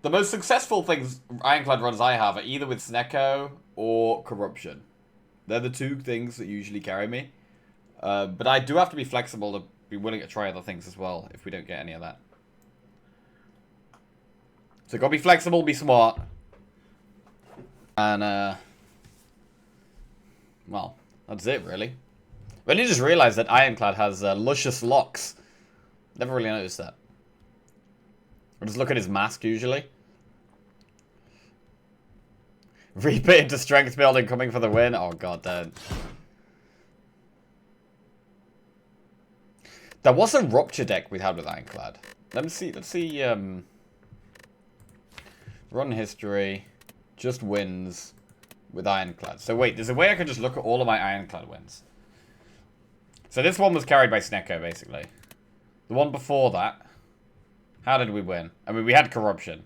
The most successful things, Ironclad runs I have, are either with Snecko or Corruption. They're the two things that usually carry me. But I do have to be flexible to be willing to try other things as well, if we don't get any of that. So gotta be flexible, be smart. And, well, that's it, really. But I just realized that Ironclad has luscious locks. Never really noticed that. I just look at his mask, usually. Reaper into strength building, coming for the win. Oh, god damn. There was a Rupture deck we had with Ironclad. Let's see, run history. Just wins with Ironclad. So wait, there's a way I can just look at all of my Ironclad wins. So this one was carried by Snecko, basically. The one before that. How did we win? I mean, we had Corruption.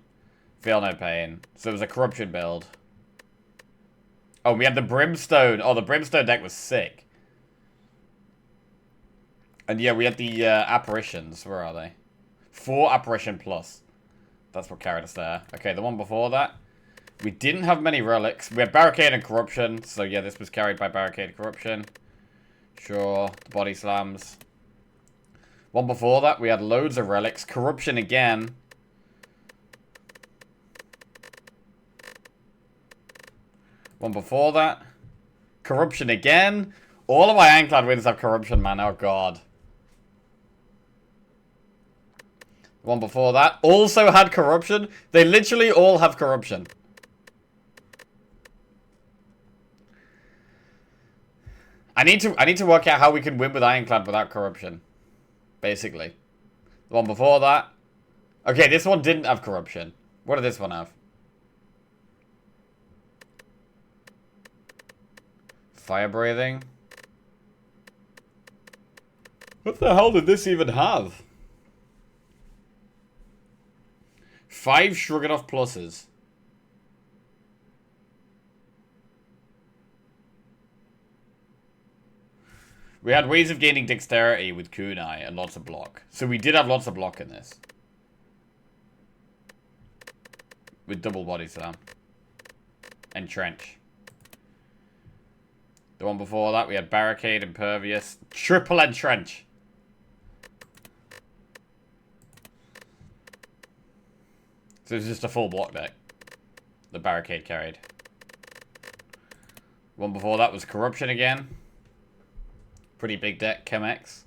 Feel no pain. So it was a Corruption build. Oh, we had the Brimstone. Oh, the Brimstone deck was sick. And yeah, we had the Apparitions. Where are they? 4 Apparition plus. That's what carried us there. Okay, the one before that. We didn't have many relics. We had Barricade and Corruption. So yeah, this was carried by Barricade and Corruption. Sure, the Body Slams. One before that, we had loads of relics. Corruption again. One before that. Corruption again. All of my Ironclad wins have Corruption, man. Oh, God. One before that. Also had Corruption. They literally all have Corruption. I need to work out how we can win with Ironclad without Corruption. Basically. The one before that. Okay, this one didn't have Corruption. What did this one have? Fire breathing. What the hell did this even have? 5 Stroganoff pluses. We had ways of gaining dexterity with kunai and lots of block. So we did have lots of block in this. With double body slam. Entrench. The one before that we had Barricade, Impervious, Triple Entrench. So it was just a full block deck. The Barricade carried. One before that was Corruption again. Pretty big deck, Chemex.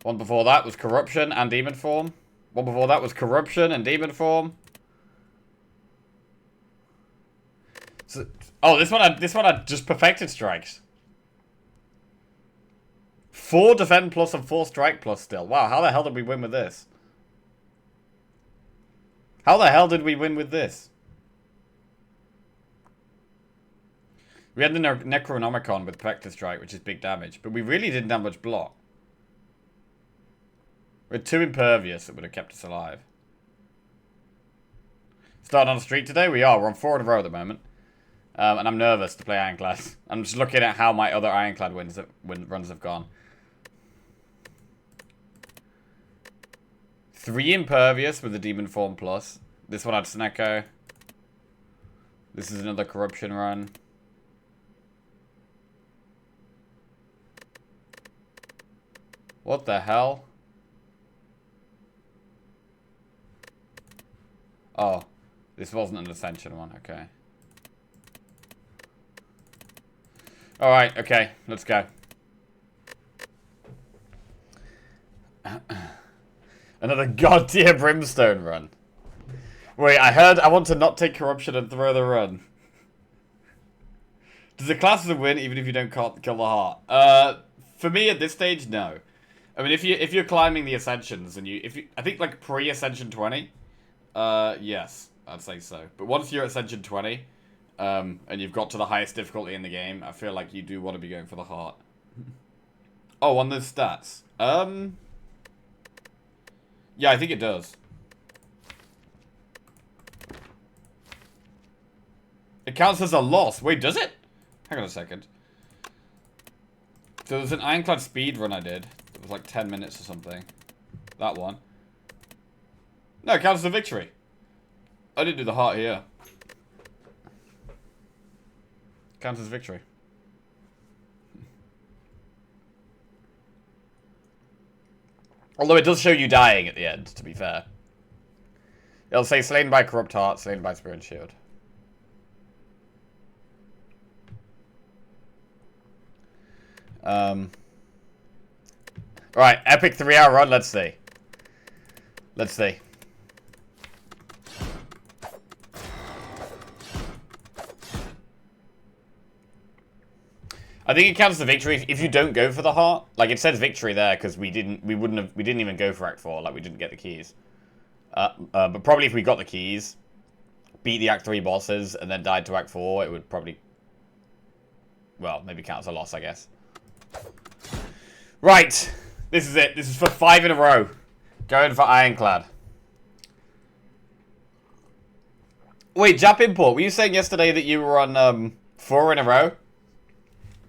One before that was Corruption and Demon Form. One before that was Corruption and Demon Form. So, oh, this one had just Perfected Strikes. 4 Defend plus and 4 Strike plus still. Wow, how the hell did we win with this? How the hell did we win with this? We had the Necronomicon with Perfected Strike, which is big damage. But we really didn't have much block. We had 2 Impervious that would have kept us alive. Starting on the streak today? We are. We're on 4 in a row at the moment. And I'm nervous to play Ironclad. I'm just looking at how my other Ironclad runs have gone. 3 Impervious with the Demon Form plus. This one had Snecko. This is another Corruption run. What the hell? Oh, this wasn't an Ascension one, okay. Alright, okay, let's go. Another goddamn Brimstone run. Wait, I want to not take Corruption and throw the run. Does the class win even if you don't kill the heart? For me at this stage, no. I mean, if you're climbing the Ascensions and I think like pre-Ascension 20, yes, I'd say so. But once you're at Ascension 20, and you've got to the highest difficulty in the game, I feel like you do want to be going for the heart. Oh, on the stats. Yeah, I think it does. It counts as a loss. Wait, does it? Hang on a second. So there's an Ironclad speed run I did. It was like 10 minutes or something. That one. No, it counts as a victory. I didn't do the heart here. Counts as victory. Although it does show you dying at the end, to be fair. It'll say slain by corrupt heart, slain by spirit and shield. Right, epic 3-hour run, let's see. Let's see. I think it counts as a victory if you don't go for the heart. Like, it says victory there because we didn't even go for Act 4. Like, we didn't get the keys. But probably if we got the keys, beat the Act 3 bosses, and then died to Act 4, it would probably, well, maybe count as a loss, I guess. Right. This is it. This is for 5 in a row. Going for Ironclad. Wait, Jap Import, were you saying yesterday that you were on 4 in a row?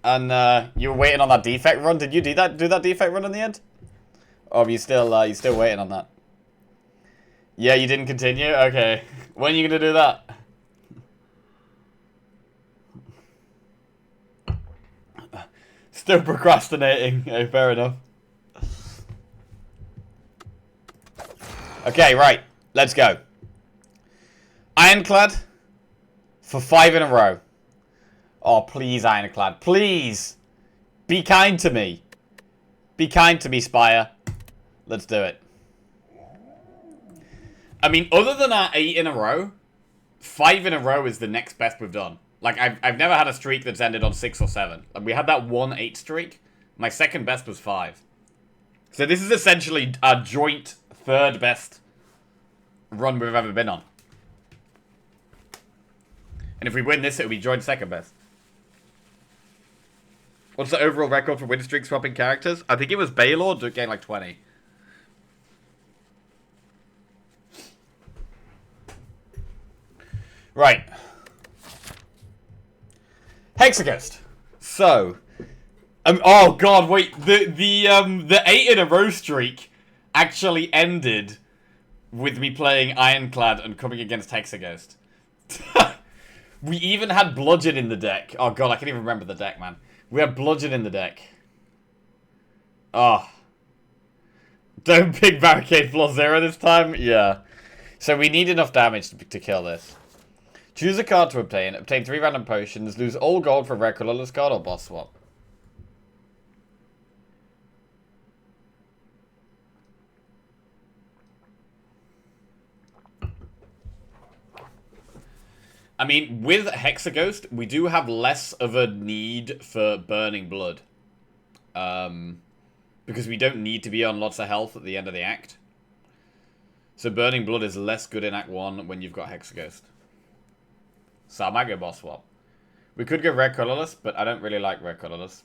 And you were waiting on that defect run? Did you do that defect run in the end? Or are you still waiting on that? Yeah, you didn't continue? Okay. When are you gonna do that? Still procrastinating. Oh, fair enough. Okay, right. Let's go. Ironclad for 5 in a row. Oh, please, Ironclad. Please. Be kind to me. Be kind to me, Spire. Let's do it. I mean, other than our 8 in a row, 5 in a row is the next best we've done. Like, I've never had a streak that's ended on 6 or 7. Like, we had that 1-8 streak. My second best was 5. So this is essentially our joint third best run we've ever been on. And if we win this, it'll be joint second best. What's the overall record for win streak swapping characters? I think it was Baylord getting like 20. Right. Hexaghost. So, oh god, wait. The 8 in a row streak actually ended with me playing Ironclad and coming against Hexaghost. We even had Bludgeon in the deck. Oh god, I can't even remember the deck, man. We had Bludgeon in the deck. Oh. Don't pick Barricade Floor 0 this time? Yeah. So we need enough damage to kill this. Choose a card to obtain. Obtain 3 random potions. Lose all gold for a rare colorless card or boss swap. I mean, with Hexaghost, we do have less of a need for Burning Blood. Because we don't need to be on lots of health at the end of the act. So Burning Blood is less good in Act 1 when you've got Hexaghost. So I might go boss swap. We could go red colorless, but I don't really like red colorless.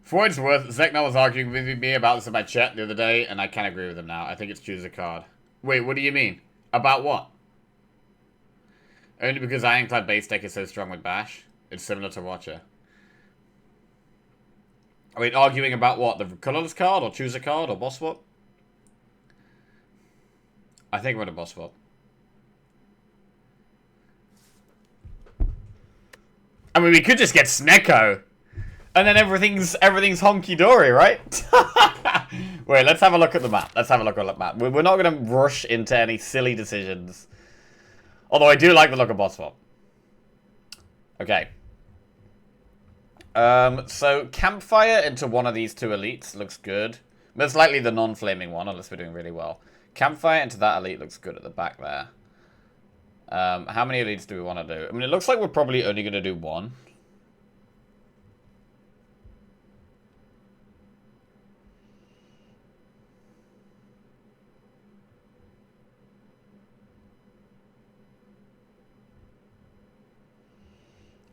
For what it's worth, Zeknar was arguing with me about this in my chat the other day, and I can't agree with him now. I think it's choose a card. Wait, what do you mean? About what? Only because Ironclad base deck is so strong with Bash. It's similar to Watcher. Wait, arguing about what? The colorless card, or choose a card, or boss swap? I think we're at a boss swap. I mean, we could just get Snecko. And then everything's honky-dory, right? Wait, let's have a look at the map. Let's have a look at the map. We're not going to rush into any silly decisions. Although I do like the look of boss swap. Okay. So Campfire into one of these 2 elites looks good. Most likely the non-flaming one, unless we're doing really well. Campfire into that elite looks good at the back there. How many elites do we want to do? I mean, it looks like we're probably only going to do 1.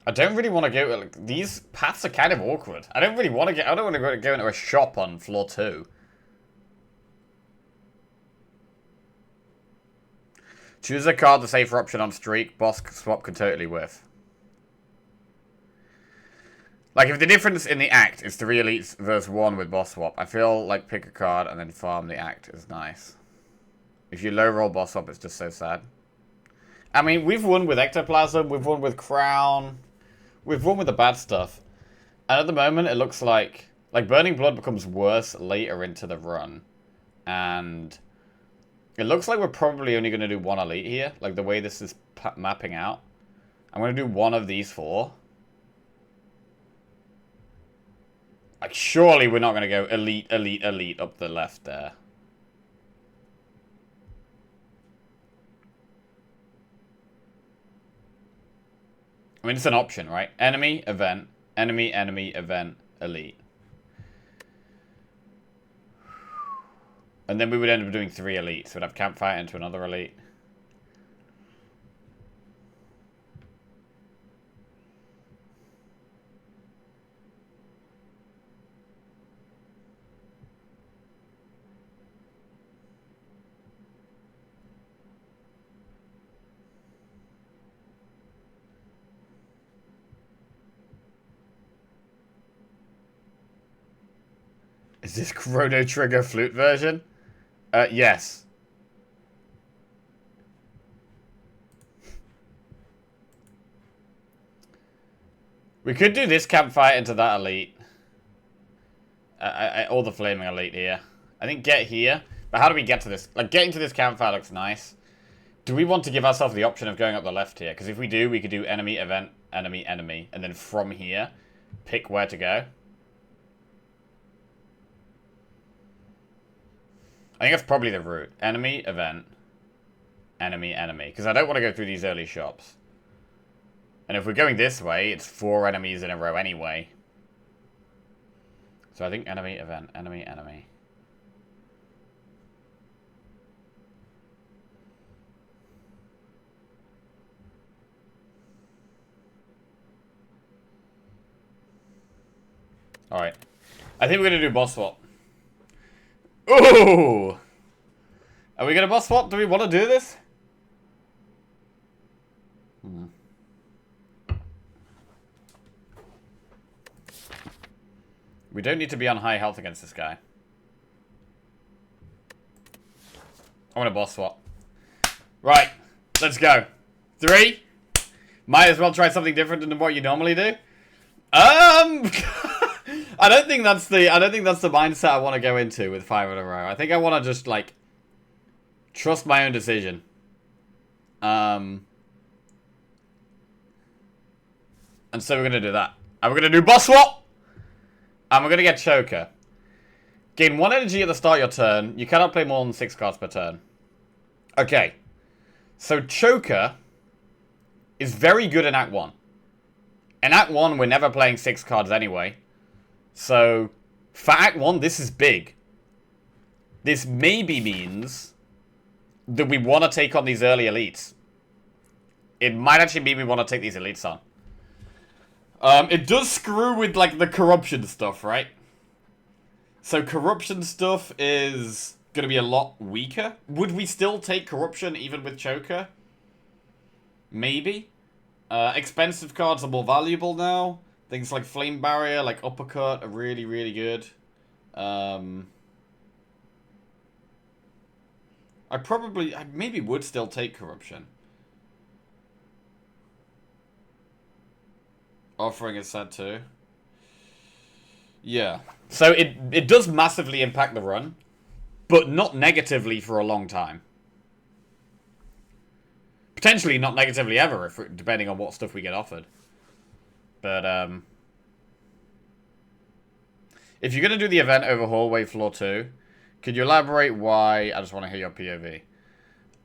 I don't really want to go. Like, these paths are kind of awkward. I don't really want to get. I don't want to go into a shop on floor 2. Choose a card, the safer option on streak. Boss swap can totally whiff. Like, if the difference in the act is 3 elites versus 1 with boss swap, I feel like pick a card and then farm the act is nice. If you low roll boss swap, it's just so sad. I mean, we've won with Ectoplasm, we've won with Crown, we've won with the bad stuff. And at the moment, it looks like Burning Blood becomes worse later into the run. And it looks like we're probably only going to do 1 elite here. Like, the way this is mapping out. I'm going to do 1 of these 4. Like, surely we're not going to go elite, elite, elite up the left there. I mean, it's an option, right? Enemy, event, enemy, enemy, event, elite. And then we would end up doing 3 elites. We'd have campfire into another elite. Is this Chrono Trigger flute version? Yes. We could do this campfire into that elite. Or the flaming elite here. I think get here. But how do we get to this? Like, getting to this campfire looks nice. Do we want to give ourselves the option of going up the left here? Because if we do, we could do enemy, event, enemy, enemy. And then from here, pick where to go. I think that's probably the route. Enemy, event, enemy, enemy. Because I don't want to go through these early shops. And if we're going this way, it's 4 enemies in a row anyway. So I think enemy, event, enemy, enemy. Alright. I think we're going to do boss swap. Ooh! Are we going to boss swap? Do we want to do this? We don't need to be on high health against this guy. I want to boss swap. Right. Let's go. 3. Might as well try something different than what you normally do. I don't think that's the mindset I want to go into with 5 in a row. I think I want to just like trust my own decision. And so we're gonna do that. And we're gonna do boss swap! And we're gonna get Choker. Gain 1 energy at the start of your turn. You cannot play more than 6 cards per turn. Okay. So Choker is very good in Act 1. In Act 1, we're never playing 6 cards anyway. So, for Act 1, this is big. This maybe means that we want to take on these early elites. It might actually mean we want to take these elites on. It does screw with, like, the corruption stuff, right? So, corruption stuff is going to be a lot weaker. Would we still take corruption even with Choker? Maybe. Expensive cards are more valuable now. Things like Flame Barrier, like Uppercut are really, really good. I maybe would still take Corruption. Offering is sad too. Yeah. So it does massively impact the run, but not negatively for a long time. Potentially not negatively ever, depending on what stuff we get offered. But, if you're going to do the event over Hallway Floor 2, could you elaborate why? I just want to hear your POV.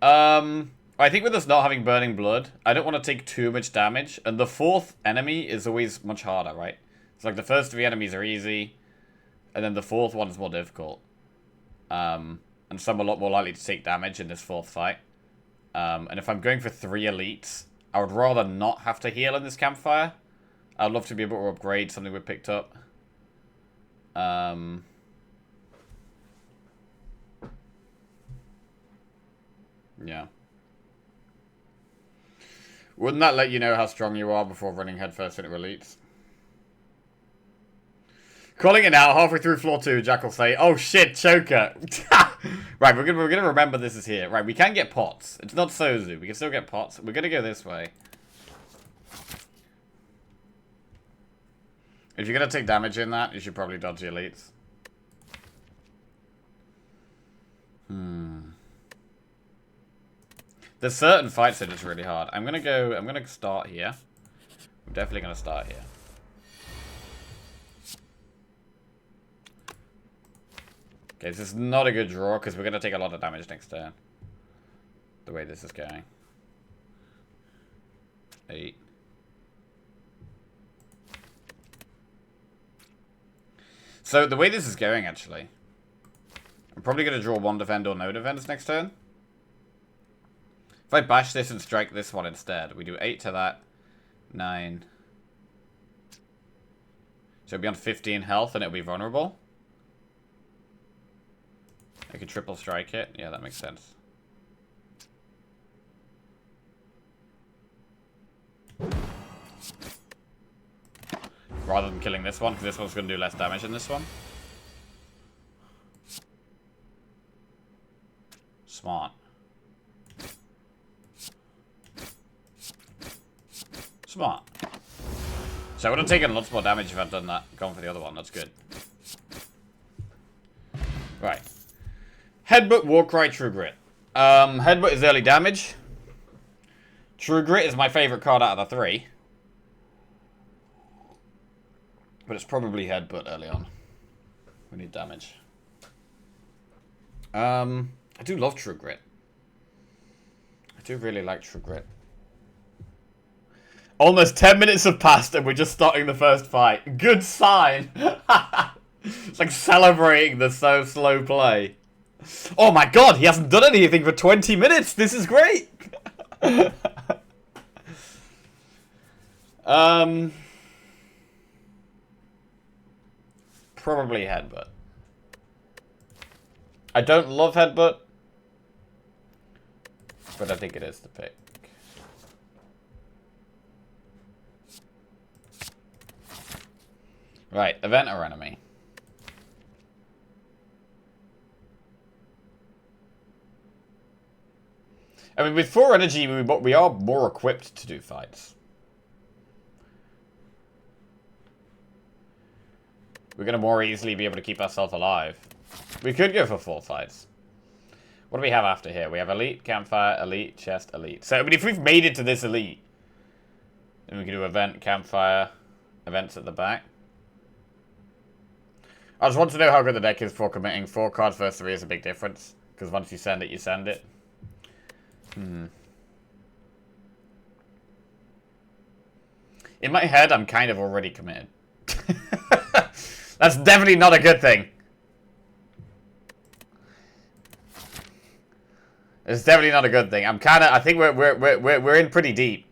I think with us not having Burning Blood, I don't want to take too much damage. And the 4th enemy is always much harder, right? It's like the first 3 enemies are easy. And then the 4th one is more difficult. And some are a lot more likely to take damage in this 4th fight. And if I'm going for 3 elites, I would rather not have to heal in this campfire. I'd love to be able to upgrade something we picked up. Yeah. Wouldn't that let you know how strong you are before running headfirst into elites? Calling it now, halfway through floor 2, Jack will say, oh shit, choker. Right, we're gonna remember this is here. Right, we can get pots. It's not Sozu. We can still get pots. We're gonna go this way. If you're gonna take damage in that, you should probably dodge the elites. There's certain fights that it's really hard. I'm gonna start here. I'm definitely gonna start here. Okay, this is not a good draw because we're gonna take a lot of damage next turn. The way this is going. 8. So the way this is going, actually, I'm probably gonna draw 1 defend or no defense next turn. If I bash this and strike this one instead, we do 8 to that, 9. So it'll be on 15 health and it'll be vulnerable. I could triple strike it. Yeah, that makes sense. Rather than killing this one, because this one's going to do less damage than this one. Smart. Smart. So I would have taken lots more damage if I'd done that. Gone for the other one. That's good. Right. Headbutt, Warcry, True Grit. Headbutt is early damage. True Grit is my favorite card out of the 3. But it's probably Headbutt early on. We need damage. I do love True Grit. I do really like True Grit. Almost 10 minutes have passed and we're just starting the first fight. Good sign. It's like celebrating the so slow play. Oh my god, he hasn't done anything for 20 minutes. This is great. Probably Headbutt. I don't love Headbutt, but I think it is the pick. Right, event or enemy? I mean, with 4 energy, we are more equipped to do fights. We're going to more easily be able to keep ourselves alive. We could go for 4 fights. What do we have after here? We have Elite, Campfire, Elite, Chest, Elite. So, I mean, if we've made it to this Elite, then we can do Event, Campfire, Events at the back. I just want to know how good the deck is for committing 4 cards versus 3 is a big difference. Because once you send it, you send it. In my head, I'm kind of already committed. That's definitely not a good thing. It's definitely not a good thing. I think we're in pretty deep.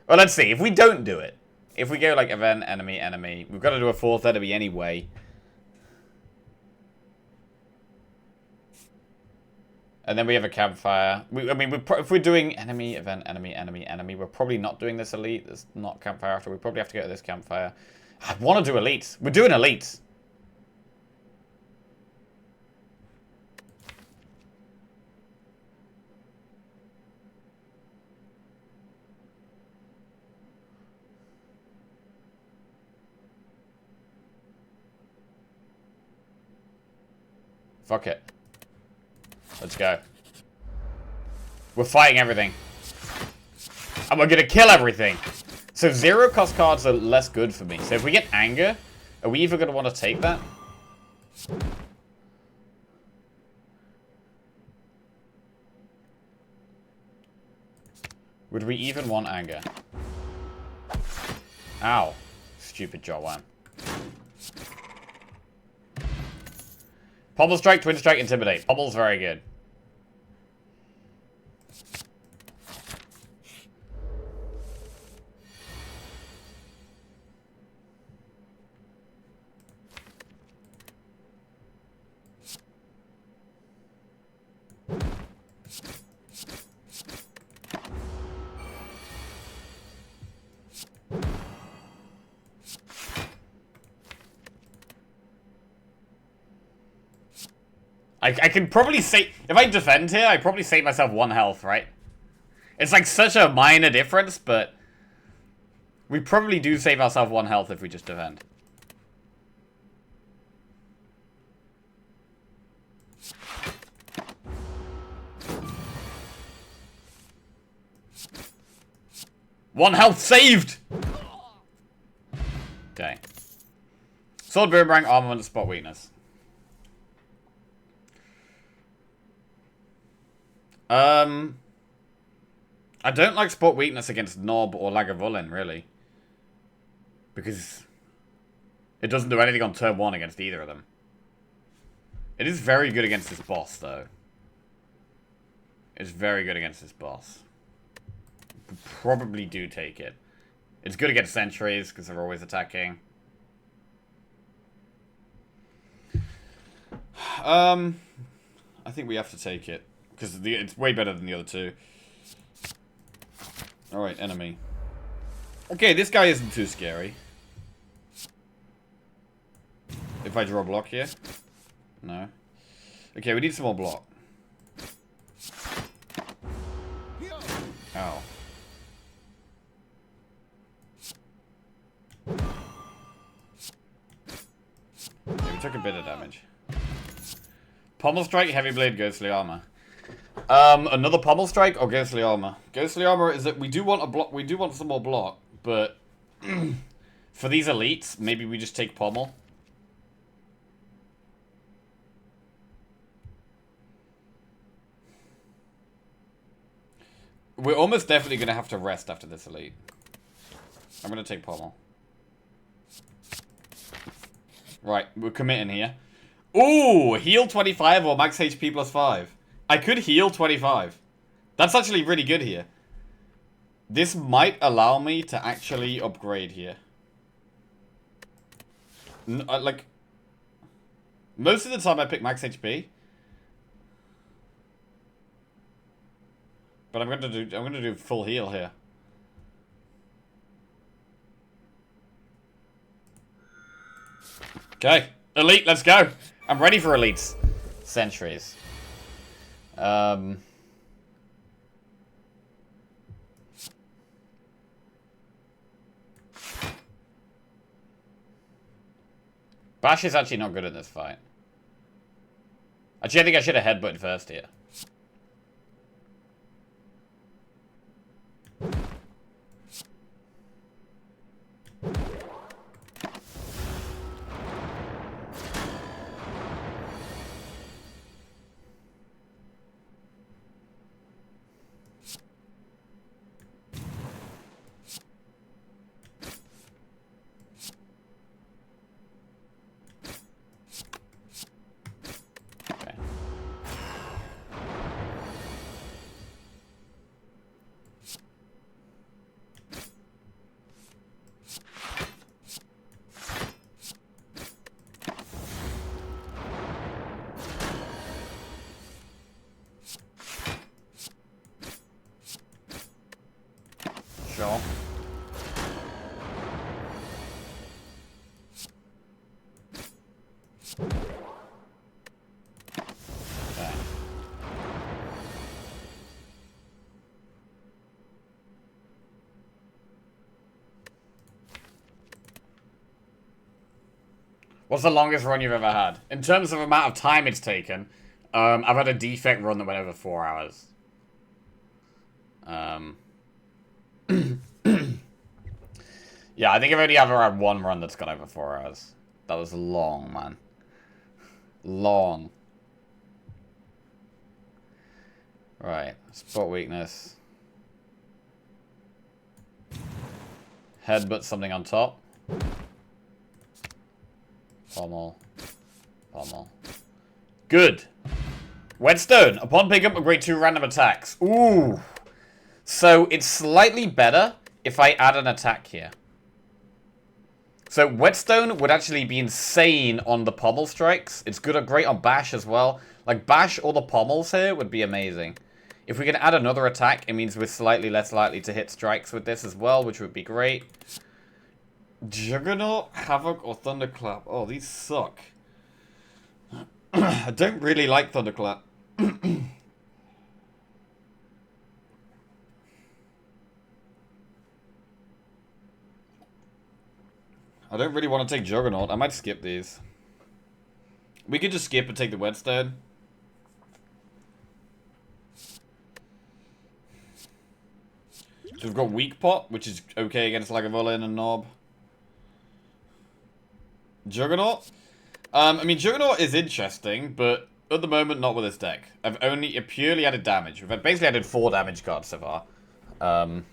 Well, let's see. If we don't do it, if we go like event, enemy, enemy, we've got to do a 4th enemy anyway. And then we have a campfire. If we're doing enemy, event, enemy, enemy, enemy, we're probably not doing this elite. There's not campfire after. We probably have to go to this campfire. I want to do elites. We're doing elites. Fuck it. Let's go. We're fighting everything. And we're gonna kill everything. So 0 cost cards are less good for me. So if we get anger, are we even gonna want to take that? Would we even want anger? Ow. Stupid jawworm. Pommel Strike, Twin Strike, Intimidate. Pommel's very good. I can probably save... If I defend here, I probably save myself 1 health, right? It's like such a minor difference, but... We probably do save ourselves 1 health if we just defend. One health saved! Okay. Sword boomerang, armament, spot weakness. I don't like spot weakness against Nob or Lagavulin, really. Because it doesn't do anything on turn 1 against either of them. It is very good against this boss, though. It's very good against this boss. Probably do take it. It's good against sentries, because they're always attacking. I think we have to take it. Because it's way better than the other two. Alright, enemy. Okay, this guy isn't too scary. If I draw a block here? No. Okay, we need some more block. Ow. Okay, we took a bit of damage. Pommel strike, heavy blade, ghostly armor. Another pommel strike or ghostly armor? Ghostly armor is that we do want a block. We do want some more block, but for these elites, maybe we just take pommel. We're almost definitely gonna have to rest after this elite. I'm gonna take pommel. Right, we're committing here. Ooh, heal 25 or max HP plus 5. I could heal 25. That's actually really good here. This might allow me to actually upgrade here. Like, most of the time I pick max HP. But I'm gonna do full heal here. Okay, elite, let's go. I'm ready for elites. Sentries. Bash is actually not good in this fight. Actually, I think I should have headbutted first here. Sure. Okay. What's the longest run you've ever had? In terms of amount of time it's taken, I've had a defect run that went over 4 hours. Yeah, I think I've only ever had one run that's gone over 4 hours. That was long, man. Long. Right, spot weakness. Headbutt something on top. Pommel. Pommel. Good. Whetstone. Upon pickup, upgrade 2 random attacks. Ooh. So it's slightly better if I add an attack here. So Whetstone would actually be insane on the pommel strikes. It's great on bash as well. Like bash or the pommels here would be amazing. If we can add another attack, it means we're slightly less likely to hit strikes with this as well, which would be great. Juggernaut, Havoc, or Thunderclap. Oh, these suck. I don't really like Thunderclap. I don't really want to take Juggernaut. I might skip these. We could just skip and take the Whetstone. So we've got Weak Pot, which is okay against Lagavulin and Nob. Juggernaut? I mean, Juggernaut is interesting, but at the moment, not with this deck. I've only purely added damage. We've basically added 4 damage cards so far. And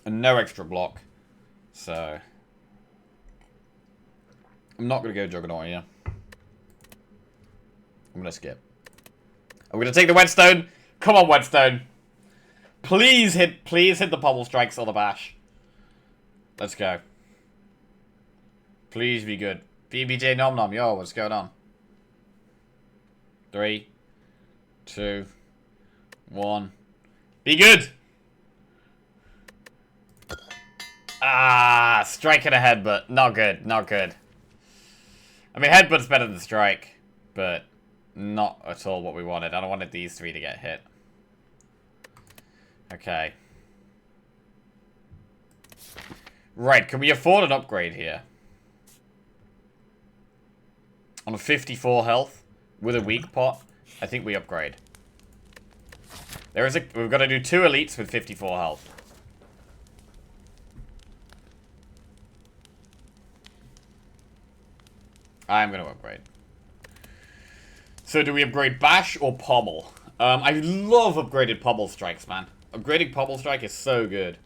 no extra block. So... I'm not going to go Juggernaut here. I'm going to skip. I'm going to take the Whetstone. Come on, Whetstone. Please hit the Pommel Strikes or the Bash. Let's go. Please be good. BBJ Nom Nom, yo, what's going on? 3, 2, 1. Be good! Ah, strike and a headbutt. Not good, not good. I mean, headbutt's better than strike, but not at all what we wanted. I don't wanted these 3 to get hit. Okay. Right, can we afford an upgrade here? On a 54 health, with a weak pot, I think we upgrade. We've got to do 2 elites with 54 health. I'm going to upgrade. So do we upgrade Bash or Pommel? I love upgraded Pommel Strikes, man. Upgrading Pommel Strike is so good.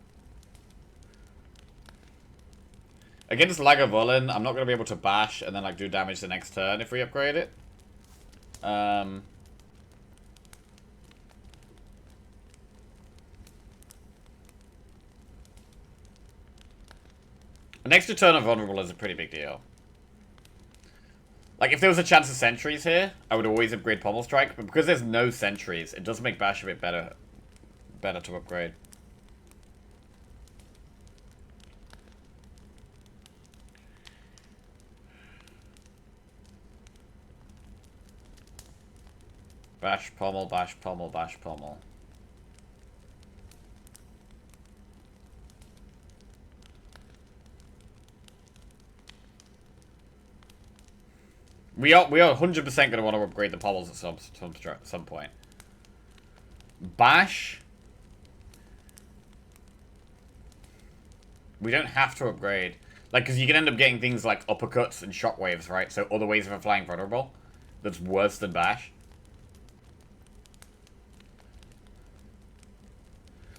Against Lagavulin, I'm not going to be able to bash and then like do damage the next turn if we upgrade it. An extra turn of Vulnerable is a pretty big deal. Like, if there was a chance of sentries here, I would always upgrade Pommel Strike, but because there's no sentries, it does make Bash a bit better to upgrade. Bash, Pommel, Bash, Pommel, Bash, Pommel. We are 100% going to want to upgrade the Pommels at some point. Bash. We don't have to upgrade. Like, because you can end up getting things like uppercuts and shockwaves, right? So other ways of applying vulnerable. That's worse than Bash.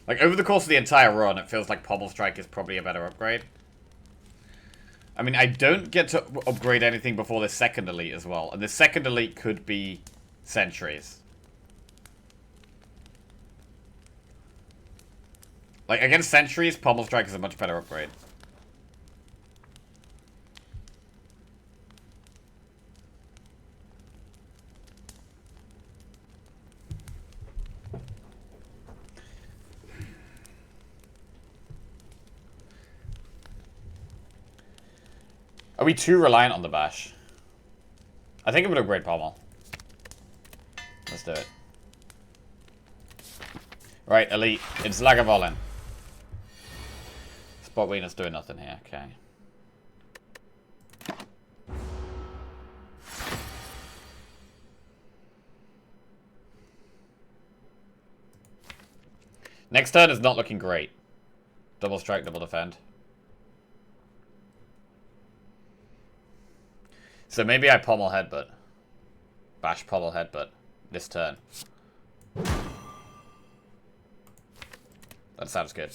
Like, over the course of the entire run, it feels like Pommel Strike is probably a better upgrade. I mean, I don't get to upgrade anything before the second elite as well. And the second elite could be sentries. Like, against sentries, Pommel Strike is a much better upgrade. Are we too reliant on the Bash? I think I'm going to upgrade Pommel. Let's do it. Right, elite. It's Lagavulin. Spot Wiener's doing nothing here. Okay. Next turn is not looking great. Double strike, double defend. So maybe I Pommel Headbutt. Bash Pommel Headbutt this turn. That sounds good.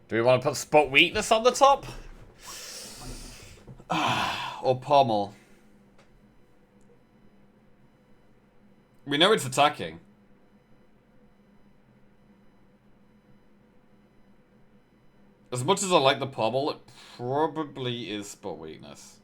Do we want to put Spot Weakness on the top? Or Pommel? We know it's attacking. As much as I like the Pommel, it probably is Spot Weakness.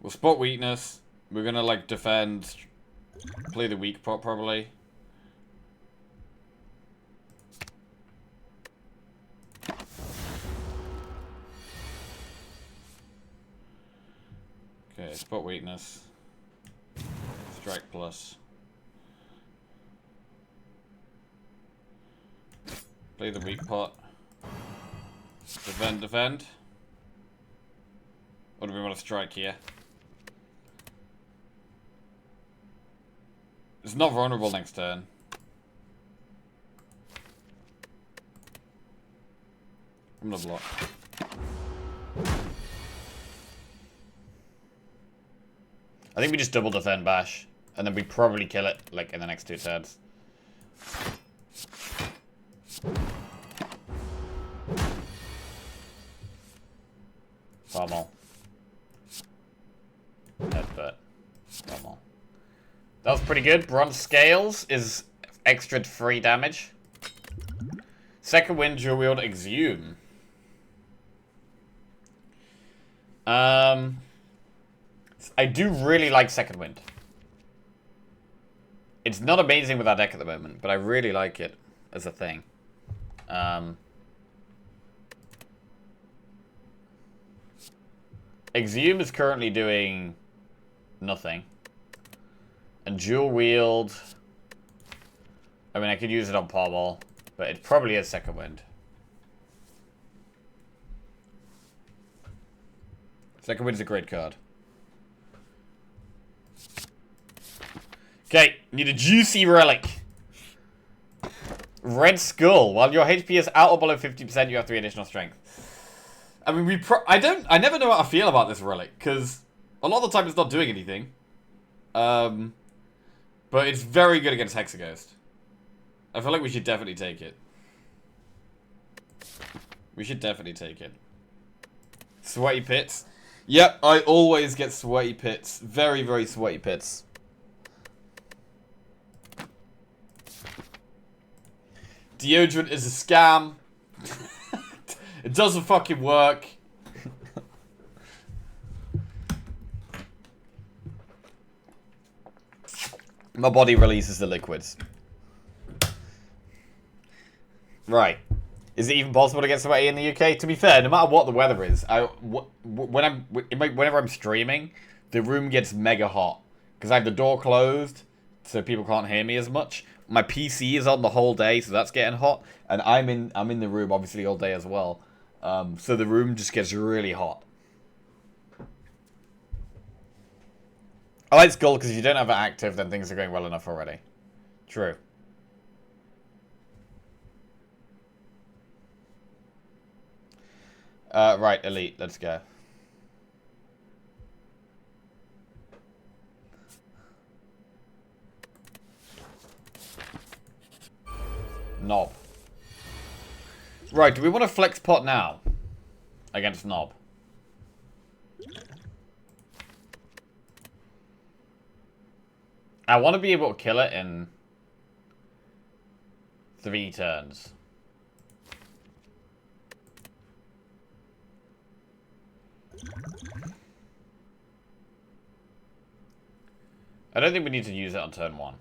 We'll spot weakness. We're gonna, like, defend. Play the weak pot, probably. Okay, spot weakness. Strike plus. Play the weak pot. Defend, defend. Or do we want to strike here? It's not vulnerable next turn. I'm gonna block. I think we just double defend bash. And then we probably kill it, like, in the next 2 turns. Pommel. Headbutt. Pommel. That was pretty good. Bronze Scales is extra 3 damage. Second wind, dual wield, Exhume. I do really like second wind. It's not amazing with our deck at the moment, but I really like it as a thing. Exhume is currently doing nothing. And dual wield, I mean, I could use it on Pommel, but it probably is second wind. Second wind is a great card. Okay, need a juicy relic. Red Skull. While your HP is out or below 50%, you have 3 additional strength. I mean, I never know how I feel about this relic, because a lot of the time it's not doing anything. But it's very good against Hexaghost. I feel like we should definitely take it. We should definitely take it. Sweaty Pits. Yep, I always get Sweaty Pits. Very, very Sweaty Pits. Deodorant is a scam. It doesn't fucking work. My body releases the liquids. Right. Is it even possible to get sweaty in the UK? To be fair, no matter what the weather is, whenever I'm streaming, the room gets mega hot. Because I have the door closed, so people can't hear me as much. My PC is on the whole day, so that's getting hot. And I'm in the room, obviously, all day as well. So the room just gets really hot. I like Skull because if you don't have it active, then things are going well enough already. True. Right, Elite, let's go. Knob. Right, do we want to flex pot now? Against Knob. I want to be able to kill it in 3 turns. I don't think we need to use it on turn 1.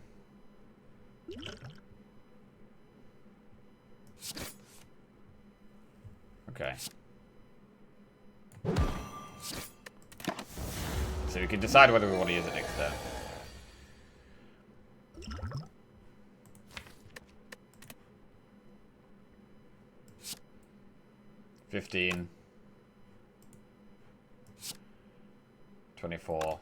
Okay. So we can decide whether we want to use it next turn. $15. 24.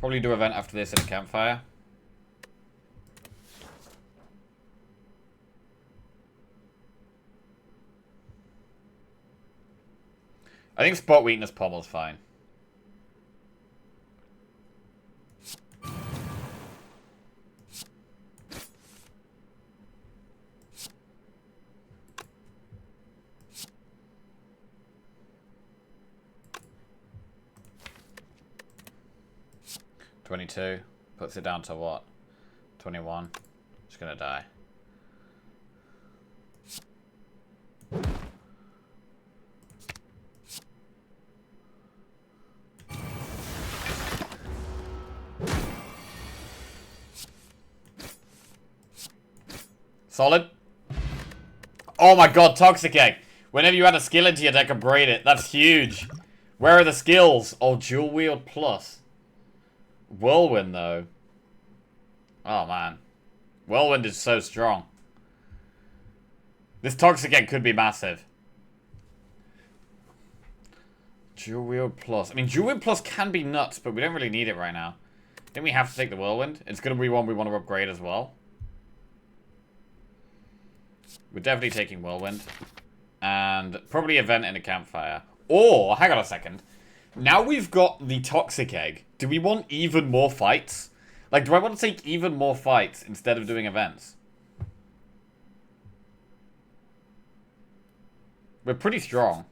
Probably do an event after this at a campfire. I think spot weakness pommel's fine. 22. Puts it down to what? 21. Just gonna die. Solid. Oh my god, Toxic Egg. Whenever you add a skill into your deck, upgrade it. That's huge. Where are the skills? Oh, Dual Wield Plus. Whirlwind, though. Oh, man. Whirlwind is so strong. This Toxic Egg could be massive. Dual Wield Plus. I mean, Dual Wield Plus can be nuts, but we don't really need it right now. I think we have to take the Whirlwind. It's going to be one we want to upgrade as well. We're definitely taking Whirlwind. And probably Event in a Campfire. Or, hang on a second. Now we've got the Toxic Egg. Do we want even more fights? Like, do I want to take even more fights instead of doing events? We're pretty strong.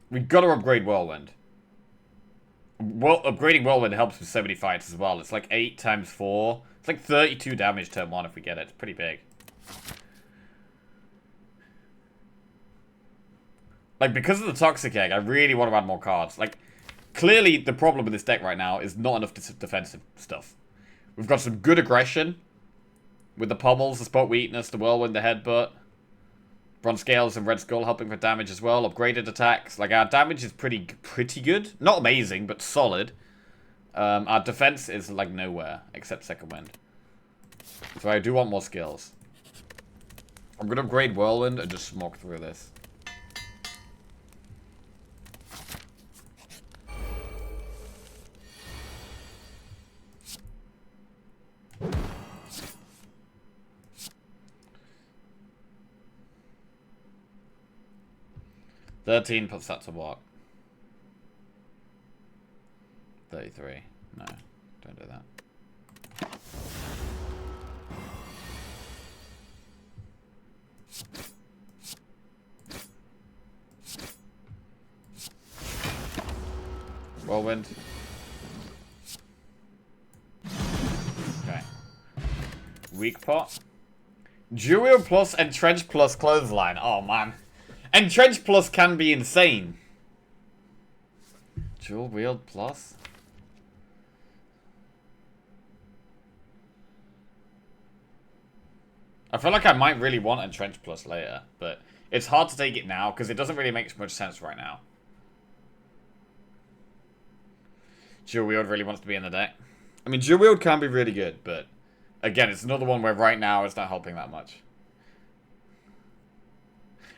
We've got to upgrade Whirlwind. Well, upgrading Whirlwind helps with so many fights as well. It's like 8 times 4. It's like 32 damage turn 1 if we get it. It's pretty big. Like, because of the Toxic Egg, I really want to add more cards. Like, clearly the problem with this deck right now is not enough defensive stuff. We've got some good aggression. With the Pommels, the Spot Weakness, the Whirlwind, the Headbutt. Bronze Scales and Red Skull helping for damage as well. Upgraded attacks. Like, our damage is pretty good. Not amazing, but solid. Our defense is, like, nowhere. Except Second Wind. So I do want more skills. I'm going to upgrade Whirlwind and just smoke through this. $13 puts that to what? 33. No, don't do that. Whirlwind. Okay. Weak Pot. Dual Plus, Entrench Plus, Clothesline. Oh, man. Entrench Plus can be insane. Dual Wield Plus? I feel like I might really want Entrench Plus later, but it's hard to take it now because it doesn't really make much sense right now. Dual Wield really wants to be in the deck. I mean, Dual Wield can be really good, but again, it's another one where right now it's not helping that much.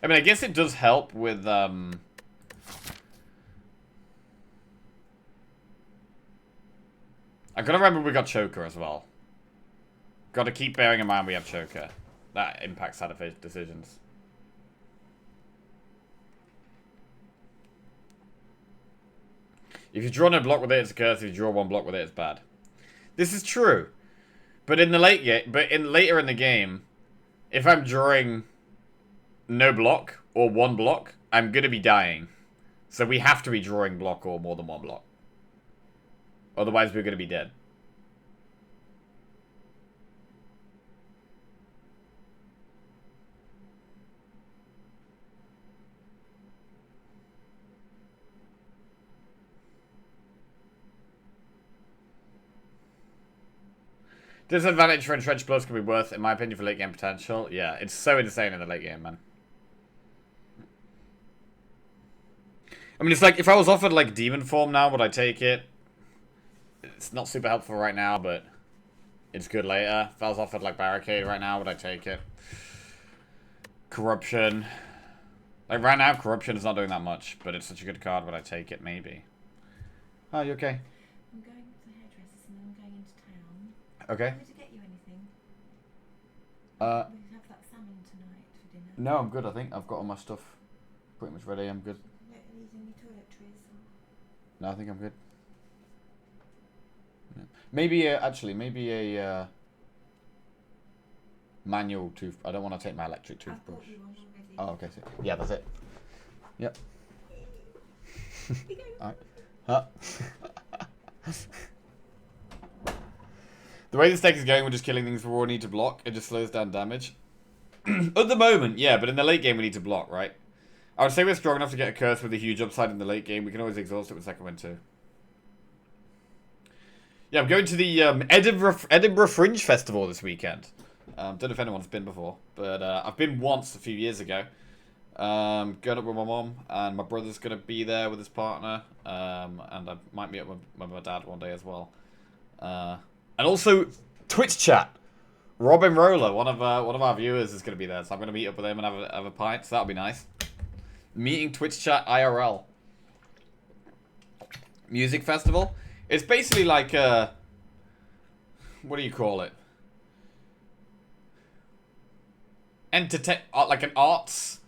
I mean, I guess it does help with, I gotta remember we got Choker as well. Gotta keep bearing in mind we have Choker. That impacts our decisions. If you draw no block with it, it's a curse. If you draw one block with it, it's bad. This is true. But in the late game, later in the game, if I'm drawing no block or one block, I'm gonna be dying. So we have to be drawing block or more than one block. Otherwise we're gonna be dead. Disadvantage for Entrench Plus can be worth, in my opinion, for late game potential. Yeah, it's so insane in the late game, man. I mean, it's like, if I was offered, like, Demon Form now, would I take it? It's not super helpful right now, but it's good later. If I was offered, like, Barricade right now, would I take it? Corruption. Like, right now, Corruption is not doing that much, but it's such a good card, would I take it? Maybe. Oh, you okay? I'm going to the hairdressers and then I'm going into town. Okay. Want me to get you anything? We have that salmon tonight for dinner. No, I'm good, I think. I've got all my stuff pretty much ready. I'm good. Using your toiletries? No, I think I'm good. Yeah. Maybe, actually, maybe a manual tooth. I don't want to take my electric toothbrush. I've got you one already. Oh, okay. So, yeah, that's it. Yep. You go. All right. Huh? The way this deck is going, we're just killing things we all need to block. It just slows down damage. At the moment, yeah, but in the late game we need to block, right? I would say we're strong enough to get a curse with a huge upside in the late game. We can always exhaust it with second wind too. Yeah, I'm going to the Edinburgh Fringe Festival this weekend. Don't know if anyone's been before, but I've been once a few years ago. Going up with my mom, and my brother's going to be there with his partner. And I might meet up with my dad one day as well. And also, Twitch chat. Robin Roller, one of our viewers, is going to be there, so I'm going to meet up with him and have a pint. So that'll be nice. Meeting Twitch chat IRL. Music festival. It's basically like a... What do you call it? Like an arts...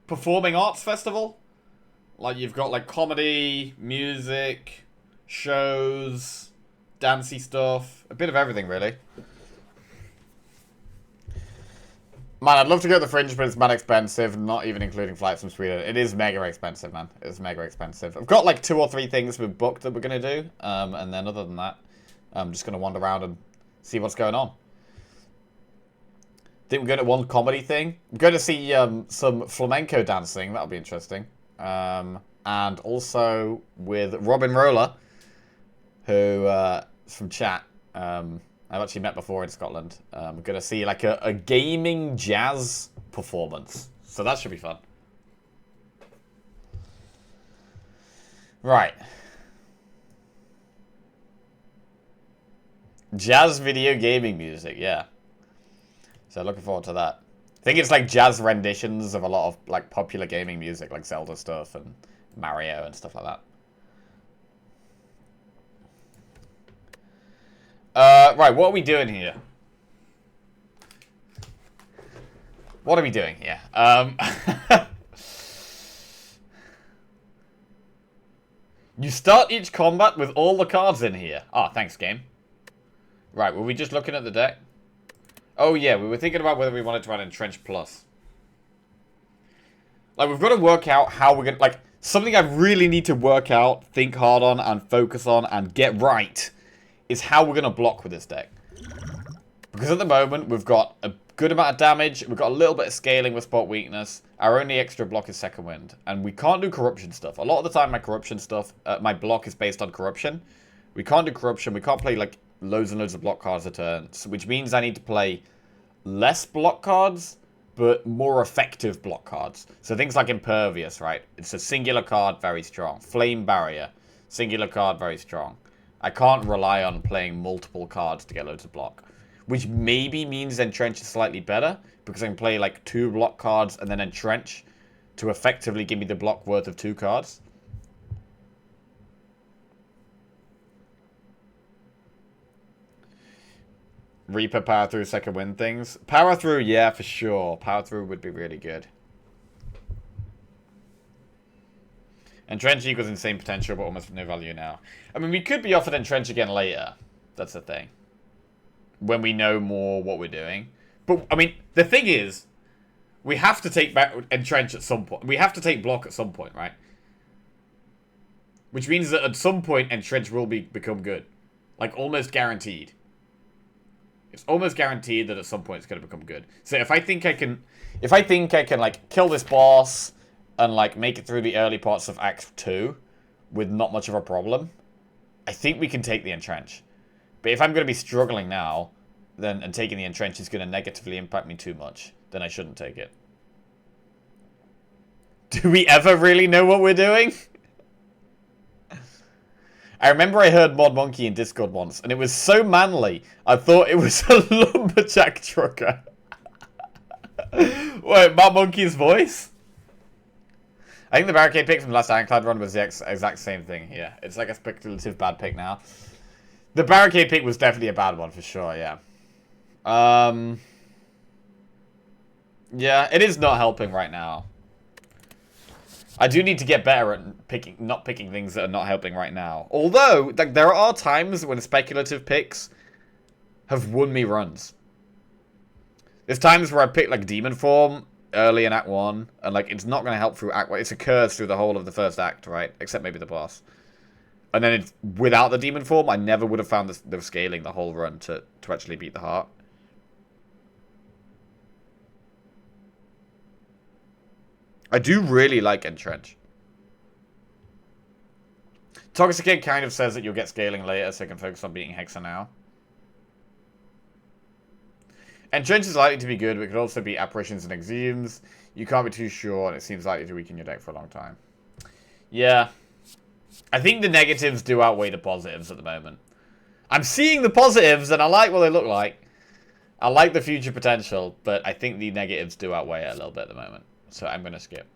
Performing arts festival. Like you've got like comedy, music, shows, dancey stuff. A bit of everything, really. Man, I'd love to go to the Fringe, but it's mad expensive, not even including flights from Sweden. It is mega expensive, man. It's mega expensive. I've got like 2 or 3 things we've booked that we're going to do. And then other than that, I'm just going to wander around and see what's going on. I think we're going to one comedy thing. We're going to see some flamenco dancing. That'll be interesting. And also with Robin Roller, who is from chat. I've actually met before in Scotland. We're going to see like a gaming jazz performance. So that should be fun. Right. Jazz video gaming music, yeah. So looking forward to that. I think it's like jazz renditions of a lot of like popular gaming music, like Zelda stuff and Mario and stuff like that. Right, what are we doing here? What are we doing here? You start each combat with all the cards in here. Ah, thanks, game. Right, were we just looking at the deck? Oh, yeah, we were thinking about whether we wanted to add Entrench Plus. Like, we've got to work out how we're going to... Like, something I really need to work out, think hard on, and focus on, and get right is how we're going to block with this deck. Because at the moment, we've got a good amount of damage, we've got a little bit of scaling with spot weakness, our only extra block is second wind, and we can't do corruption stuff. A lot of the time, my corruption stuff, my block is based on corruption. We can't do corruption, we can't play, like, loads and loads of block cards a turn, which means I need to play less block cards, but more effective block cards. So things like Impervious, right? It's a singular card, very strong. Flame Barrier, singular card, very strong. I can't rely on playing multiple cards to get loads of block. Which maybe means Entrench is slightly better, because I can play like 2 block cards and then Entrench to effectively give me the block worth of 2 cards. Reaper power through second wind things. Power through, yeah, for sure. Power through would be really good. Entrench equals insane potential, but almost no value now. I mean, we could be offered Entrench again later. That's the thing. When we know more what we're doing. But, I mean, the thing is, we have to take back Entrench at some point. We have to take block at some point, right? Which means that at some point, Entrench will become good. Like, almost guaranteed. It's almost guaranteed that at some point it's going to become good. So if I think I can, like, kill this boss and, like, make it through the early parts of Act 2 with not much of a problem, I think we can take the Entrench. But if I'm going to be struggling now, then and taking the Entrench is going to negatively impact me too much, then I shouldn't take it. Do we ever really know what we're doing? I remember I heard Mod Monkey in Discord once, and it was so manly, I thought it was a lumberjack trucker. Wait, Mod Monkey's voice? I think the barricade pick from the last Ironclad run was the exact same thing. Yeah, it's like a speculative bad pick now. The barricade pick was definitely a bad one for sure, yeah. Yeah, it is not helping right now. I do need to get better at not picking things that are not helping right now. Although, like, there are times when speculative picks have won me runs. There's times where I pick, like, Demon Form early in Act 1, and like it's not going to help through Act 1. It's a curse through the whole of the first act, right? Except maybe the boss. And then it's without the demon form, I never would have found the scaling the whole run to actually beat the heart. I do really like Entrench. Toxic Kid kind of says that you'll get scaling later, so you can focus on beating Hexa now. Entrench is likely to be good, but it could also be Apparitions and Exhumes. You can't be too sure, and it seems likely to weaken your deck for a long time. Yeah. I think the negatives do outweigh the positives at the moment. I'm seeing the positives, and I like what they look like. I like the future potential, but I think the negatives do outweigh it a little bit at the moment. So I'm going to skip.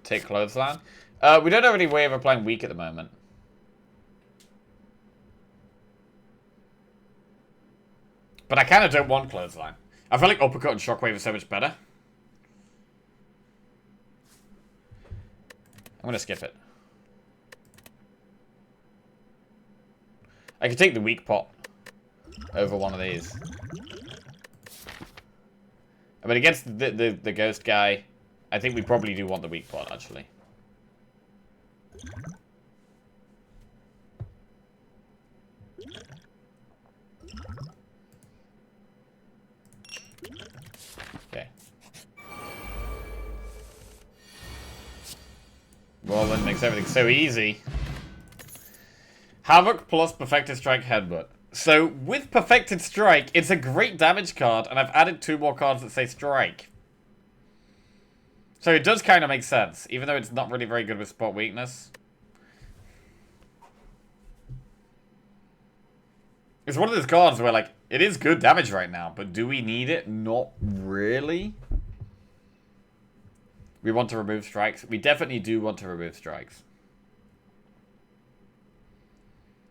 Take Clothesline. We don't have any way of applying weak at the moment. But I kind of don't want Clothesline. I feel like Uppercut and Shockwave are so much better. I'm going to skip it. I could take the weak pot over one of these. I mean, against the ghost guy, I think we probably do want the weak pot, actually. Okay. Roland makes everything so easy. Havoc plus Perfected Strike Headbutt. So, with Perfected Strike, it's a great damage card, and I've added 2 more cards that say Strike. So it does kind of make sense, even though it's not really very good with spot weakness. It's one of those cards where, like, it is good damage right now, but do we need it? Not really. We want to remove strikes. We definitely do want to remove strikes.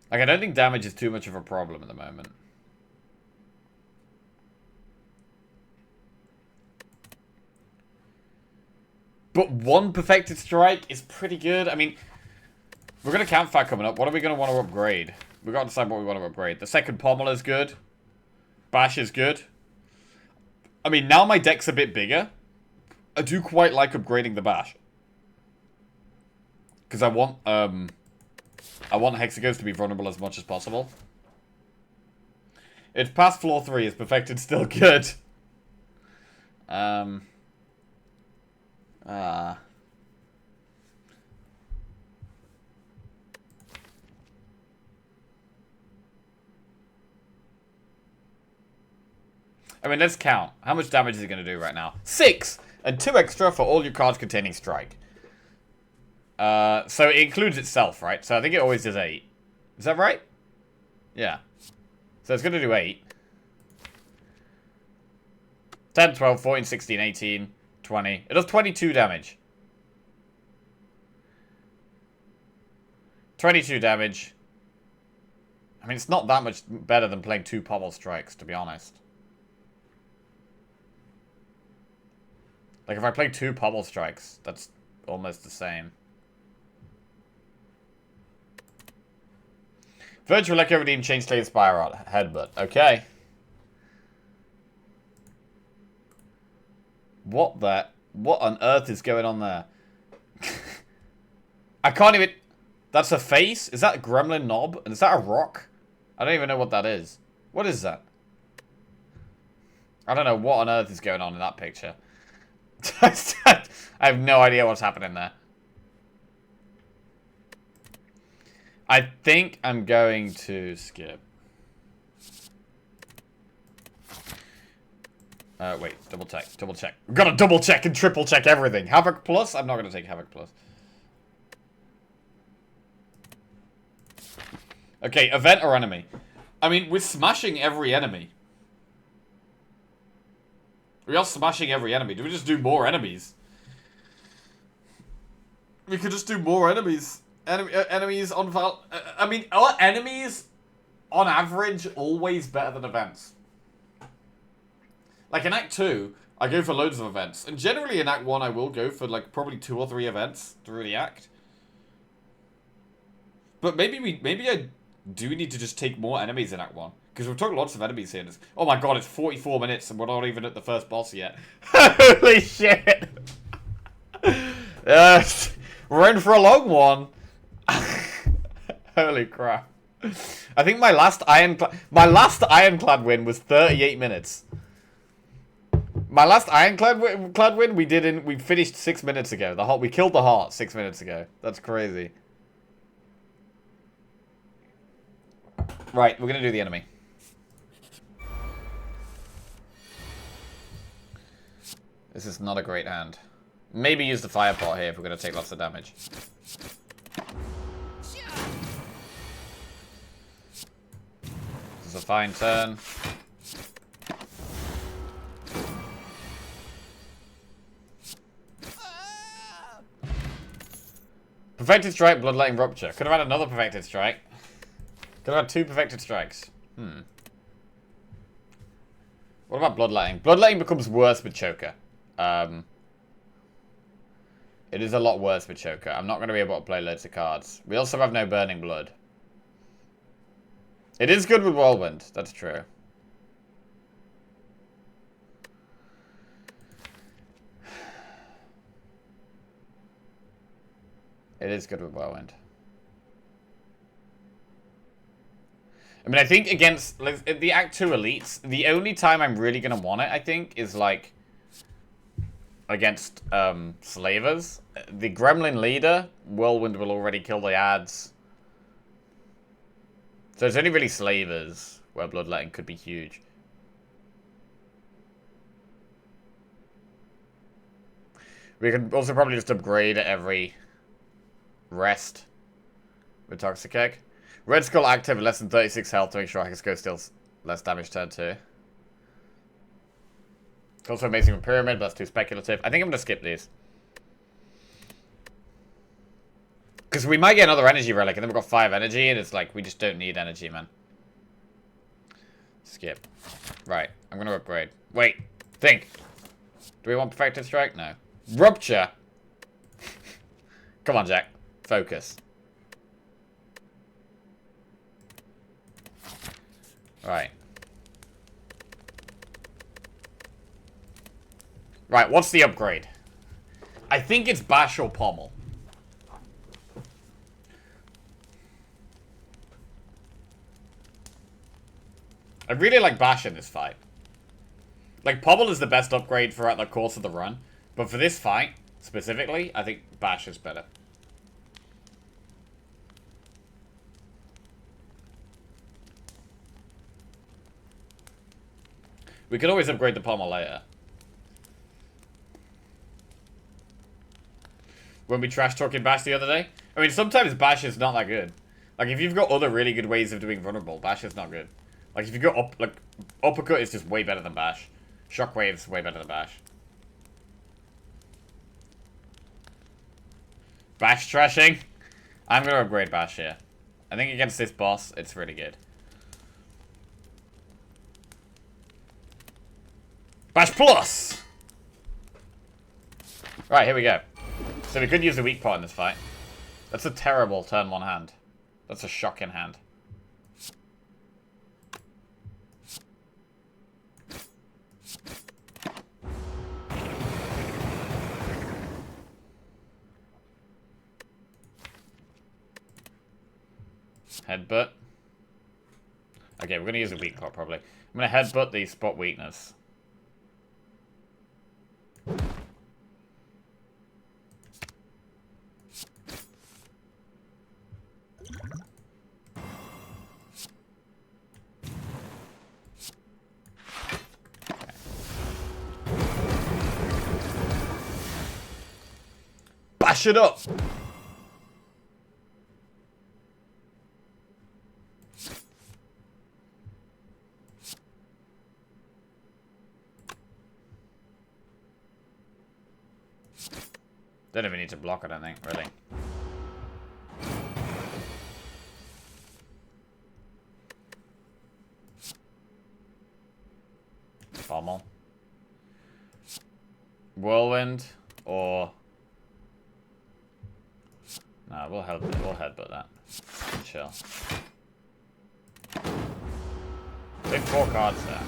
Like, I don't think damage is too much of a problem at the moment. But 1 Perfected Strike is pretty good. I mean, we're going to Campfire coming up. What are we going to want to upgrade? We've got to decide what we want to upgrade. The second Pommel is good. Bash is good. I mean, now my deck's a bit bigger. I do quite like upgrading the Bash. Because I want Hexagons to be vulnerable as much as possible. It's past floor 3. Is Perfected still good? I mean, let's count. How much damage is it going to do right now? 6! And 2 extra for all your cards containing strike. So it includes itself, right? So I think it always does 8. Is that right? Yeah. So it's going to do 8. 10, 12, 14, 16, 18, 20. It does 22 damage. 22 damage. I mean, it's not that much better than playing 2 Pommel Strikes, to be honest. Like, if I play 2 Pommel Strikes, that's almost the same. Virtual Echo Redeem Chain Slayer Spire Headbutt. Okay. What on earth is going on there? I can't even... That's a face? Is that a gremlin knob? And is that a rock? I don't even know what that is. What is that? I don't know what on earth is going on in that picture. I have no idea what's happening there. I think I'm going to skip. Wait, double check, double check. We've got to double check and triple check everything. Havoc Plus? I'm not going to take Havoc Plus. Okay, event or enemy? I mean, we're smashing every enemy. We are smashing every enemy. Do we just do more enemies? We could just do more enemies. Enemies on Val... I mean, are enemies, on average, always better than events? Like, in Act 2, I go for loads of events. And generally, in Act 1, I will go for, like, probably 2 or 3 events through the act. But maybe I do need to just take more enemies in Act 1. Because we've talked lots of enemies here. Oh my god, it's 44 minutes and we're not even at the first boss yet. Holy shit! We're in for a long one. Holy crap. I think my last Ironclad win was 38 minutes. My last Ironclad win we finished 6 minutes ago. We killed the heart 6 minutes ago. That's crazy. Right, we're gonna do the enemy. This is not a great hand. Maybe use the fire pot here if we're gonna take lots of damage. This is a fine turn. Perfected Strike, Bloodletting Rupture. Could have had another Perfected Strike. Could have had 2 Perfected Strikes. What about Bloodletting? Bloodletting becomes worse with Choker. It is a lot worse with Choker. I'm not going to be able to play loads of cards. We also have no Burning Blood. It is good with Whirlwind. That's true. It is good with Whirlwind. I mean, I think against like, the Act 2 elites, the only time I'm really going to want it, I think, is like against slavers. The Gremlin leader, Whirlwind will already kill the ads. So it's only really slavers where Bloodletting could be huge. We could also probably just upgrade every rest with Toxic Egg. Red Skull active, less than 36 health to make sure Hackers Go deals less damage turn 2. It's also amazing with Pyramid, but that's too speculative. I think I'm going to skip these. Because we might get another energy relic, and then we've got 5 energy, and it's like, we just don't need energy, man. Skip. Right, I'm going to upgrade. Wait, think. Do we want Perfected Strike? No. Rupture! Come on, Jack. Focus. Right. Right, what's the upgrade? I think it's Bash or Pommel. I really like Bash in this fight. Like, Pommel is the best upgrade throughout the course of the run. But for this fight, specifically, I think Bash is better. We could always upgrade the Pommel later. When we trash talking Bash the other day. I mean, sometimes Bash is not that good. Like, if you've got other really good ways of doing vulnerable, Bash is not good. Like, if you've got, Uppercut is just way better than Bash. Shockwave's way better than Bash. Bash trashing? I'm gonna upgrade Bash here. I think against this boss, it's really good. Bash Plus! Right, here we go. So we could use the weak pot in this fight. That's a terrible turn 1 hand. That's a shocking hand. Headbutt. Okay, we're going to use a weak pot, probably. I'm going to headbutt the spot weakness. Bash it up! Don't even need to block it, I think, really. Pommel. Whirlwind, or... Nah, we'll headbutt that. Chill. Big 4 cards there.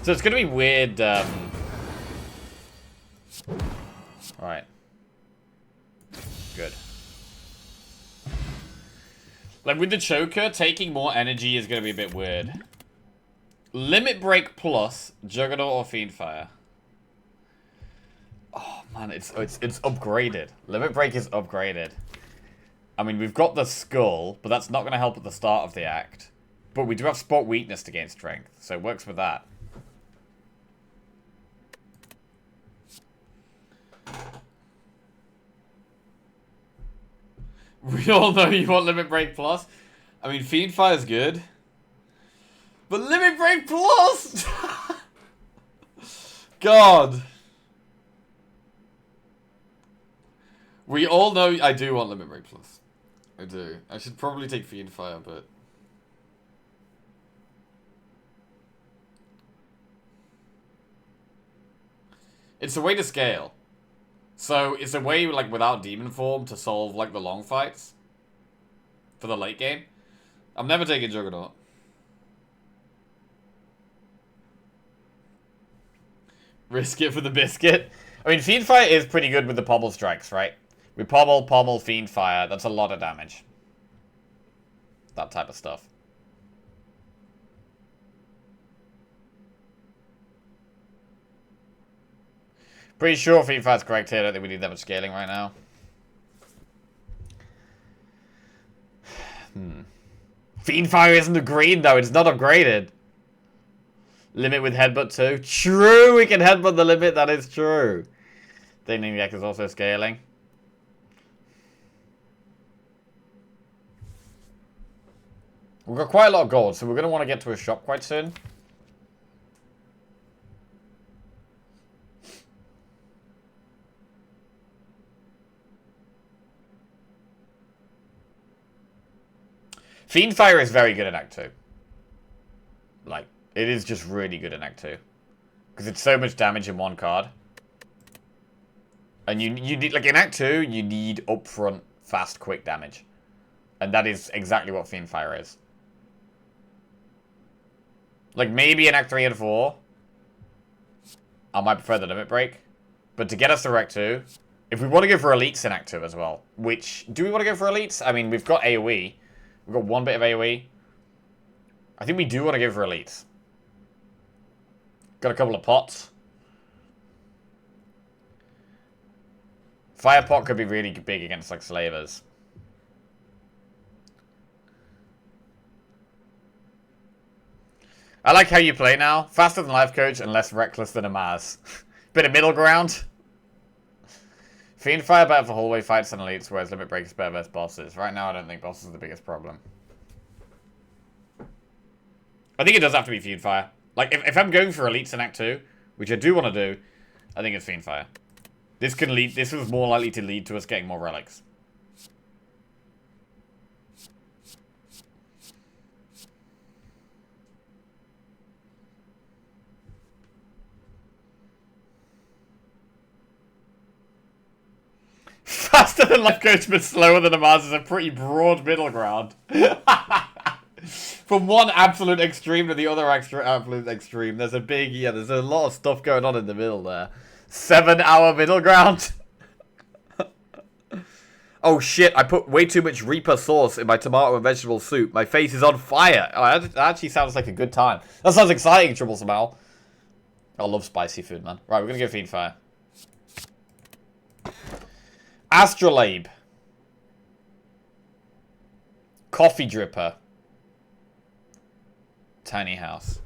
So it's gonna be weird, Alright. Good. Like, with the choker, taking more energy is gonna be a bit weird. Limit Break plus Juggernaut or Fiendfire. Oh man, it's upgraded. Limit Break is upgraded. I mean, we've got the skull, but that's not gonna help at the start of the act. But we do have spot weakness to gain strength, so it works with that. We all know you want Limit Break Plus. I mean, Fiendfire is good. But Limit Break Plus! God. We all know I do want Limit Break Plus. I do. I should probably take Fiendfire, but... It's a way to scale. So, it's a way, like, without demon form to solve, like, the long fights. For the late game. I'm never taking Juggernaut. Risk it for the biscuit. I mean, Fiendfire is pretty good with the pommel strikes, right? We pommel, Fiendfire. That's a lot of damage. That type of stuff. Pretty sure Fiendfire's correct here. I don't think we need that much scaling right now. Fiendfire isn't green, though. It's not upgraded. Limit with headbutt too. True, we can headbutt the limit. That is true. Dingniac is also scaling. We've got quite a lot of gold, so we're going to want to get to a shop quite soon. Fiendfire is very good in Act 2. Like, it is just really good in Act 2. Because it's so much damage in one card. And you need, like, in Act 2, you need upfront, fast, quick damage. And that is exactly what Fiendfire is. Like, maybe in Act 3 and 4, I might prefer the Limit Break. But to get us to Act 2, if we want to go for Elites in Act 2 as well, which, do we want to go for Elites? I mean, we've got AoE. We've got one bit of AoE. I think we do want to go for Elites. Got a couple of pots. Fire pot could be really big against, like, slavers. I like how you play now. Faster than Life Coach and less reckless than a Maz. Bit of middle ground. Fiendfire better for hallway fights than elites, whereas Limit Break is better versus bosses. Right now, I don't think bosses are the biggest problem. I think it does have to be Fiendfire. Like, if I'm going for elites in Act 2, which I do want to do, I think it's Fiendfire. This can lead. This was more likely to lead to us getting more relics. Faster than Life Coach, but slower than a Mars is a pretty broad middle ground. From one absolute extreme to the other absolute extreme, there's a big, there's a lot of stuff going on in the middle there. 7-hour middle ground. Oh shit, I put way too much Reaper sauce in my tomato and vegetable soup. My face is on fire. Oh, that actually sounds like a good time. That sounds exciting, Troublesome Al. I love spicy food, man. Right, we're gonna go Fiendfire. Astrolabe. Coffee Dripper. Tiny House.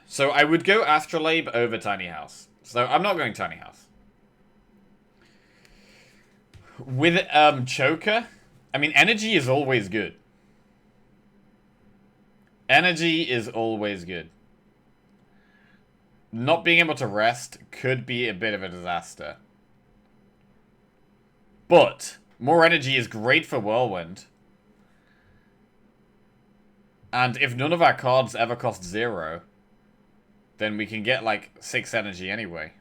So I would go Astrolabe over Tiny House. So I'm not going Tiny House. With Choker, I mean, energy is always good. Energy is always good. Not being able to rest could be a bit of a disaster. But More energy is great for Whirlwind. And if none of our cards ever cost 0, then we can get like 6 energy anyway.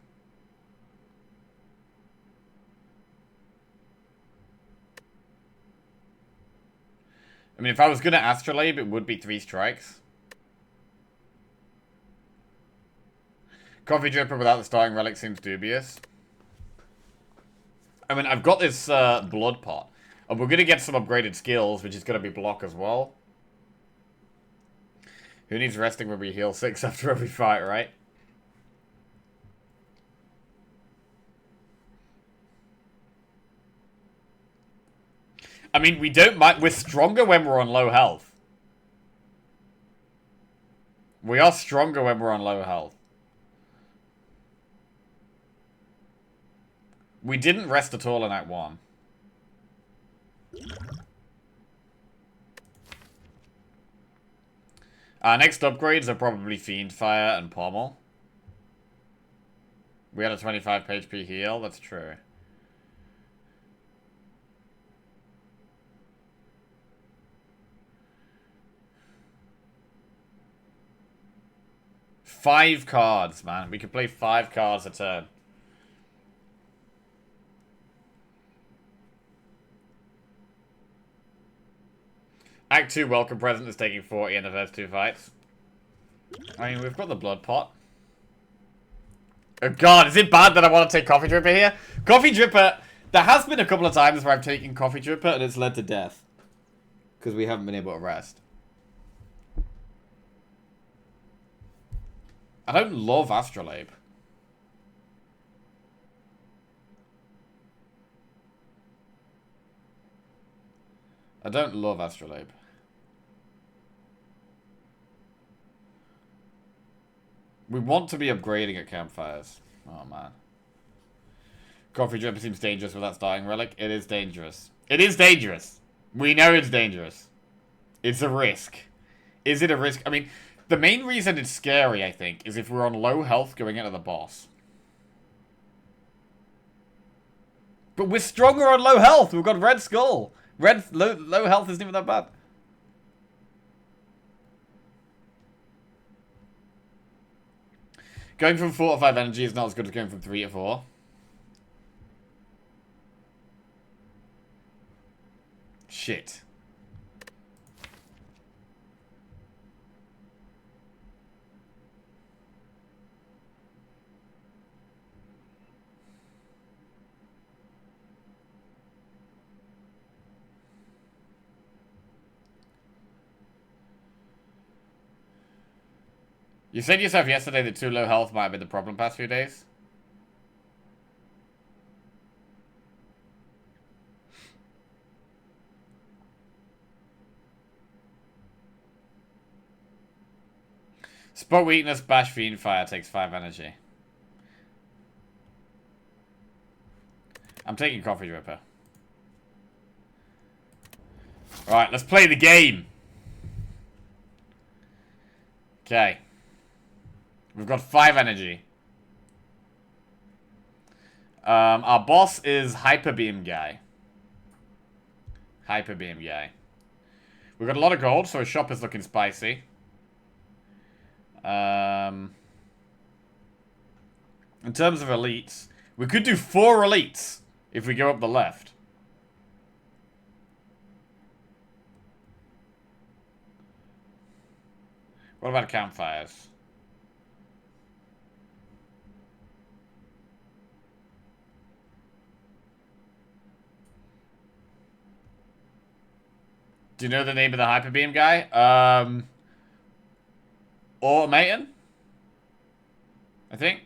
I mean, if I was going to Astrolabe, it would be 3 strikes. Coffee Dripper without the starting relic seems dubious. I mean, I've got this Blood Pot. And we're going to get some upgraded skills, which is going to be block as well. Who needs resting when we heal 6 after every fight, right? I mean, we don't mind. We're stronger when we're on low health. We are stronger when we're on low health. We didn't rest at all in Act 1. Our next upgrades are probably Fiendfire and Pommel. We had a 25 HP heal, that's true. Five cards, man. We can play 5 cards a turn. Act 2 welcome present is taking 40 in the first 2 fights. I mean, we've got the Blood Pot. Oh god, is it bad that I want to take Coffee Dripper here? Coffee Dripper, there has been a couple of times where I've taken Coffee Dripper and it's led to death. Because we haven't been able to rest. I don't love Astrolabe. I don't love Astrolabe. We want to be upgrading at campfires. Oh, man. Coffee Dripper seems dangerous with that starting relic. It is dangerous. It is dangerous. We know it's dangerous. It's a risk. Is it a risk? I mean, the main reason it's scary, I think, is if we're on low health going into the boss. But we're stronger on low health. We've got Red Skull. Low health isn't even that bad. Going from 4 to 5 energy is not as good as going from 3 to 4. Shit. You said yourself yesterday that too low health might have been the problem past few days. Spot weakness, bash fiend fire takes 5 energy. I'm taking Coffee Dripper. Alright, let's play the game. Okay. We've got 5 energy. Our boss is Hyper Beam Guy. Hyper Beam Guy. We've got a lot of gold, so our shop is looking spicy. In terms of elites, we could do 4 elites if we go up the left. What about campfires? Do you know the name of the Hyper Beam guy? Automaton? I think.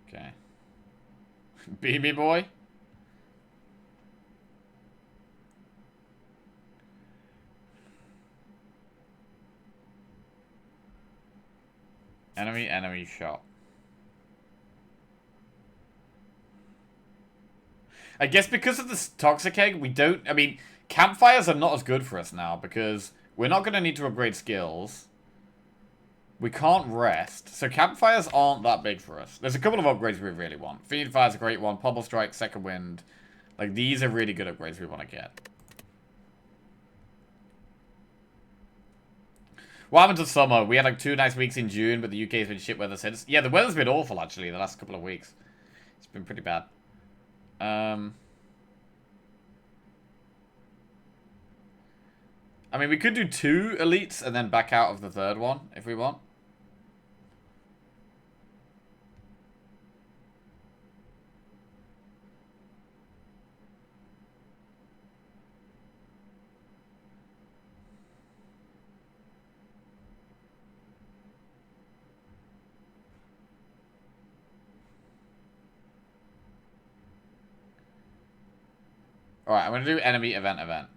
Okay. Beamy boy? Enemy shot. I guess because of this Toxic Egg, we don't... I mean, campfires are not as good for us now because we're not going to need to upgrade skills. We can't rest. So campfires aren't that big for us. There's a couple of upgrades we really want. Feed Fire's a great one. Pobble Strike, Second Wind. Like, these are really good upgrades we want to get. What happened to summer? We had like 2 nice weeks in June, but the UK's been shit weather since. Yeah, the weather's been awful, actually, the last couple of weeks. It's been pretty bad. I mean, we could do 2 elites and then back out of the 3rd one, if we want. Alright, I'm going to do enemy event.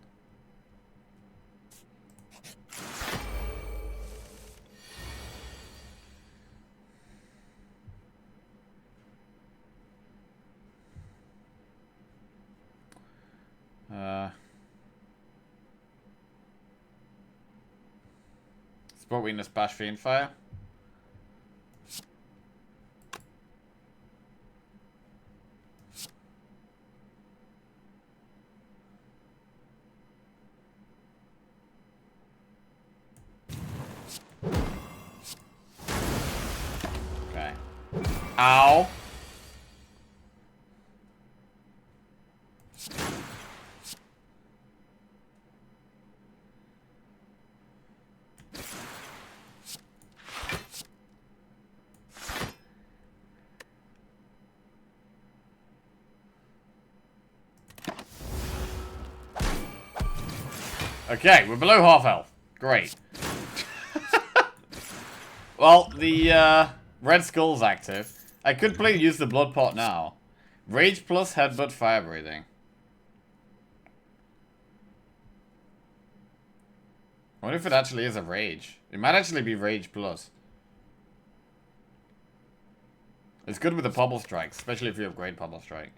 Sport Weakness, Bash, Fiend Fire. Okay. Ow. Okay, we're below half health. Great. Well, the Red Skull's active. I could use the Blood Pot now. Rage plus Headbutt Fire Breathing. I wonder if it actually is a Rage. It might actually be Rage plus. It's good with the Pobble Strike, especially if you upgrade Pobble Strike.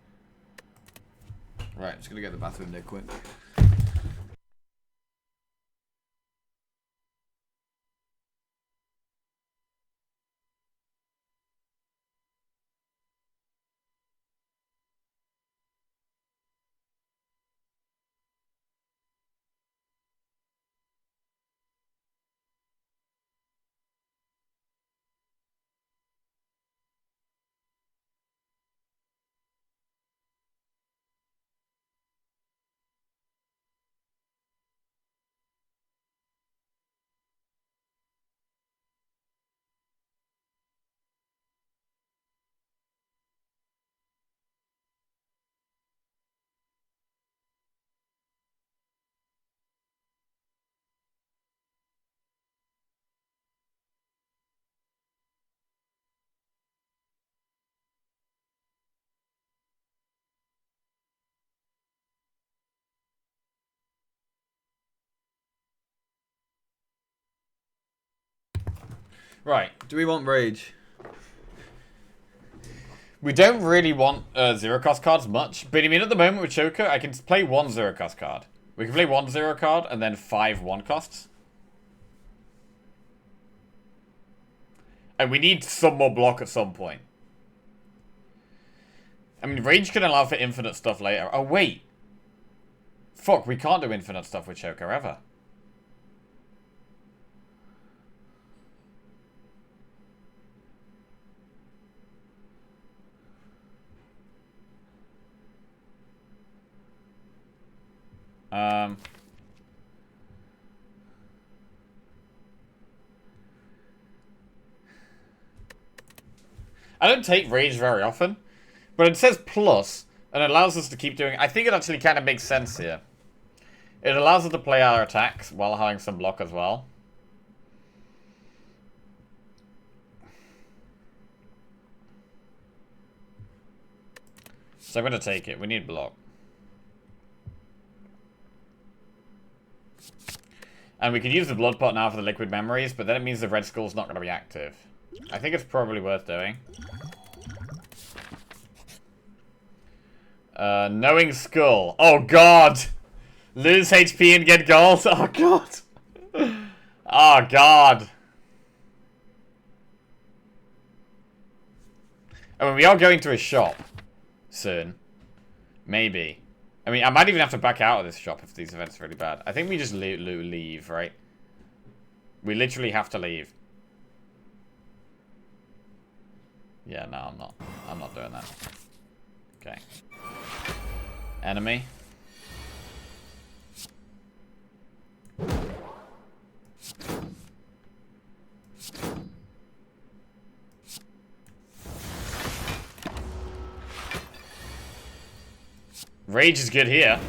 Right, just gonna get the bathroom there quick. Right, do we want Rage? We don't really want 0-cost cards much, but I mean at the moment with Choker, I can play 1 0-cost card. We can play 1 0 card and then 5 1-costs. And we need some more block at some point. I mean, Rage can allow for infinite stuff later. Oh, wait. Fuck, we can't do infinite stuff with Choker ever. I don't take Rage very often, but it says plus, and it allows us to keep doing... I think it actually kind of makes sense here. It allows us to play our attacks while having some block as well. So I'm going to take it. We need block. And we can use the Blood Pot now for the Liquid Memories, but then it means the Red Skull's not going to be active. I think it's probably worth doing. Knowing Skull. Oh, God! Lose HP and get gold? Oh, God! Oh, God! I mean, we are going to a shop soon. Maybe. I mean, I might even have to back out of this shop if these events are really bad. I think we just leave, right? We literally have to leave. Yeah, no, I'm not. I'm not doing that. Okay. Enemy. Rage is good here.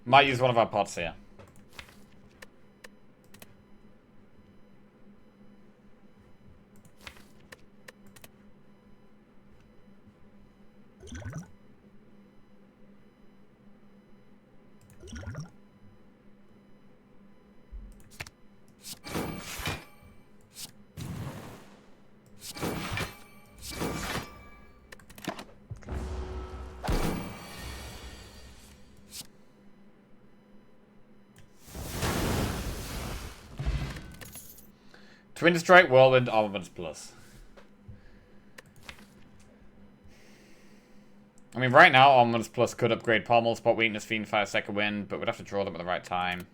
Might use one of our pots here. Twin Strike, Whirlwind, Armaments Plus. I mean, right now, Armaments Plus could upgrade Pommel, Spot Weakness, Fiend Fire, Second Wind, but we'd have to draw them at the right time.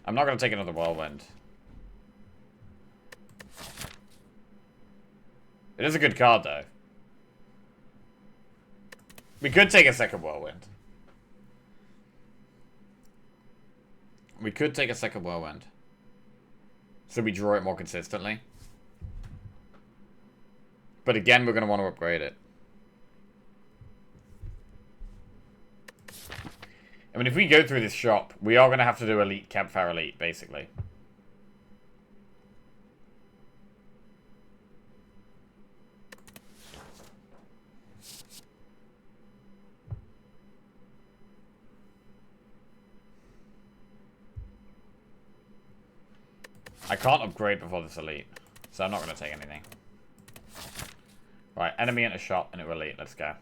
I'm not going to take another Whirlwind. It is a good card, though. We could take a second Whirlwind. We could take a second Whirlwind. So we draw it more consistently. But again, we're going to want to upgrade it. I mean, if we go through this shop, we are going to have to do Elite, Campfire Elite, basically. I can't upgrade before this Elite, so I'm not going to take anything. Right, enemy in a shop and it will Elite. Let's go.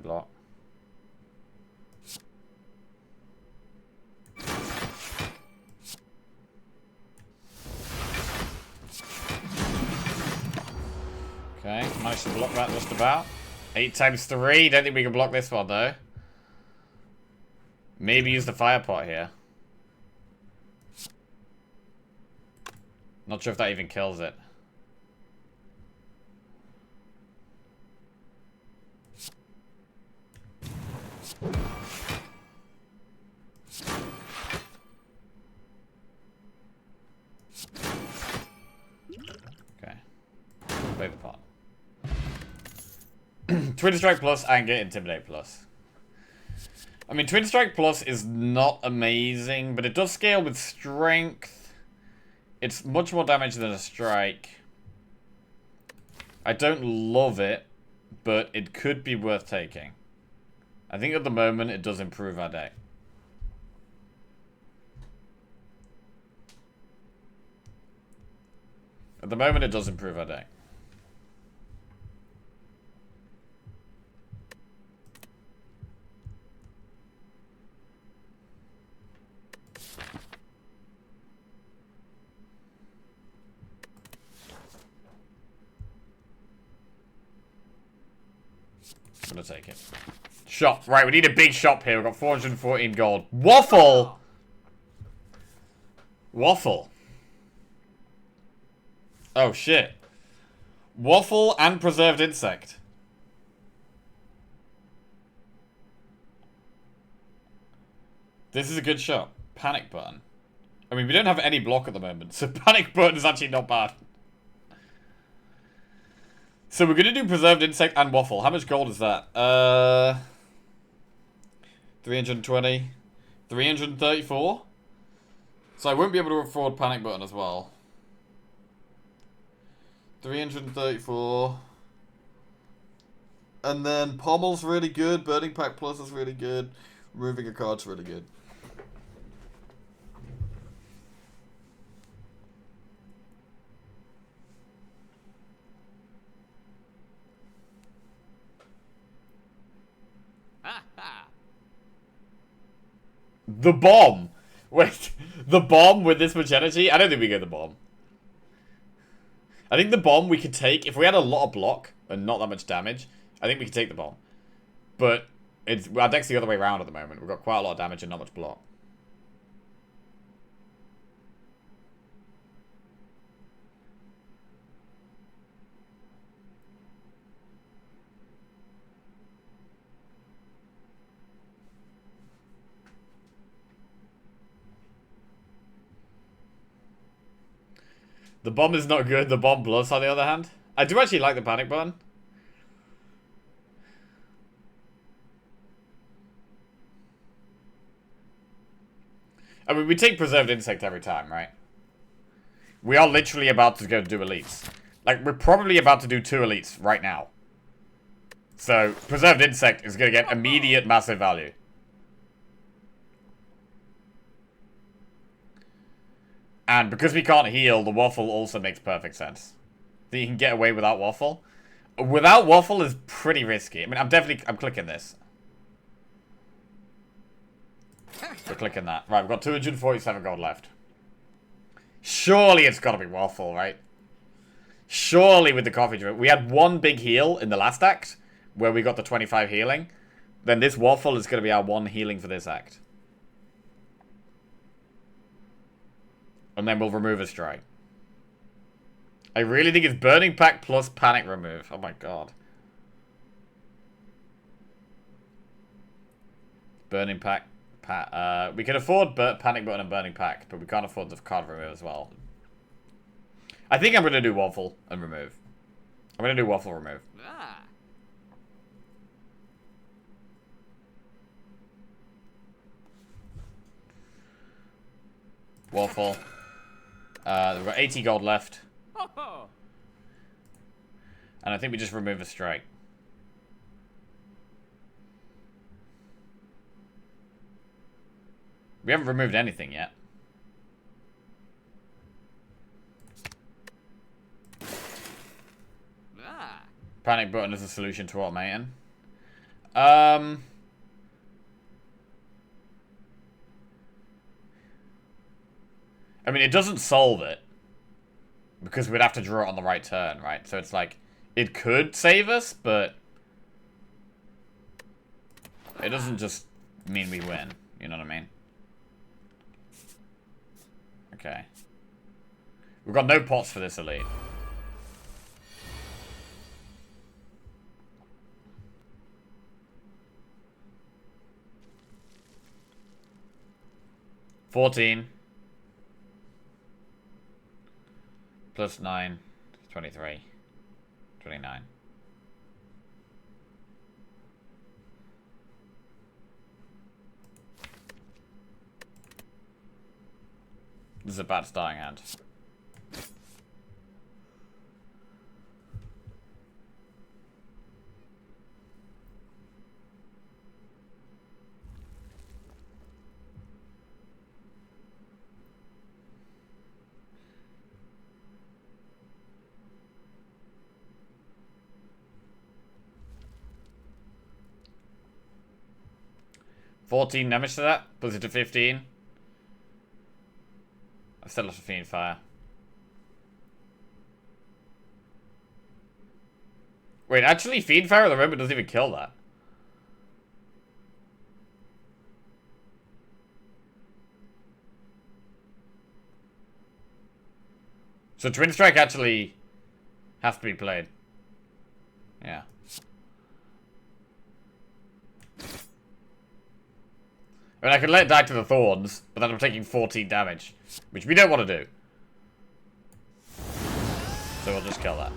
Block. Okay, managed to block that just about. 8 times 3. Don't think we can block this one though. Maybe use the fire pot here. Not sure if that even kills it. Play the pot. Twin Strike Plus and get Intimidate Plus. I mean, Twin Strike Plus is not amazing, but it does scale with Strength. It's much more damage than a Strike. I don't love it, but it could be worth taking. I think at the moment it does improve our deck. At the moment it does improve our deck. I'm gonna take it. Shop. Right, we need a big shop here. We've got 414 gold. Waffle! Waffle. Oh, shit. Waffle and Preserved Insect. This is a good shop. Panic Button. I mean, we don't have any block at the moment, so Panic Button is actually not bad. So we're going to do Preserved Insect and Waffle. How much gold is that? 320. 334? So I won't be able to afford Panic Button as well. 334. And then Pommel's really good. Burning Pack Plus is really good. Removing a card's really good. The bomb! Wait, the bomb with this much energy? I don't think we get the bomb. I think the bomb we could take, if we had a lot of block and not that much damage, I think we could take the bomb. But our deck's the other way around at the moment. We've got quite a lot of damage and not much block. The bomb is not good. The bomb plus, on the other hand. I do actually like the panic button. I mean, we take Preserved Insect every time, right? We are literally about to go do elites. Like, we're probably about to do 2 elites right now. So, Preserved Insect is going to get immediate massive value. And because we can't heal, the Waffle also makes perfect sense. That you can get away without Waffle. Without Waffle is pretty risky. I mean, I'm clicking this. We're clicking that. Right, we've got 247 gold left. Surely it's got to be Waffle, right? Surely with the coffee drink. We had one big heal in the last act, where we got the 25 healing. Then this Waffle is going to be our one healing for this act. And then we'll remove a strike. I really think it's Burning Pack plus Panic remove. Oh my god. Burning Pack. We can afford Panic Button and Burning Pack, but we can't afford the card remove as well. I think I'm going to do Waffle and remove. I'm going to do Waffle remove. Waffle. We've got 80 gold left. And I think we just remove a strike. We haven't removed anything yet. Panic button is a solution to automating. I mean, it doesn't solve it. Because we'd have to draw it on the right turn, right? So it's like, it could save us, but it doesn't just mean we win. You know what I mean? Okay. We've got no pots for this elite. $14. Plus 9. 23. 29. This is a bad starting hand. $14 damage to that. Puts it to 15. I still have to Fiend Fire. Wait, actually, Fiend Fire at the moment doesn't even kill that. So Twin Strike actually has to be played. Yeah. I mean, I could let it die to the Thorns, but then I'm taking 14 damage, which we don't want to do. So we'll just kill that.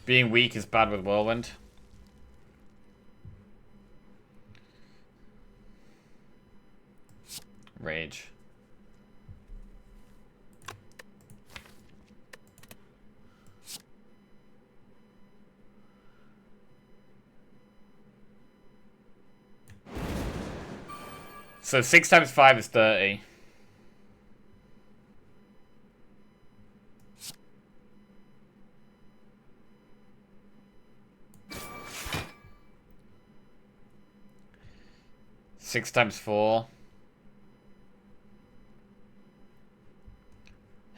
Being weak is bad with Whirlwind. Rage. So 6 times 5 is 30. Six times 4.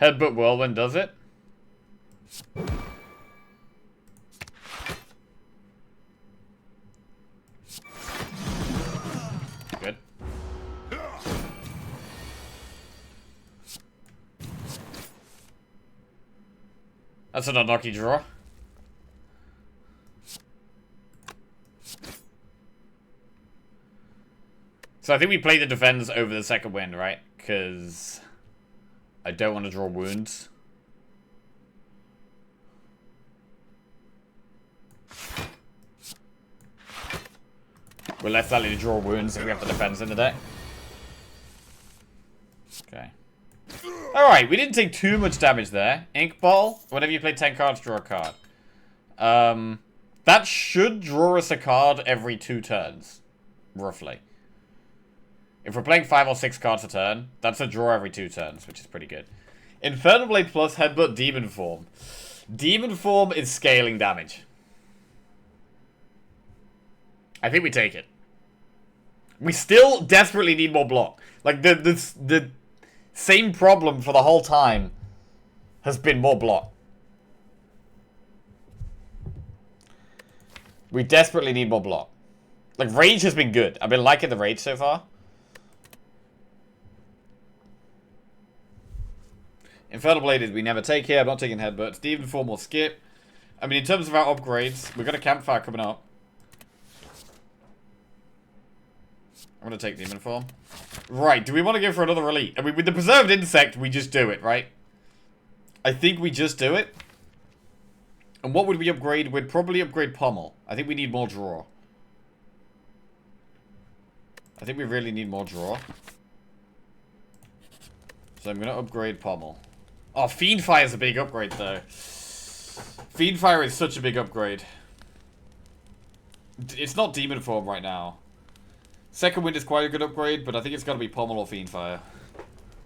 Headbutt Whirlwind does it. Good. That's an unlucky draw. So I think we play the defense over the second wind, right? Because I don't want to draw wounds. We're less likely to draw wounds if we have the defense in the deck. Okay. Alright, we didn't take too much damage there. Ink Ball. Whenever you play 10 cards, draw a card. That should draw us a card every 2 turns. Roughly. If we're playing 5 or 6 cards a turn, that's a draw every 2 turns, which is pretty good. Infernal Blade plus Headbutt Demon Form. Demon Form is scaling damage. I think we take it. We still desperately need more block. Like, the same problem for the whole time has been more block. We desperately need more block. Like, Rage has been good. I've been liking the Rage so far. Infernal Blade we never take here. I'm not taking Headbutts. Demon Form will skip. I mean, in terms of our upgrades, we've got a Campfire coming up. I'm going to take Demon Form. Right, do we want to go for another Elite? I mean, with the Preserved Insect, we just do it, right? I think we just do it. And what would we upgrade? We'd probably upgrade Pommel. I think we need more draw. I think we really need more draw. So I'm going to upgrade Pommel. Oh, Fiendfire is a big upgrade, though. Fiendfire is such a big upgrade. It's not Demon Form right now. Second Wind is quite a good upgrade, but I think it's got to be Pommel or Fiendfire.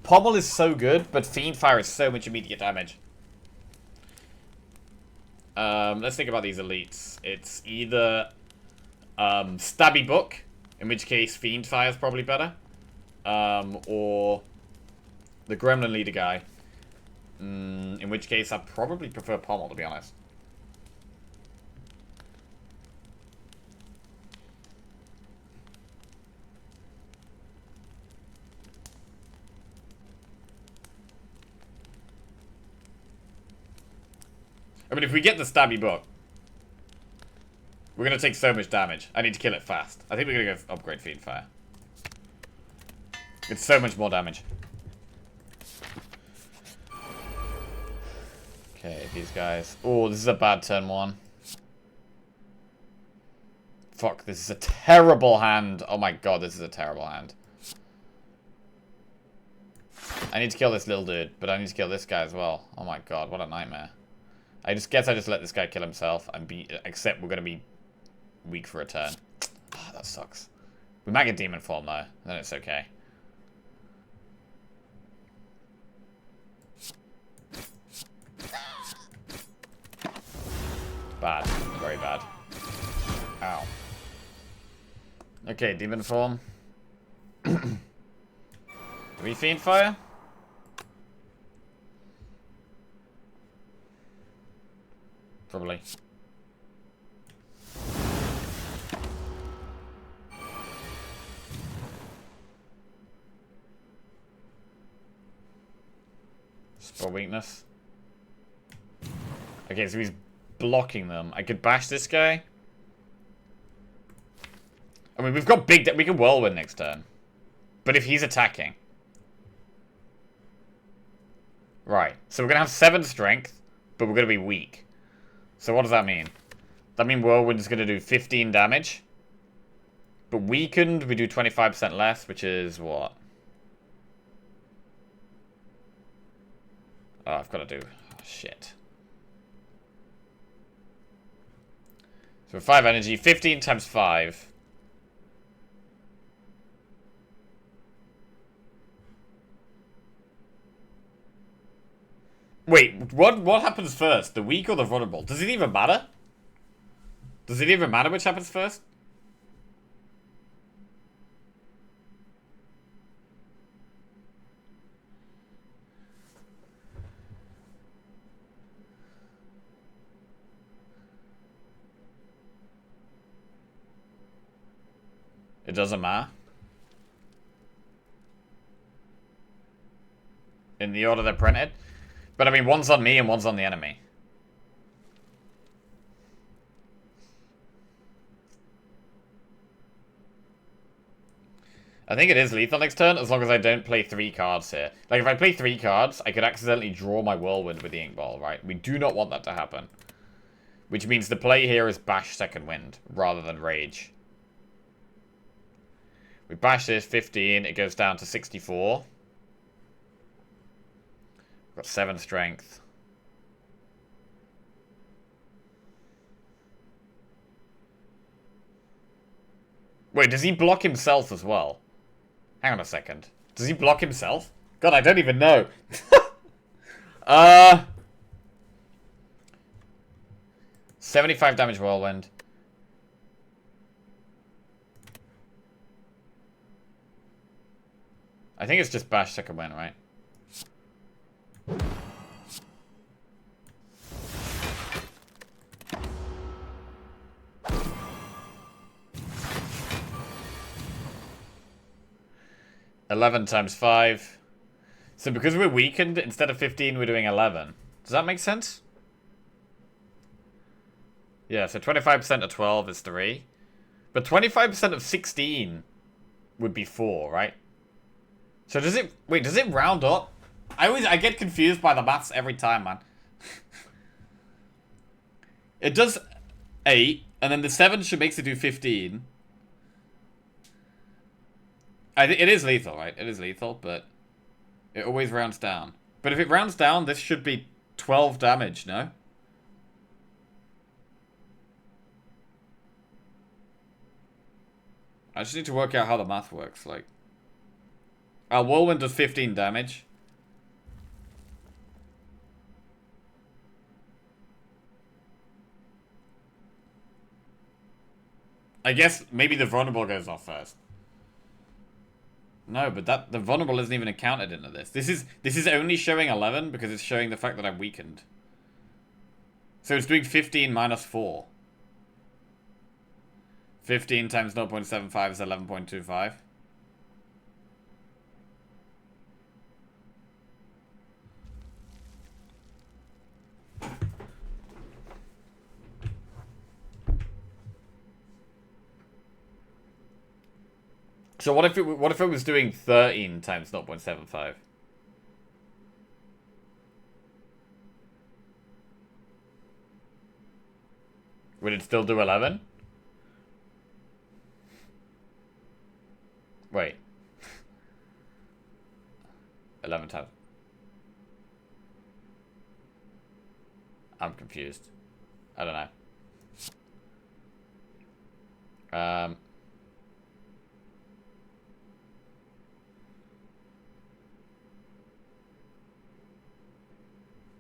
Pommel is so good, but Fiendfire is so much immediate damage. Let's think about these elites. It's either Stabby Book, in which case Fiendfire is probably better, or the Gremlin Leader guy, in which case I'd probably prefer Pommel, to be honest. I mean, if we get the Stabby Book, we're going to take so much damage. I need to kill it fast. I think we're going to go upgrade Fiendfire. It's so much more damage. Okay, these guys. Oh, this is a bad turn 1. Fuck, this is a terrible hand. Oh my god, this is a terrible hand. I need to kill this little dude, but I need to kill this guy as well. Oh my god, what a nightmare. I guess I just let this guy kill himself and except we're going to be weak for a turn. Oh, that sucks. We might get Demon Form though, then it's okay. Bad. Very bad. Ow. Okay, Demon Form. Do we Fiendfire? Probably. Spell weakness. Okay, so he's blocking them. I could bash this guy. I mean, we've got big... We can Whirlwind next turn. But if he's attacking... Right. So we're going to have 7 strength, but we're going to be weak. So what does that mean? That means Whirlwind is going to do 15 damage. But weakened, we do 25% less, which is what? Oh, I've got to do... Oh, shit. So 5 energy, 15 times 5. Wait, what happens first? The weak or the vulnerable? Does it even matter? Does it even matter which happens first? It doesn't matter. In the order they're printed. But I mean, one's on me and one's on the enemy. I think it is lethal next turn, as long as I don't play 3 cards here. Like, if I play 3 cards, I could accidentally draw my Whirlwind with the Ink Ball, right? We do not want that to happen. Which means the play here is Bash Second Wind, rather than Rage. We bash this, 15, it goes down to 64. We've got 7 strength. Wait, does he block himself as well? Hang on a second. Does he block himself? God, I don't even know. 75 damage Whirlwind. I think it's just Bash Second Wind, right? $11 times 5. So because we're weakened, instead of 15, we're doing 11. Does that make sense? Yeah, so 25% of 12 is 3. But 25% of 16 would be 4, right? So does it... Wait, does it round up? I get confused by the maths every time, man. It does 8, and then the 7 should makes it do 15. I think it is lethal, right? It is lethal, but it always rounds down. But if it rounds down, this should be 12 damage, no? I just need to work out how the math works, like... Our Whirlwind does 15 damage. I guess maybe the vulnerable goes off first. No, but the vulnerable isn't even accounted into this. This is only showing 11 because it's showing the fact that I'm weakened. So it's doing 15 minus 4. 15 times 0.75 is 11.25. So what if it was doing 13 times 0.75? Would it still do 11? Wait. 11 times. I'm confused. I don't know.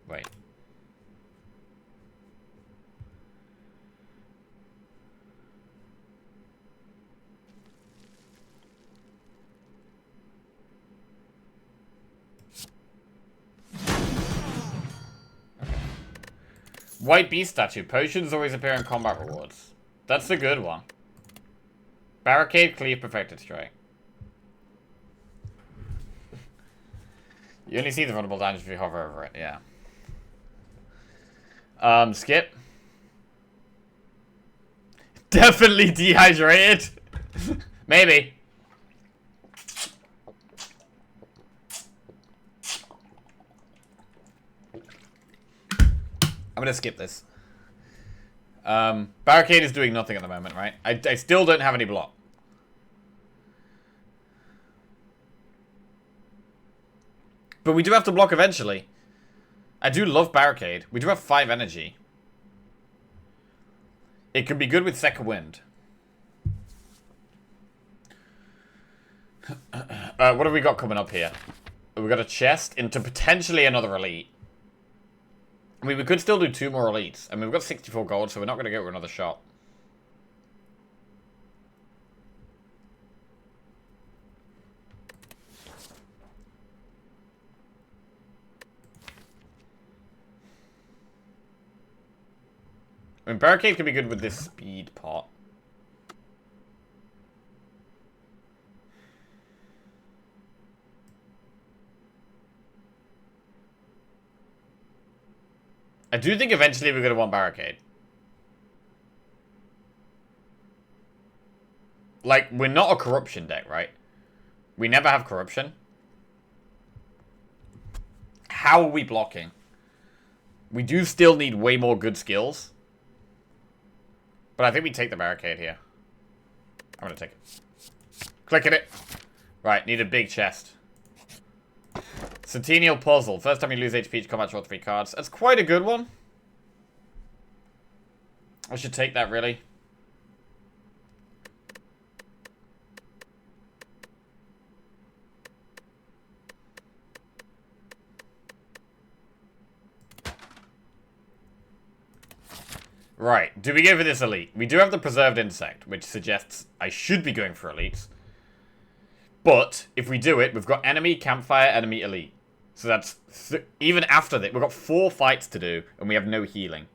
Wait. White Beast statue. Potions always appear in combat rewards. That's a good one. Barricade, Cleave, Perfected Strike. You only see the vulnerable damage if you hover over it, yeah. Skip. Definitely dehydrated. Maybe. I'm gonna skip this. Barricade is doing nothing at the moment, right? I still don't have any block. But we do have to block eventually. I do love Barricade. We do have 5 energy. It could be good with Second Wind. What have we got coming up here? We've got a chest into potentially another elite. I mean, we could still do 2 more elites. I mean, we've got 64 gold, so we're not going to go for another shot. I mean, barricade can be good with this speed pot. I do think eventually we're going to want barricade. Like, we're not a corruption deck, right? We never have corruption. How are we blocking? We do still need way more good skills. But I think we take the barricade here. I'm going to take it. Clicking it. Right, need a big chest. Centennial Puzzle. First time you lose HP to combat, draw 3 cards. That's quite a good one. I should take that, really. Right, do we go for this elite? We do have the Preserved Insect, which suggests I should be going for elites. But, if we do it, we've got enemy, campfire, enemy, elite. So that's, even after that, we've got 4 fights to do, and we have no healing.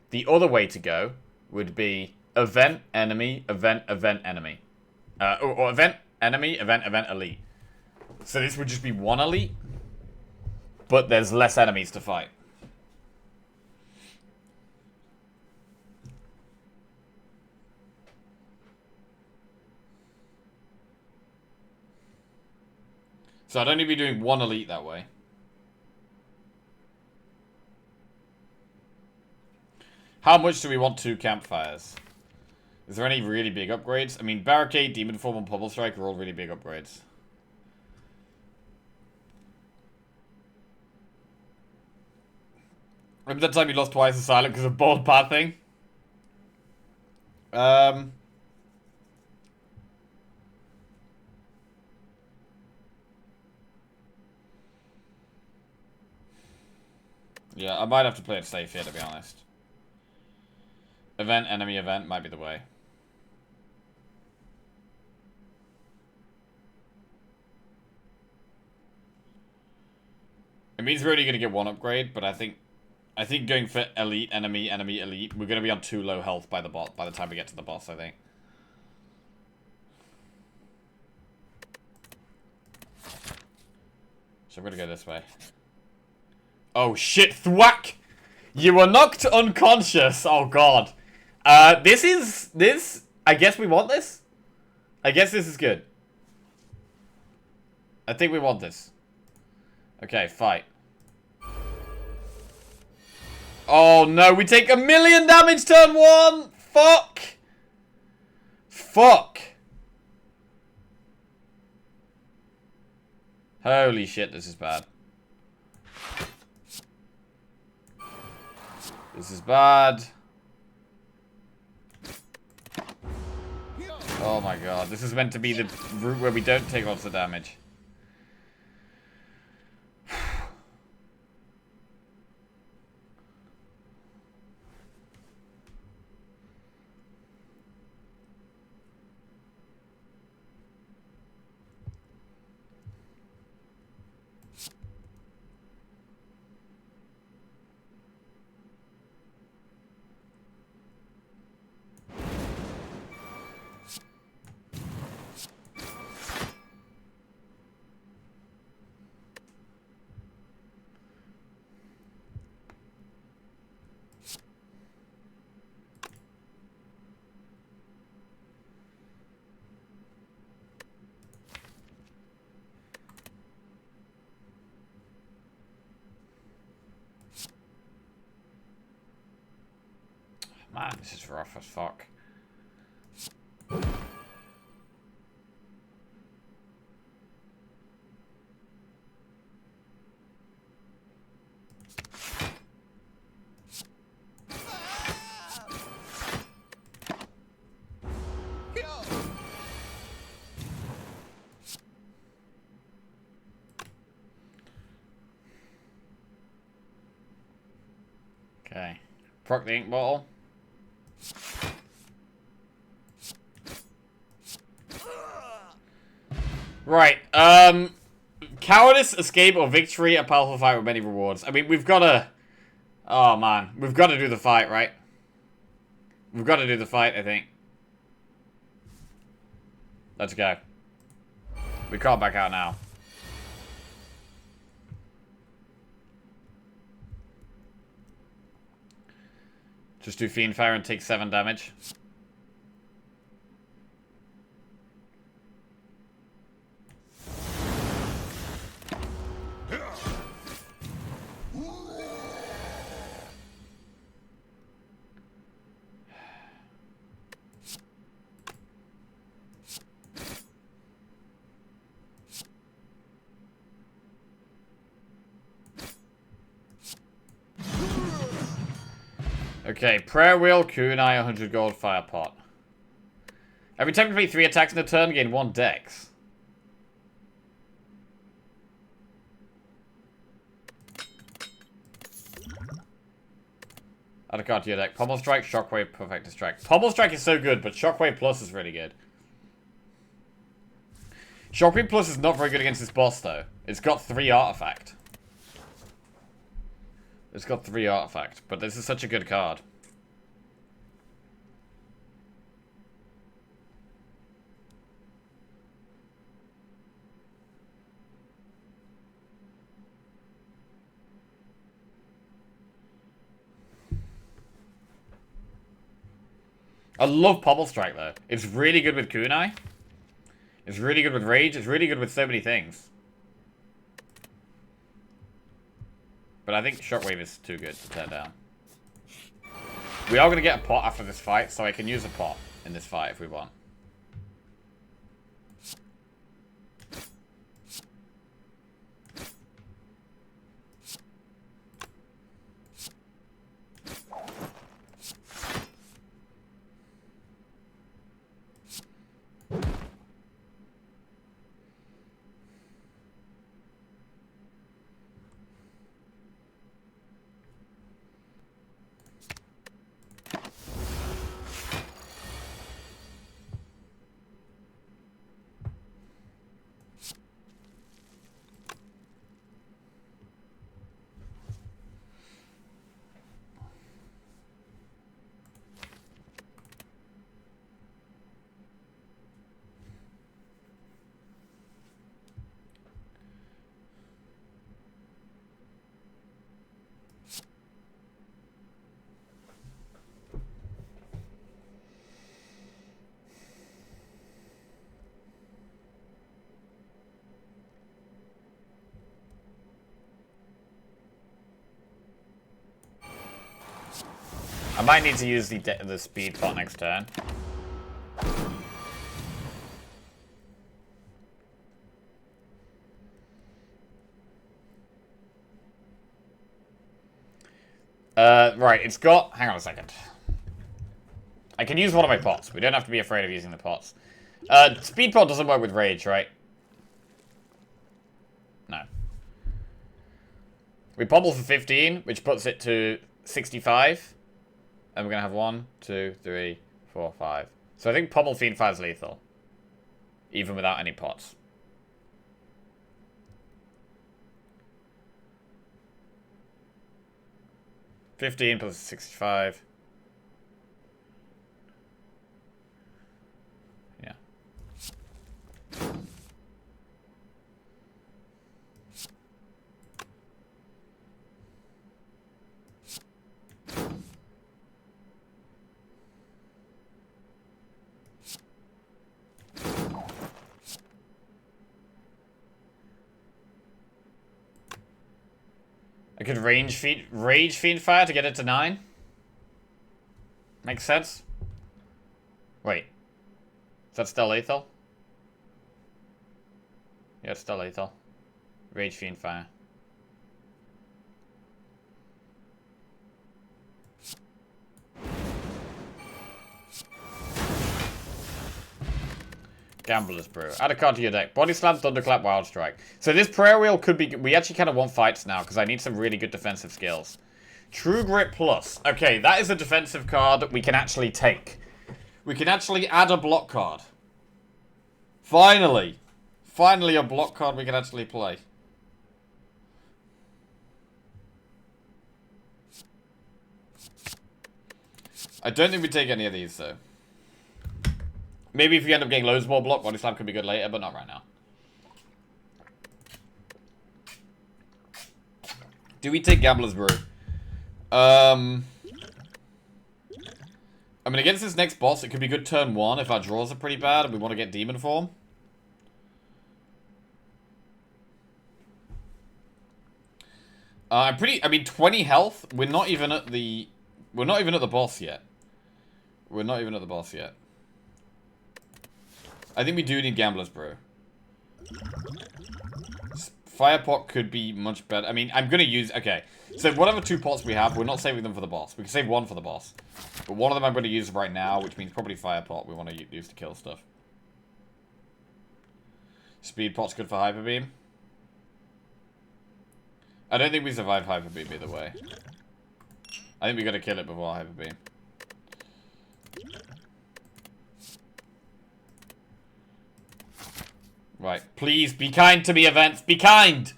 The other way to go would be event, enemy, event, event, enemy. Or event, enemy, event, event, elite. So this would just be 1 elite, but there's less enemies to fight. So I'd only be doing 1 elite that way. How much do we want 2 campfires? Is there any really big upgrades? I mean, Barricade, Demon Form, and Pummel Strike are all really big upgrades. Remember that time you lost twice to Silent because of bold pathing? Yeah, I might have to play it safe here, to be honest. Event, enemy, event might be the way. It means we're only going to get 1 upgrade, but I think going for elite, enemy, enemy, elite, we're going to be on 2 low health by the time we get to the boss, I think. So I'm going to go this way. Oh shit, thwack! You were knocked unconscious. Oh god. This, I guess we want this? I guess this is good. I think we want this. Okay, fight. Oh no, we take 1,000,000 damage turn 1! Fuck! Fuck! Holy shit, this is bad. This is bad. Oh my god, this is meant to be the route where we don't take lots of damage. Man, this is rough as fuck. Proc the ink bottle. Right, cowardice, escape, or victory, a powerful fight with many rewards. I mean, we've got to... Oh, man. We've got to do the fight, right? We've got to do the fight, I think. Let's go. We can't back out now. Just do Fiend Fire and take 7 damage. Okay, Prayer Wheel, Kunai, 100 gold, Fire Pot. Every time you complete 3 attacks in a turn, gain 1 dex. Add a card to your deck. Pommel Strike, Shockwave, Perfect Strike. Pommel Strike is so good, but Shockwave Plus is really good. Shockwave Plus is not very good against this boss, though. It's got 3 artifact. It's got 3 artifact, but this is such a good card. I love Pommel Strike, though. It's really good with Kunai. It's really good with Rage. It's really good with so many things. But I think Shockwave is too good to tear down. We are going to get a pot after this fight, so I can use a pot in this fight if we want. I might need to use the speed pot next turn. Right, it's got... Hang on a second. I can use one of my pots. We don't have to be afraid of using the pots. Speed pot doesn't work with Rage, right? No. We pommel for 15, which puts it to 65. And we're going to have 1, 2, 3, 4, 5. So I think Pommel Fiend Fire is lethal. Even without any pots. $15 plus 65. Yeah. I could Rage Fiend Fire to get it to 9. Makes sense. Wait. Is that still lethal? Yeah, it's still lethal. Rage Fiend Fire. Gambler's Brew. Add a card to your deck. Body Slam, Thunderclap, Wild Strike. So this Prayer Wheel could be... We actually kind of want fights now, because I need some really good defensive skills. True Grit Plus. Okay, that is a defensive card that we can actually take. We can actually add a block card. Finally. Finally a block card we can actually play. I don't think we take any of these, though. Maybe if we end up getting loads more block, Body Slam could be good later, but not right now. Do we take Gambler's Brew? I mean, against this next boss, it could be good turn 1 if our draws are pretty bad and we want to get Demon Form. I mean, 20 health. We're not even at the boss yet. We're not even at the boss yet. I think we do need Gambler's Brew. Fire pot could be much better. I mean, I'm going to use... Okay, so whatever 2 pots we have, we're not saving them for the boss. We can save 1 for the boss. But one of them I'm going to use right now, which means probably fire pot we want to use to kill stuff. Speed pot's good for Hyper Beam. I don't think we survive Hyper Beam either way. I think we got to kill it before Hyper Beam. Right. Please, be kind to me, events. Be kind!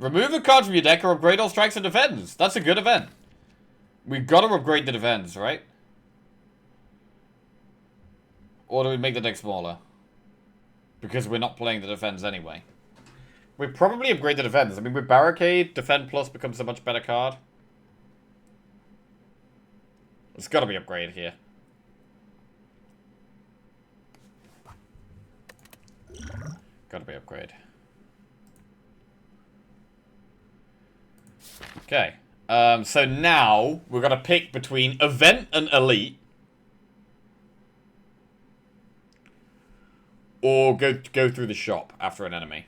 Remove a card from your deck or upgrade all strikes and defends. That's a good event. We've got to upgrade the defends, right? Or do we make the deck smaller? Because we're not playing the defends anyway. We probably upgrade the defends. I mean, with Barricade, Defend Plus becomes a much better card. It's got to be upgraded here. Gotta be upgrade. Okay. So now we're gonna pick between event and elite, or go through the shop after an enemy.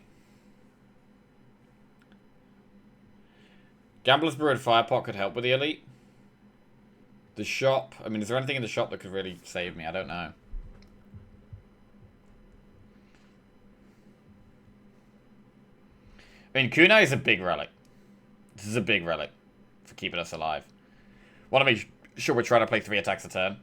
Gambler's Brew and Firepot could help with the elite. The shop. I mean, is there anything in the shop that could really save me? I don't know. I mean, Kunai is a big relic. This is a big relic for keeping us alive. Want to make sure we're trying to play 3 attacks a turn.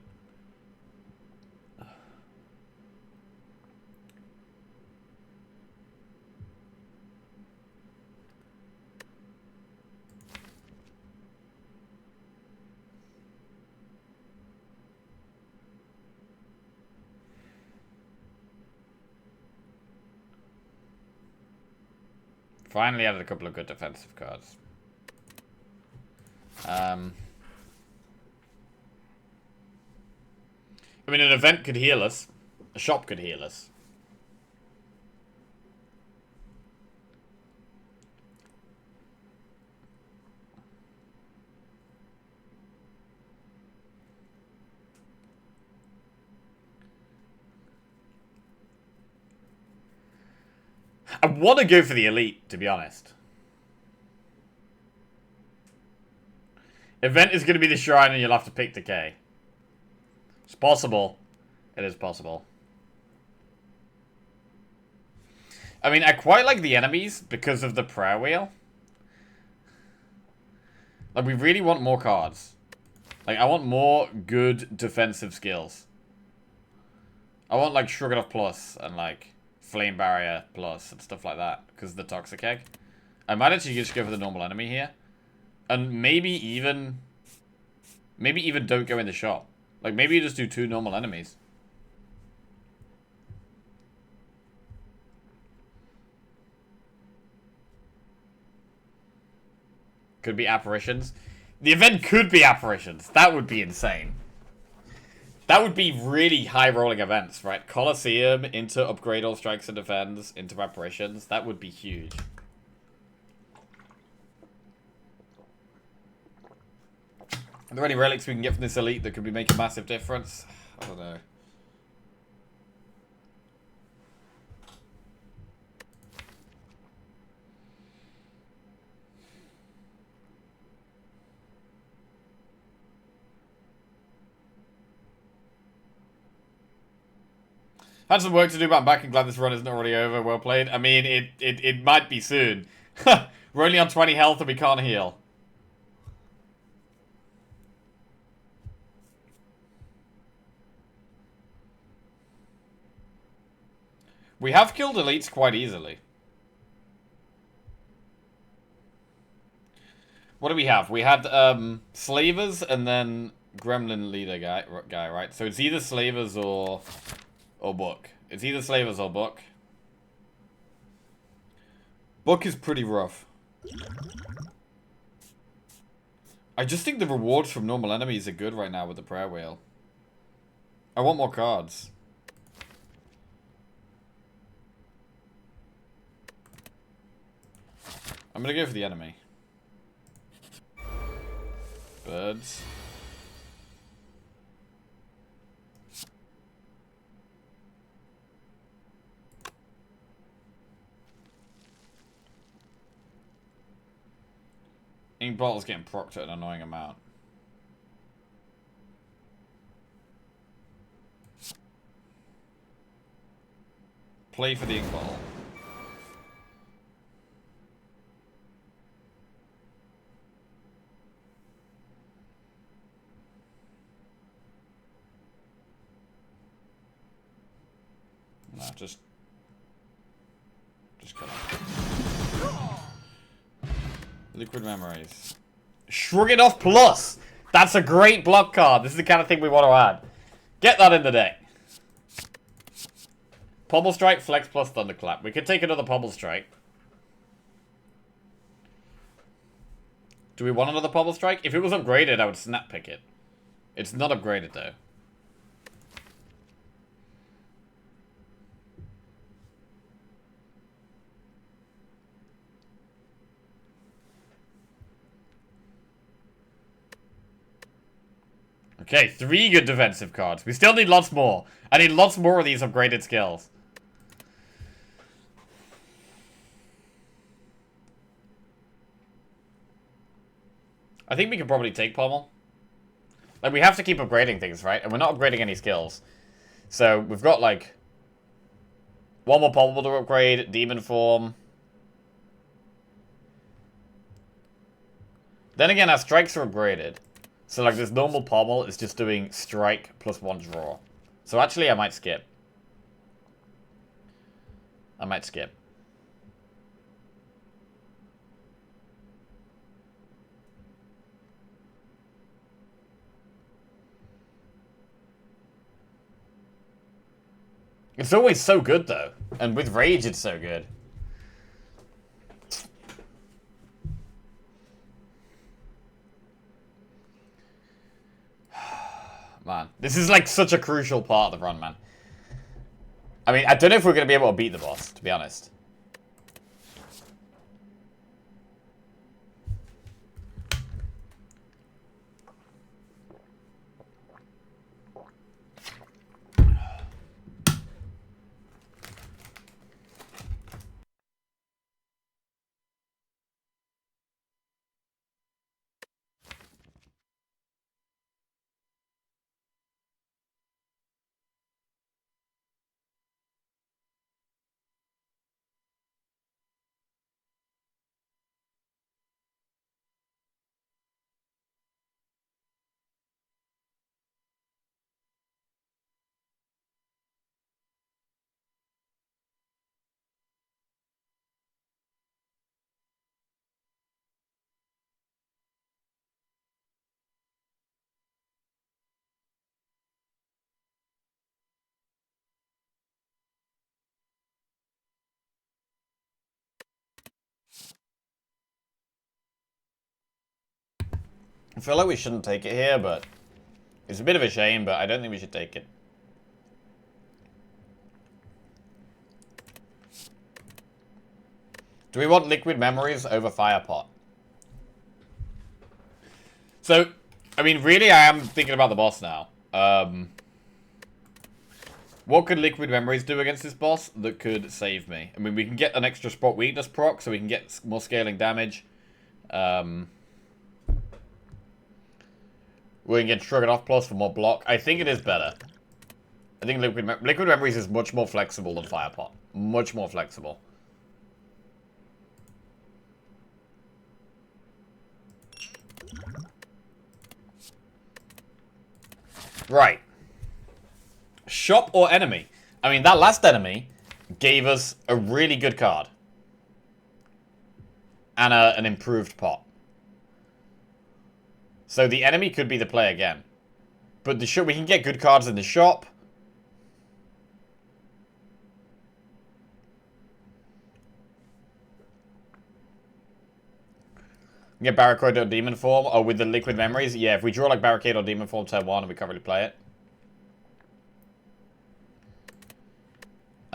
Finally added a couple of good defensive cards. I mean, an event could heal us. A shop could heal us. I want to go for the elite, to be honest. Event is going to be the shrine and you'll have to pick Decay. It's possible. It is possible. I mean, I quite like the enemies because of the prayer wheel. Like, we really want more cards. Like, I want more good defensive skills. I want, like, Shrug It Off Plus and, like, Flame Barrier Plus and stuff like that because of the Toxic Egg. I might actually just go for the normal enemy here. And maybe even don't go in the shop. Like, maybe you just do 2 normal enemies. Could be apparitions. The event could be apparitions. That would be insane. That would be really high-rolling events, right? Colosseum into upgrade all strikes and defends into apparitions. That would be huge. Are there any relics we can get from this elite that could be making a massive difference? I don't know. Had some work to do, but I'm back and glad this run isn't already over. Well played. I mean, it might be soon. We're only on 20 health and we can't heal. We have killed elites quite easily. What do we have? We had slavers and then gremlin leader guy, right? So it's either slavers or book. It's either slavers or book. Book is pretty rough. I just think the rewards from normal enemies are good right now with the prayer wheel. I want more cards. I'm gonna go for the enemy. Birds. Ink bottle's getting procced at an annoying amount. Play for the ink bottle. Nah, just kill him. Liquid Memories. Shrug It Off Plus! That's a great block card. This is the kind of thing we want to add. Get that in the deck. Pommel Strike, Flex plus Thunderclap. We could take another Pommel Strike. Do we want another Pommel Strike? If it was upgraded, I would snap pick it. It's not upgraded though. Okay, 3 good defensive cards. We still need lots more. I need lots more of these upgraded skills. I think we could probably take Pommel. Like, we have to keep upgrading things, right? And we're not upgrading any skills. So, we've got, like, one more Pommel to upgrade, Demon Form. Then again, our strikes are upgraded. So, like, this normal Pommel is just doing strike plus 1 draw. So, actually, I might skip. I might skip. It's always so good, though. And with Rage, it's so good. Man, this is like such a crucial part of the run, man. I mean, I don't know if we're going to be able to beat the boss, to be honest. I feel like we shouldn't take it here, but it's a bit of a shame, but I don't think we should take it. Do we want Liquid Memories over Firepot? So, I mean, really, I am thinking about the boss now. What could Liquid Memories do against this boss that could save me? I mean, we can get an extra spot weakness proc, so we can get more scaling damage. We can get Shrug It Off Plus for more block. I think it is better. I think Liquid Memories is much more flexible than Firepot. Much more flexible. Right. Shop or enemy? I mean, that last enemy gave us a really good card. And an improved pot. So the enemy could be the play again. But the shop, we can get good cards in the shop. Get Barricade or Demon Form. Oh, with the Liquid Memories? Yeah, if we draw like Barricade or Demon Form turn 1, we can't really play it.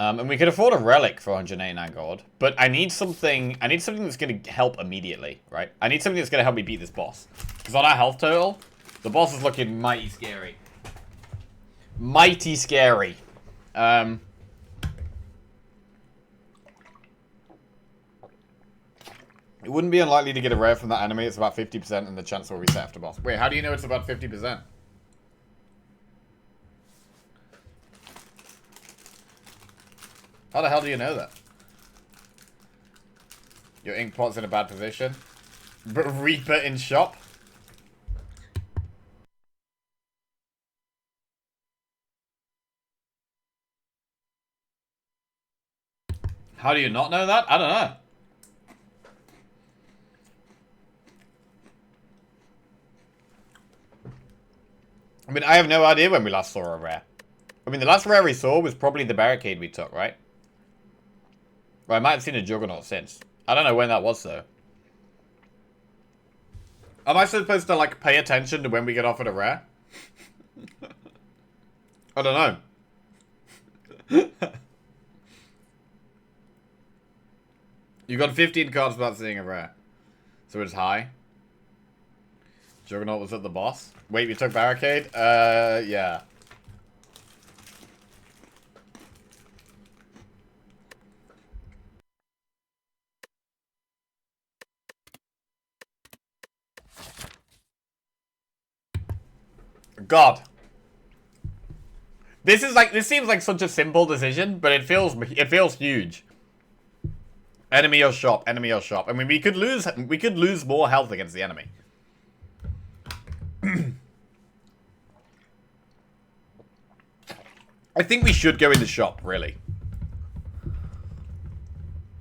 And we could afford a Relic for 189 gold. But I need something that's going to help immediately, right? I need something that's going to help me beat this boss. Because on our health total, the boss is looking mighty scary. Mighty scary. It wouldn't be unlikely to get a rare from that enemy. It's about 50% and the chance will reset after boss. Wait, how do you know it's about 50%? How the hell do you know that? Your ink pot's in a bad position. But Reaper in shop? How do you not know that? I don't know. I mean, I have no idea when we last saw a rare. I mean, the last rare we saw was probably the Barricade we took, right? Well, I might have seen a Juggernaut since. I don't know when that was, though. Am I supposed to, like, pay attention to when we get offered a rare? I don't know. You got 15 cards without seeing a rare. So it's high. Juggernaut was at the boss. Wait, we took Barricade? Yeah. God. This seems like such a simple decision, but it feels huge. Enemy or shop, enemy or shop. I mean, we could lose more health against the enemy. I think we should go in the shop, really.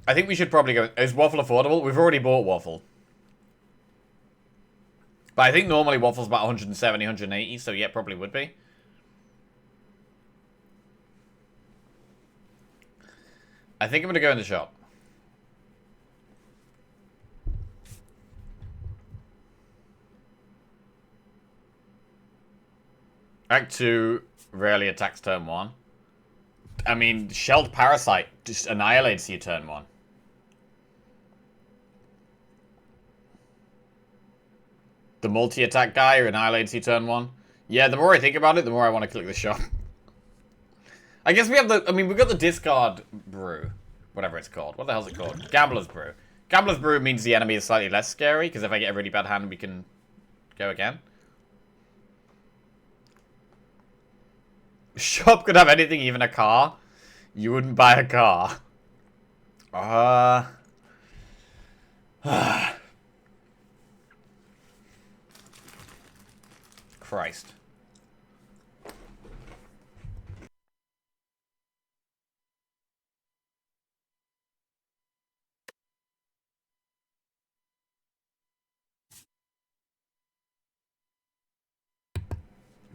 I think we should probably go... Is Waffle affordable? We've already bought Waffle. But I think normally Waffle's about 170, 180, so yeah, probably would be. I think I'm going to go in the shop. Act 2 rarely attacks turn 1. I mean, Shelled Parasite just annihilates you turn 1. The multi-attack guy who annihilates you turn 1. Yeah, the more I think about it, the more I want to click the shop. I guess we have the... I mean, we've got the discard brew. Whatever it's called. What the hell's it called? Gambler's brew. Gambler's brew means the enemy is slightly less scary, because if I get a really bad hand, we can go again. Shop could have anything, even a car. You wouldn't buy a car. Christ.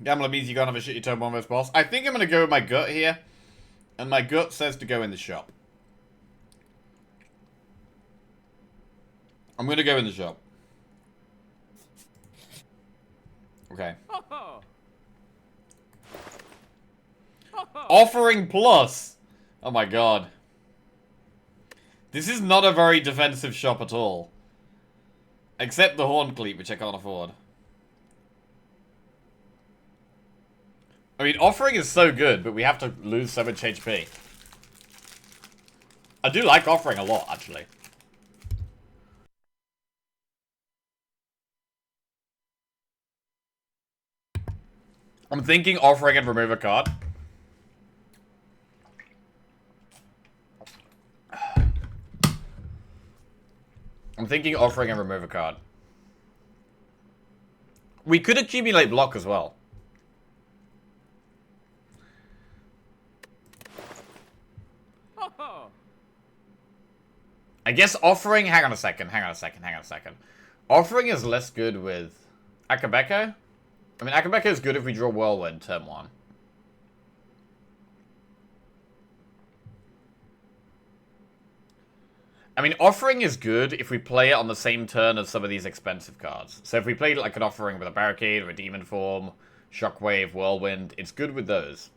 Gambler means you can't have a shitty turn 1 versus boss. I think I'm going to go with my gut here. And my gut says to go in the shop. I'm going to go in the shop. Okay. Offering plus! Oh my god. This is not a very defensive shop at all. Except the Horn Cleat, which I can't afford. I mean, Offering is so good, but we have to lose so much HP. I do like Offering a lot, actually. I'm thinking Offering and remove a card. I'm thinking Offering and remove a card. We could accumulate block as well. I guess offering... Hang on a second. Offering is less good with Akabeko. I mean, Akabeko is good if we draw Whirlwind turn 1. I mean, Offering is good if we play it on the same turn as some of these expensive cards. So if we played like an Offering with a Barricade or a Demon Form, Shockwave, Whirlwind, it's good with those.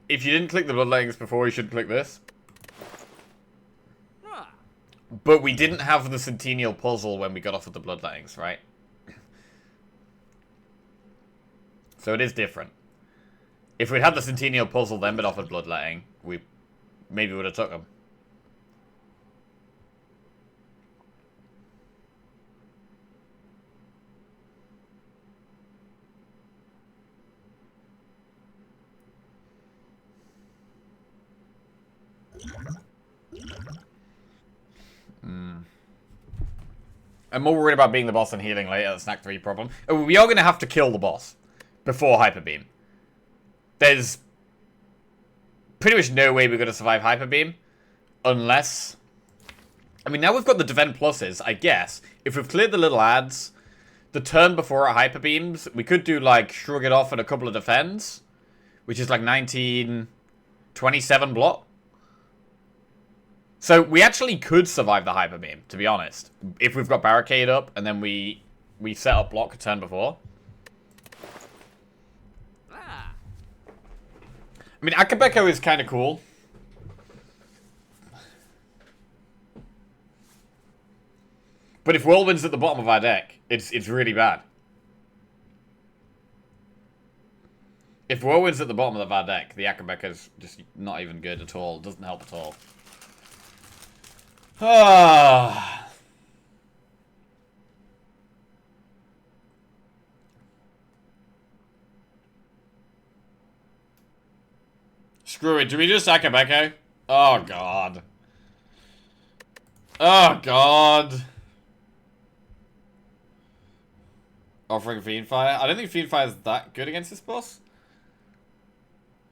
If you didn't click the Bloodlettings before, you should click this. But we didn't have the Centennial Puzzle when we got off of the Bloodlettings, right? So it is different. If we'd had the Centennial Puzzle then been offered Bloodletting, we maybe would have took them. I'm more worried about being the boss and healing later. That's Snack 3 problem. We are going to have to kill the boss before Hyper Beam. There's pretty much no way we're going to survive Hyper Beam. Unless... I mean, now we've got the Defend Pluses, I guess. If we've cleared the little ads, the turn before our Hyper Beams, we could do, like, Shrug It Off and a couple of Defends. Which is, like, 1927 block. So, we actually could survive the Hyper Beam, to be honest. If we've got Barricade up, and then we set up block a turn before. I mean, Akabeko is kind of cool. But if Whirlwind's at the bottom of our deck, it's really bad. If Whirlwind's at the bottom of our deck, the Akabeko's just not even good at all. Doesn't help at all. Ah. Screw it. Do we just Akabeko? Oh, God. Oh, God. Offering Fiendfire. I don't think Fiendfire is that good against this boss.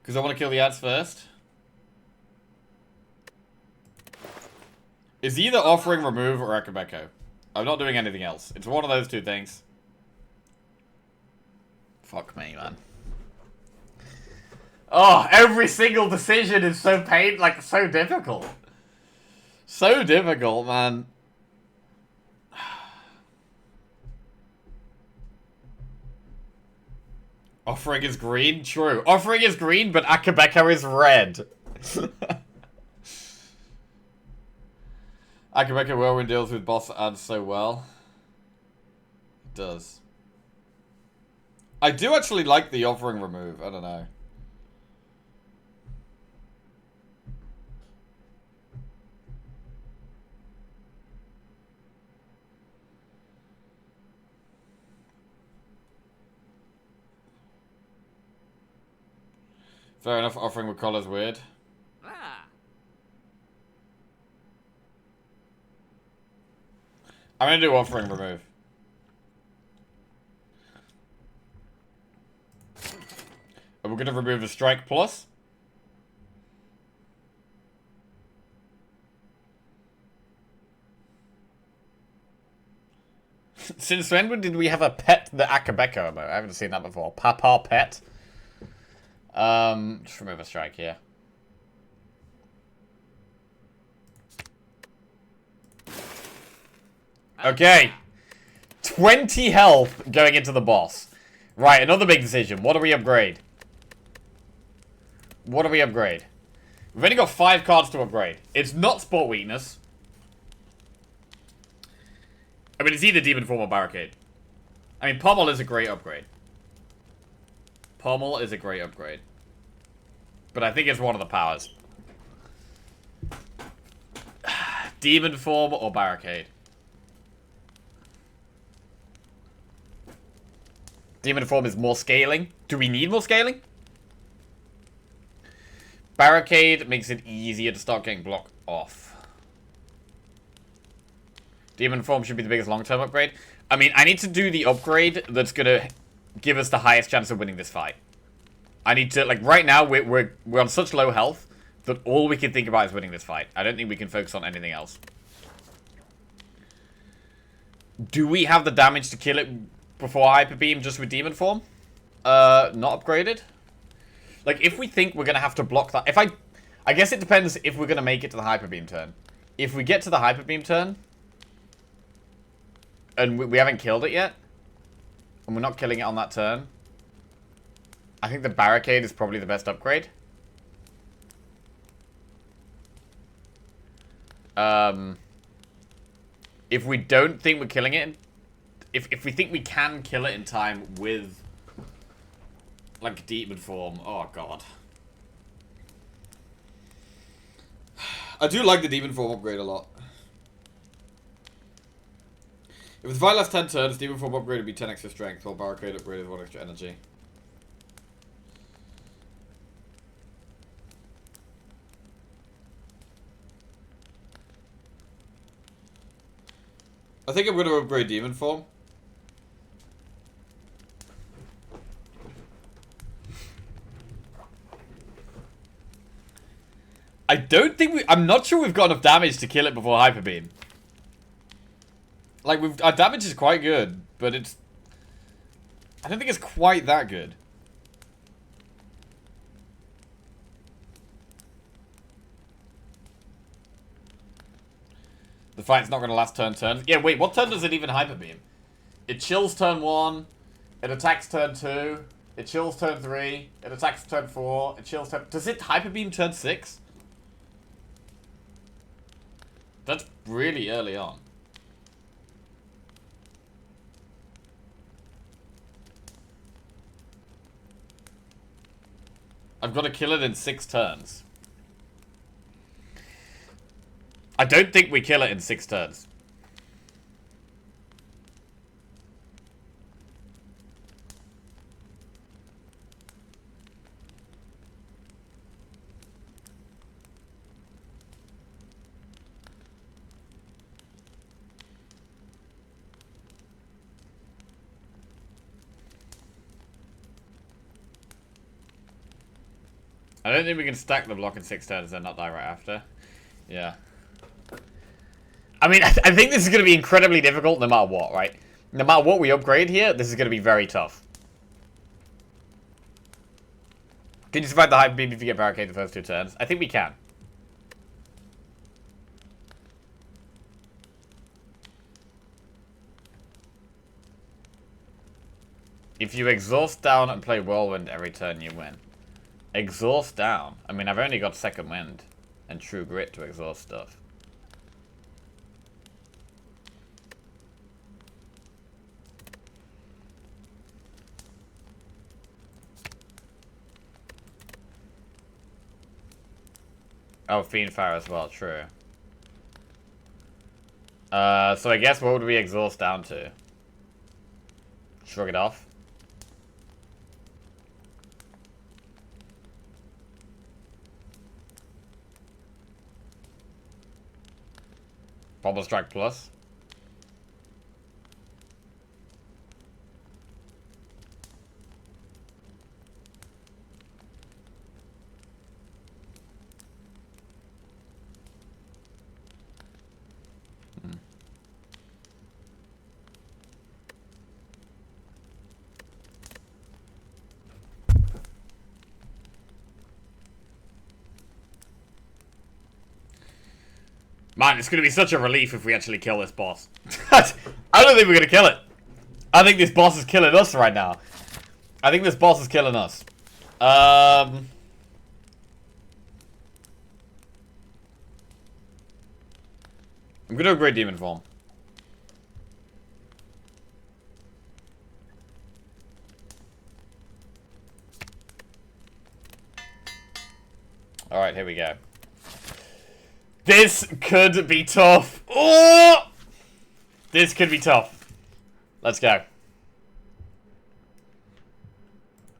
Because I want to kill the ads first. It's either Offering, Remove, or Akabeko. I'm not doing anything else. It's one of those two things. Fuck me, man. Oh, every single decision is so so difficult. So difficult, man. Offering is green? True. Offering is green, but Akabeko is red. Akabeko Whirlwind deals with boss ads so well. It does. I do actually like the Offering Remove. I don't know. Fair enough, Offering with color's weird. I'm gonna do Offering Remove. And we're gonna remove a Strike Plus. Since when did we have a pet the Akabeko emote? I haven't seen that before. Papa pet. Just remove a strike here. Okay. 20 health going into the boss. Right, another big decision. What do we upgrade? What do we upgrade? We've only got 5 cards to upgrade. It's not Spot Weakness. I mean, it's either Demon Form or Barricade. I mean, Pommel is a great upgrade. Pommel is a great upgrade. But I think it's one of the powers. Demon Form or Barricade? Demon Form is more scaling. Do we need more scaling? Barricade makes it easier to start getting block off. Demon Form should be the biggest long-term upgrade. I mean, I need to do the upgrade that's going to give us the highest chance of winning this fight. I need to, like, right now, we're on such low health that all we can think about is winning this fight. I don't think we can focus on anything else. Do we have the damage to kill it before Hyper Beam just with Demon Form? Not upgraded. Like, if we think we're gonna have to block that... I guess it depends if we're gonna make it to the Hyper Beam turn. If we get to the Hyper Beam turn, and we haven't killed it yet, and we're not killing it on that turn, I think the Barricade is probably the best upgrade. If we don't think we're killing it, if we think we can kill it in time with, like, Demon Form, oh god. I do like the Demon Form upgrade a lot. If the fight lasts 10 turns, Demon Form upgrade would be 10 extra strength, while Barricade upgrade is 1 extra energy. I think I'm going to upgrade Demon Form. I don't think I'm not sure we've got enough damage to kill it before Hyper Beam. Like, our damage is quite good, but it's... I don't think it's quite that good. The fight's not going to last turns. Yeah, wait, what turn does it even Hyper Beam? It chills turn 1, it attacks turn 2, it chills turn 3, it attacks turn 4, it chills turn... Does it Hyper Beam turn 6? That's really early on. I've got to kill it in 6 turns. I don't think we kill it in 6 turns. I don't think we can stack the block in 6 turns and not die right after. Yeah. I mean, I think this is going to be incredibly difficult no matter what, right? No matter what we upgrade here, this is going to be very tough. Can you survive the Hyper Beam if you get Barricade the first 2 turns? I think we can. If you exhaust down and play Whirlwind every turn, you win. Exhaust down? I mean, I've only got Second Wind and True Grit to exhaust stuff. Oh, Fiendfire as well, true. So I guess what would we exhaust down to? Shrug it off? Bubble Strike Plus? Man, it's going to be such a relief if we actually kill this boss. I don't think we're going to kill it. I think this boss is killing us right now. I think this boss is killing us. I'm going to upgrade Demon Form. Alright, here we go. This could be tough. Oh! This could be tough. Let's go.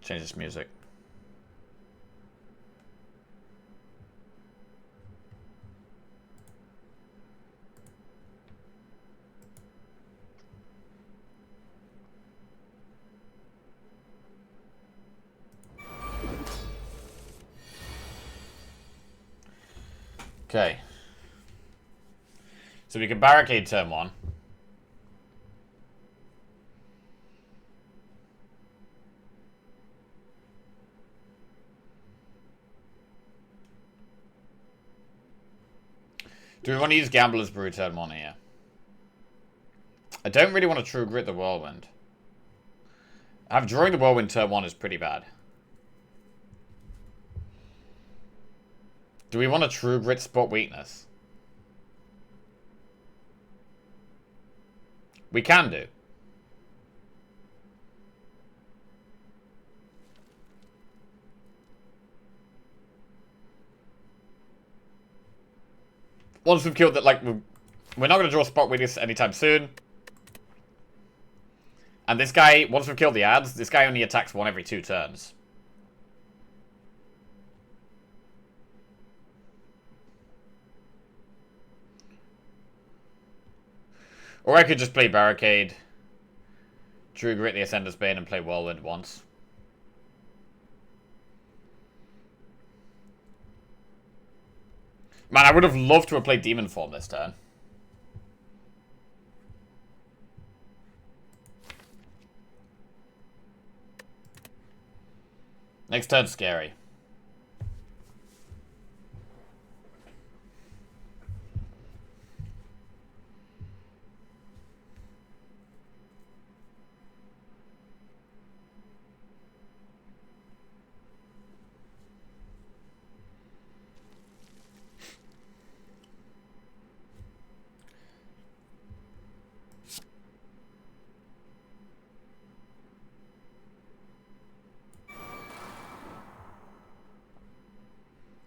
Change this music. Okay. So we can barricade turn 1. Do we want to use Gambler's Brew turn 1 here? I don't really want to True Grit the Whirlwind. Drawing the Whirlwind turn 1 is pretty bad. Do we want to True Grit Spot Weakness? We can do. Once we've killed that, like, we're not going to draw Spot Weakness anytime soon. And this guy, once we've killed the ads, this guy only attacks 1 every 2 turns. Or I could just play Barricade, True Grit the Ascender's Bane, and play Whirlwind once. Man, I would have loved to have played Demon Form this turn. Next turn's scary.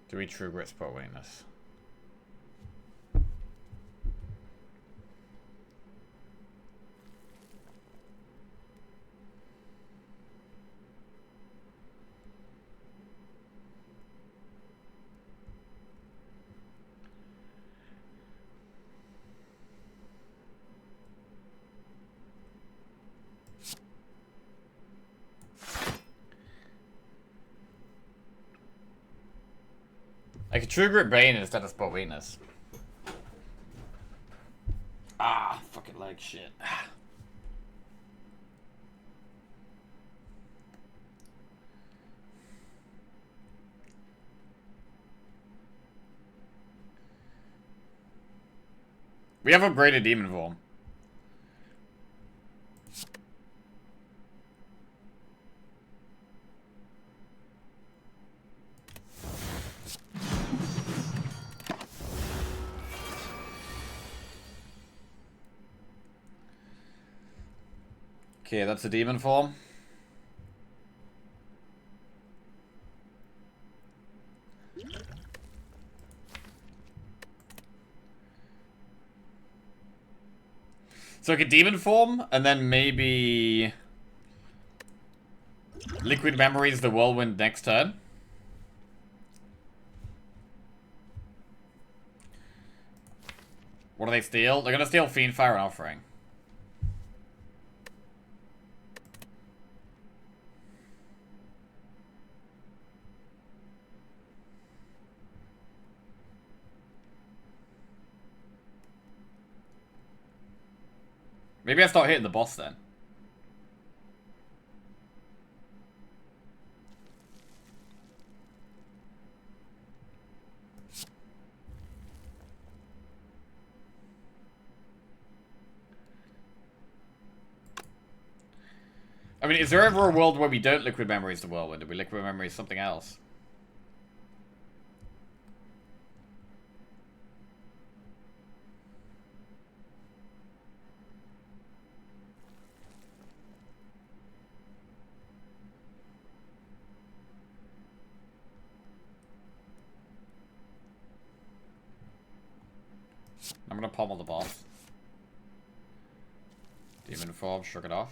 Do we True Grit Spot Weakness? I could True Grit Bane instead of Spot Weakness. Ah, fucking leg shit. We have upgraded Demon Form. Okay, that's a Demon Form. So like a Demon Form, and then maybe Liquid Memories the Whirlwind next turn. What do they steal? They're gonna steal Fiendfire and Offering. Maybe I start hitting the boss then. I mean, is there ever a world where we don't Liquid Memories the Whirlwind? Do we Liquid Memories something else? I'm gonna pummel the boss. Demon Form, shrug it off.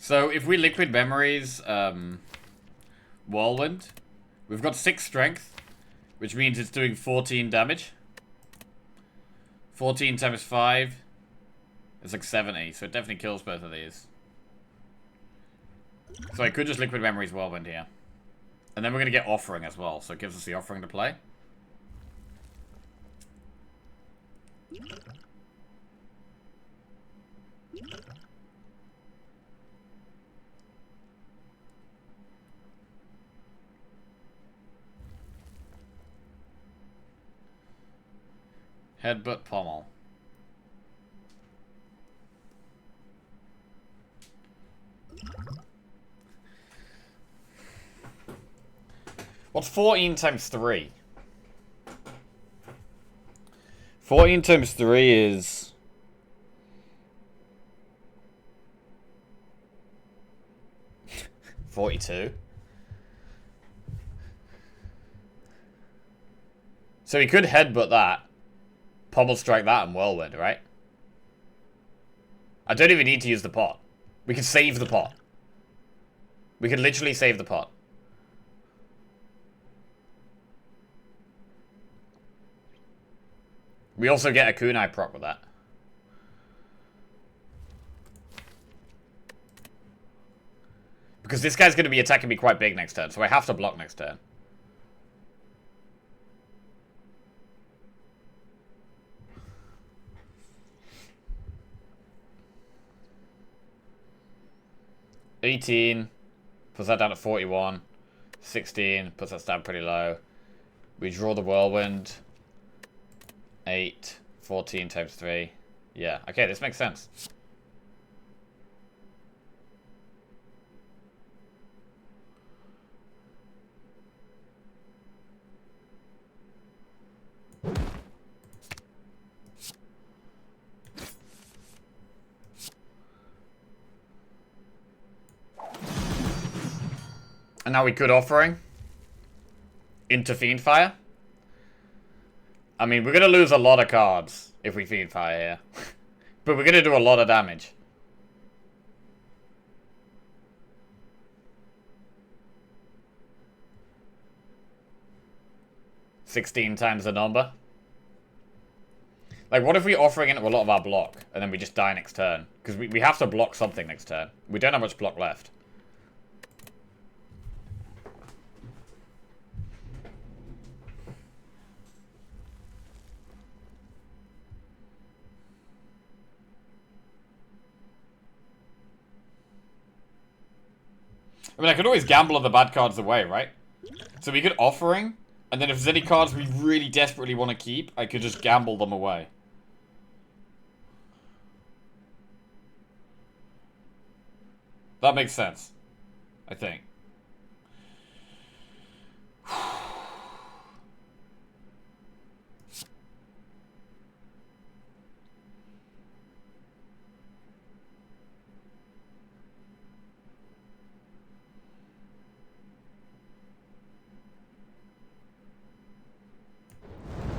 So if we liquid memories, Whirlwind, we've got 6 strength, which means it's doing 14 damage. 14 times 5 is like 70, so it definitely kills both of these. So I could just liquid memories Whirlwind here. And then we're going to get offering as well, so it gives us the offering to play. Headbutt pommel. What's 14 times 3? 14 times 3 is... $42. So he could headbutt that, pommel strike that, and whirlwind, right? I don't even need to use the pot. We can save the pot. We could literally save the pot. We also get a kunai proc with that. Because this guy's going to be attacking me quite big next turn, so I have to block next turn. $18 puts that down to 41. 16 puts us down pretty low. We draw the whirlwind. 8, 14 times 3. Yeah, okay, this makes sense. And now we could offering into Fiendfire. I mean, we're going to lose a lot of cards if we Fiendfire here. But we're going to do a lot of damage. $16 times the number. Like, what if we offering into a lot of our block and then we just die next turn? Because we have to block something next turn. We don't have much block left. I mean, I could always gamble on the bad cards away, right? So we could offering, and then if there's any cards we really desperately want to keep, I could just gamble them away. That makes sense, I think.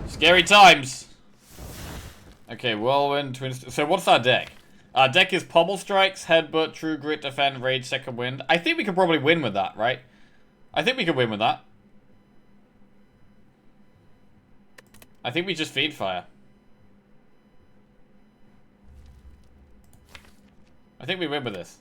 Scary times. Okay, whirlwind, twin. So what's our deck? Our deck is pommel strikes, headbutt, true grit, defend, rage, second wind. I think we could probably win with that, right? I think we could win with that. I think we just feed fire. I think we win with this.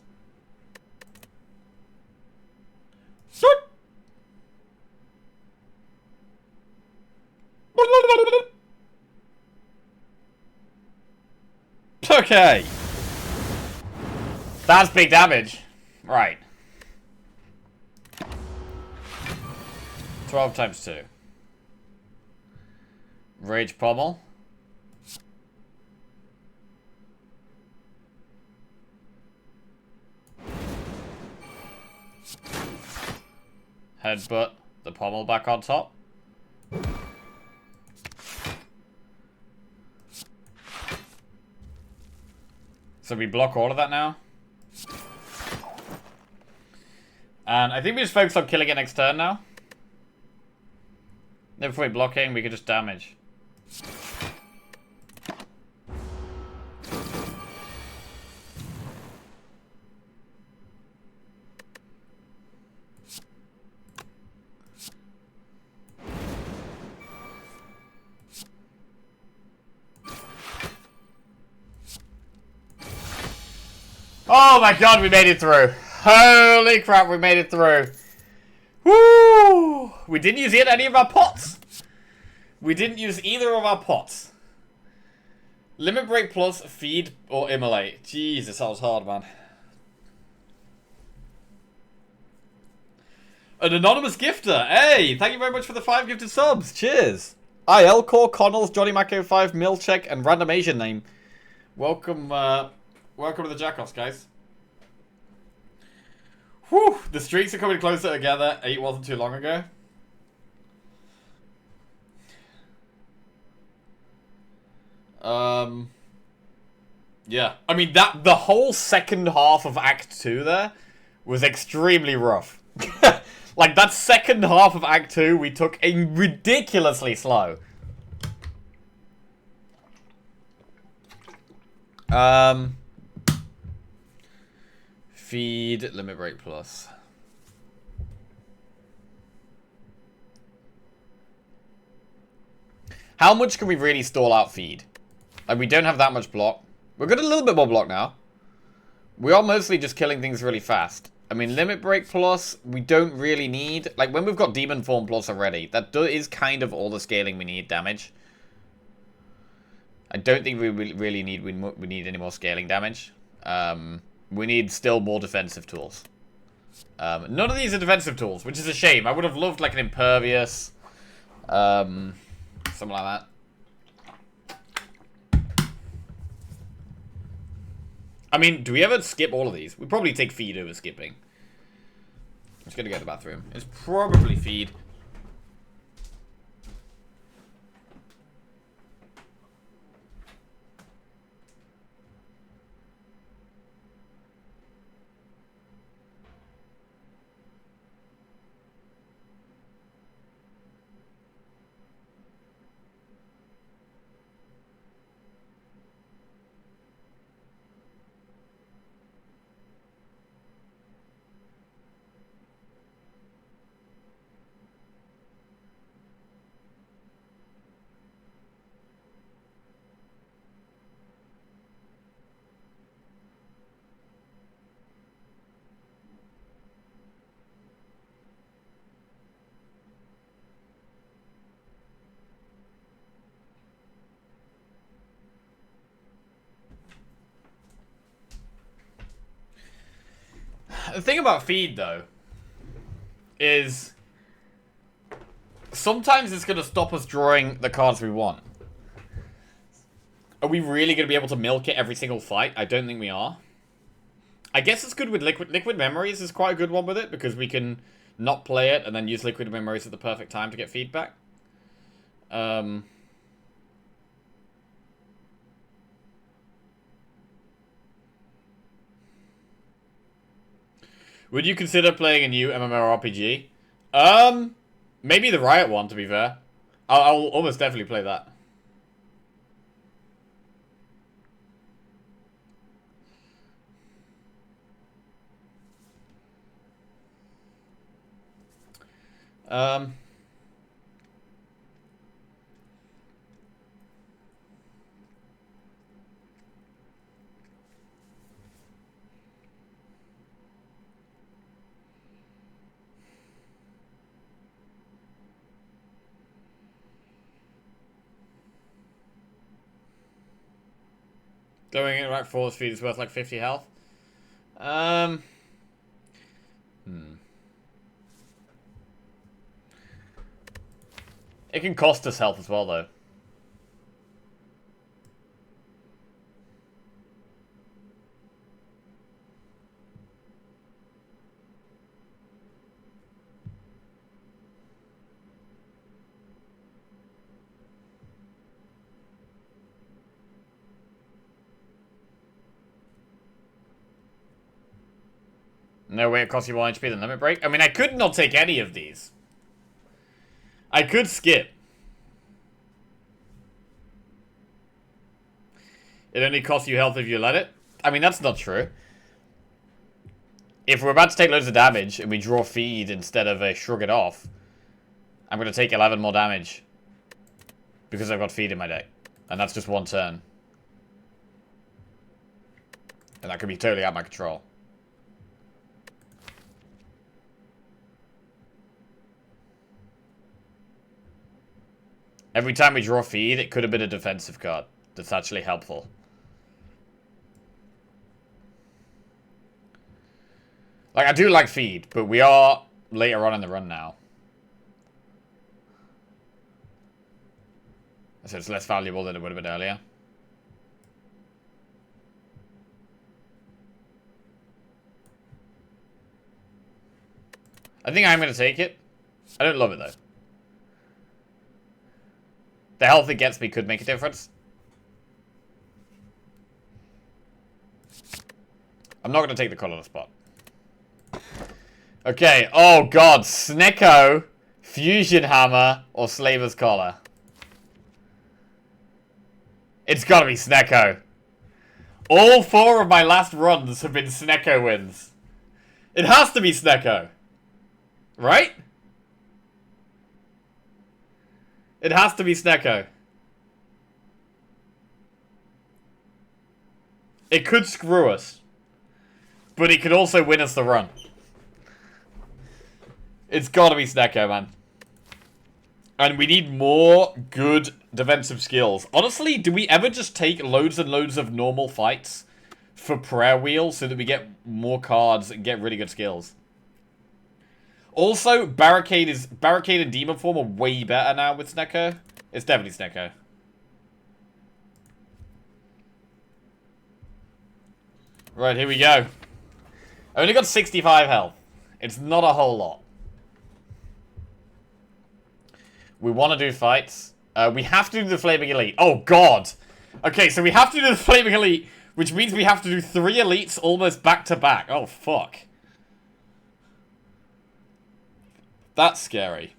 Okay. That's big damage. Right. 12 times 2. Rage pommel. Headbutt the pommel back on top. So we block all of that now. And I think we just focus on killing it next turn now. Then if we're blocking, we could just damage. Oh my god, we made it through. Holy crap, we made it through. Woo! We didn't use any of our pots. We didn't use either of our pots. Limit break plus, feed, or immolate. Jesus, that was hard, man. An anonymous gifter. Hey, thank you very much for the 5 gifted subs. Cheers. IL Core, Connells, Johnny Macko 5, Milcheck, and random Asian name. Welcome, welcome to the Jackoffs, guys. Whew, the streaks are coming closer together. 8 wasn't too long ago. Yeah. I mean, the whole second half of Act 2 there was extremely rough. Like, that second half of Act 2, we took a ridiculously slow. Feed, limit break plus. How much can we really stall out feed? Like, we don't have that much block. We've got a little bit more block now. We are mostly just killing things really fast. I mean, limit break plus, we don't really need. Like, when we've got demon form plus already, that is kind of all the scaling we need damage. I don't think we really need we need any more scaling damage. We need still more defensive tools. None of these are defensive tools, which is a shame. I would have loved like an impervious, something like that. I mean, do we ever skip all of these? We probably take feed over skipping. I'm just gonna go to the bathroom. It's probably feed. The thing about feed, though, is sometimes it's going to stop us drawing the cards we want. Are we really going to be able to milk it every single fight? I don't think we are. I guess it's good with Liquid. Liquid Memories is quite a good one with it, because we can not play it and then use Liquid Memories at the perfect time to get feedback. Would you consider playing a new MMORPG? Maybe the Riot one, to be fair. I'll almost definitely play that. Going in right force feed is worth like 50 health. It can cost us health as well, though. No way it costs you 1 HP than limit break? I mean, I could not take any of these. I could skip. It only costs you health if you let it? I mean, that's not true. If we're about to take loads of damage and we draw feed instead of a shrug it off, I'm going to take 11 more damage. Because I've got feed in my deck. And that's just 1 turn. And that could be totally out of my control. Every time we draw feed, it could have been a defensive card. That's actually helpful. Like, I do like feed, but we are later on in the run now. So it's less valuable than it would have been earlier. I think I'm going to take it. I don't love it, though. The health it gets me could make a difference. I'm not going to take the colorless spot. Okay. Oh, God. Snecko, Fusion Hammer, or Slaver's Collar. It's got to be Snecko. All 4 of my last runs have been Snecko wins. It has to be Snecko. Right? It has to be Snecko. It could screw us. But it could also win us the run. It's gotta be Snecko, man. And we need more good defensive skills. Honestly, do we ever just take loads and loads of normal fights for Prayer Wheel so that we get more cards and get really good skills? Also, Barricade and Demon Form are way better now with Snecko. It's definitely Snecko. Right, here we go. I only got 65 health. It's not a whole lot. We want to do fights. We have to do the Flaming Elite. Oh, God. Okay, so we have to do the Flaming Elite, which means we have to do 3 elites almost back to back. Oh, fuck. That's scary.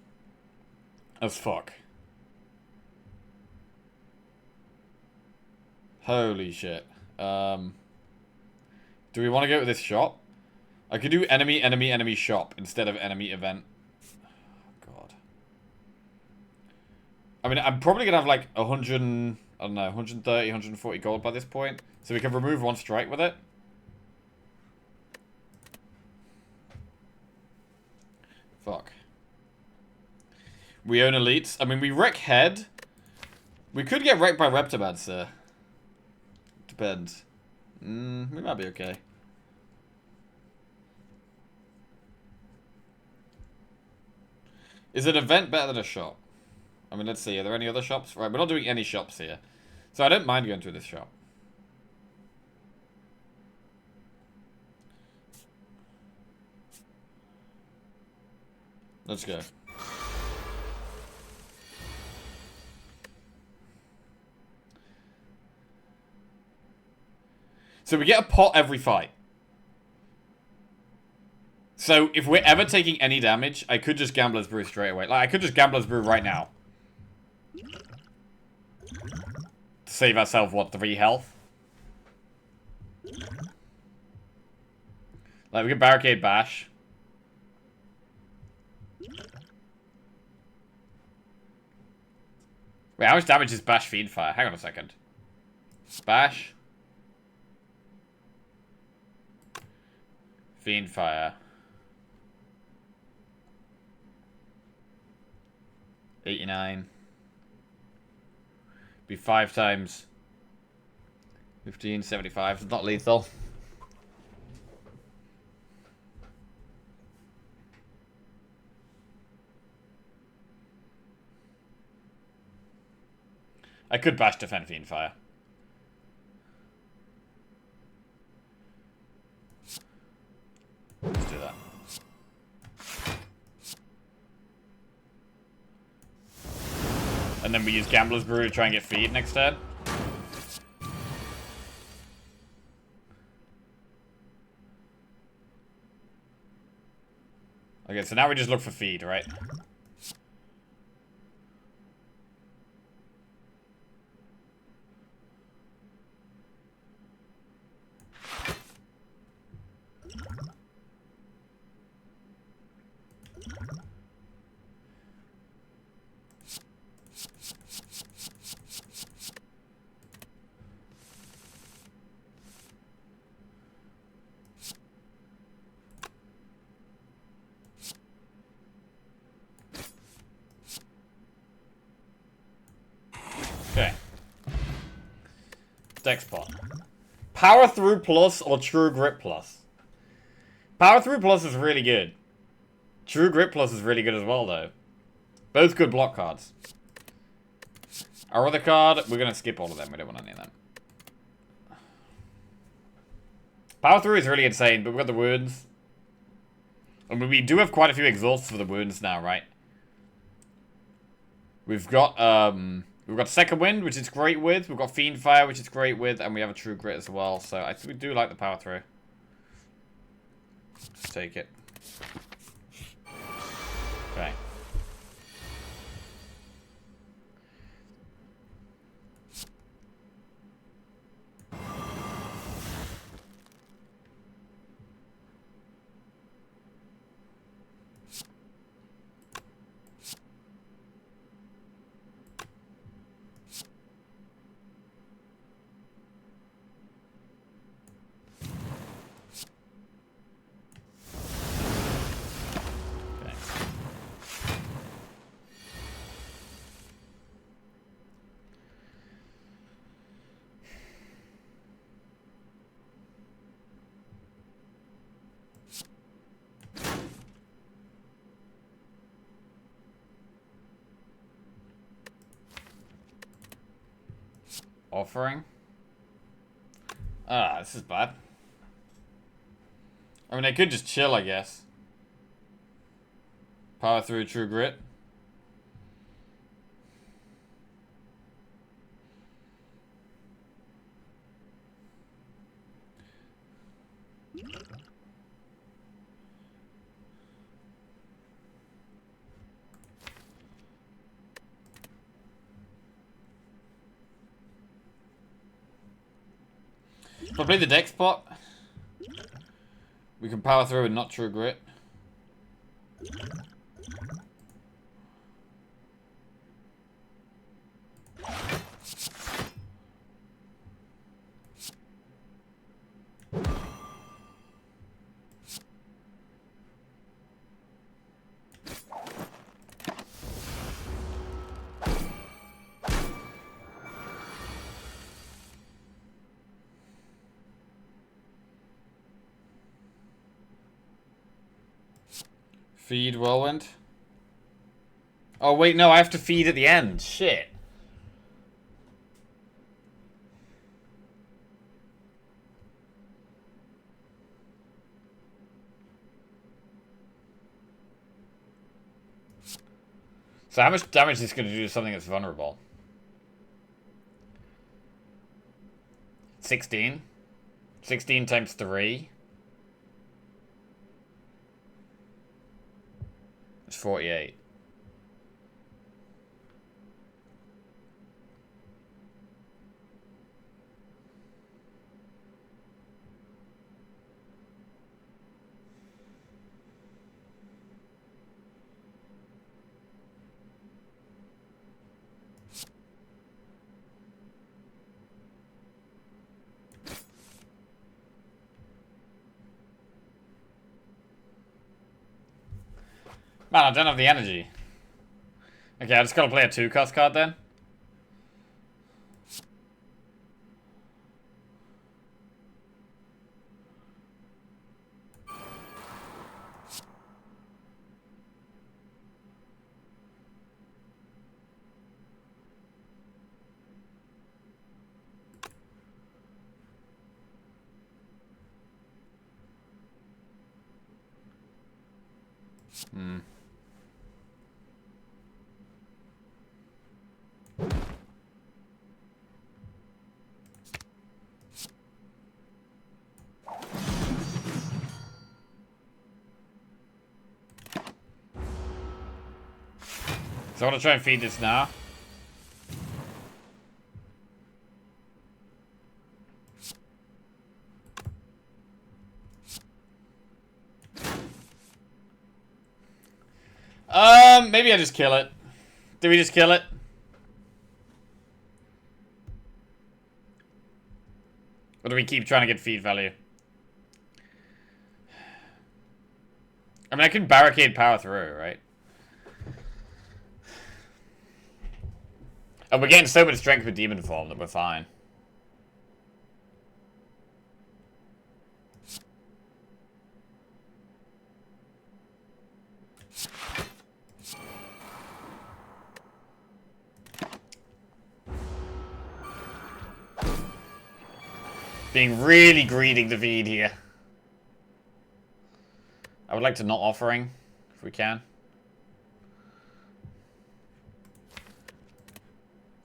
As fuck. Holy shit. Do we want to go to this shop? I could do enemy, enemy, enemy shop instead of enemy event. God. I mean, I'm probably going to have like 100, I don't know, 130, 140 gold by this point. So we can remove 1 strike with it. Fuck. We own elites. I mean, we wreck head. We could get wrecked by Reptomancer. Depends. We might be okay. Is an event better than a shop? I mean, let's see. Are there any other shops? Right, we're not doing any shops here. So I don't mind going to this shop. Let's go. So we get a pot every fight. So if we're ever taking any damage, I could just Gambler's Brew straight away. Like, I could just Gambler's Brew right now. To save ourselves, what, 3 health? Like, we can Barricade Bash. Wait, how much damage is Bash Fiend Fire? Hang on a second. Bash. Fiend Fire. 89. Be 5 times 15, 75. It's not lethal. I could Bash Defend Fiend Fire. Let's do that. And then we use Gambler's Brew to try and get feed next turn. Okay, so now we just look for feed, right? Dex pot. Power Through Plus or True Grit Plus? Power Through Plus is really good. True Grit Plus is really good as well, though. Both good block cards. Our other card, we're going to skip all of them. We don't want any of them. Power Through is really insane, but we've got the wounds. I mean, we do have quite a few exhausts for the wounds now, right? We've got Second Wind, which it's great with. We've got Fiend Fire, which it's great with, and we have a True Grit as well. So I think we do like the Power Through. Let's take it. Okay. Offering. Ah, this is bad. I mean, I could just chill, I guess. Power Through True Grit. If I play the Dex pot, we can Power Through and not True Grit. Feed Whirlwind. Oh, wait, no, I have to feed at the end. Shit. So how much damage is this going to do to something that's vulnerable? 16? 16 times 3? It's 48. Man, I don't have the energy. Okay, I just gotta play a 2-cost card then. Hmm. So I want to try and feed this now. Maybe I just kill it. Do we just kill it? Or do we keep trying to get feed value? I mean, I can barricade Power Through, right? And we're getting so much strength with Demon Form that we're fine. Being really greedy to feed here. I would like to not offering, if we can.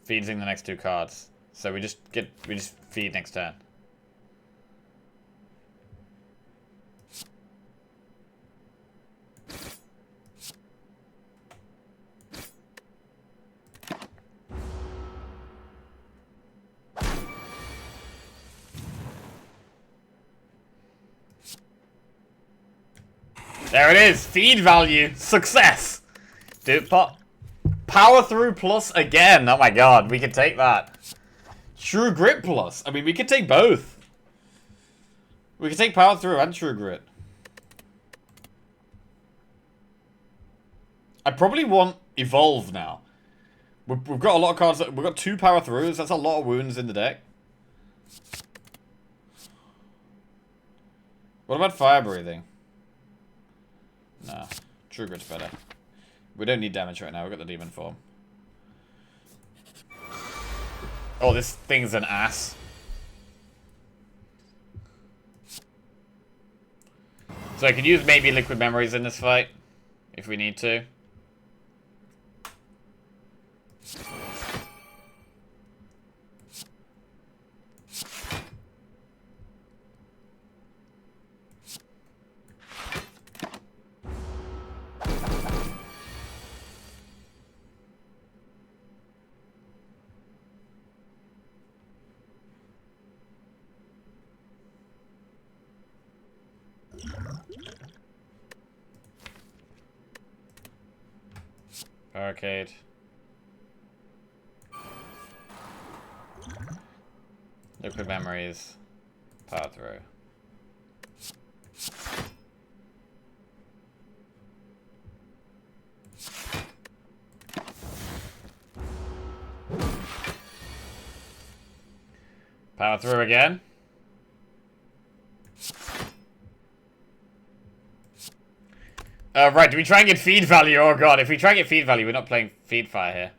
Feeding the next 2 cards. So we just feed next turn. There it is! Feed value! Success! Dude, power through plus again! Oh my god, we can take that. True grit plus. I mean, we could take both. We could take power through and true grit. I probably want evolve now. We've got a lot of cards. We've got 2 power throughs. That's a lot of wounds in the deck. What about fire breathing? Nah, true grit's better. We don't need damage right now. We've got the demon form. Oh, this thing's an ass. So I can use maybe liquid memories in this fight if we need to. Barricade. Liquid memories. Power through. Power through again. Right, do we try and get feed value? Oh god, if we try and get feed value, we're not playing feed fire here.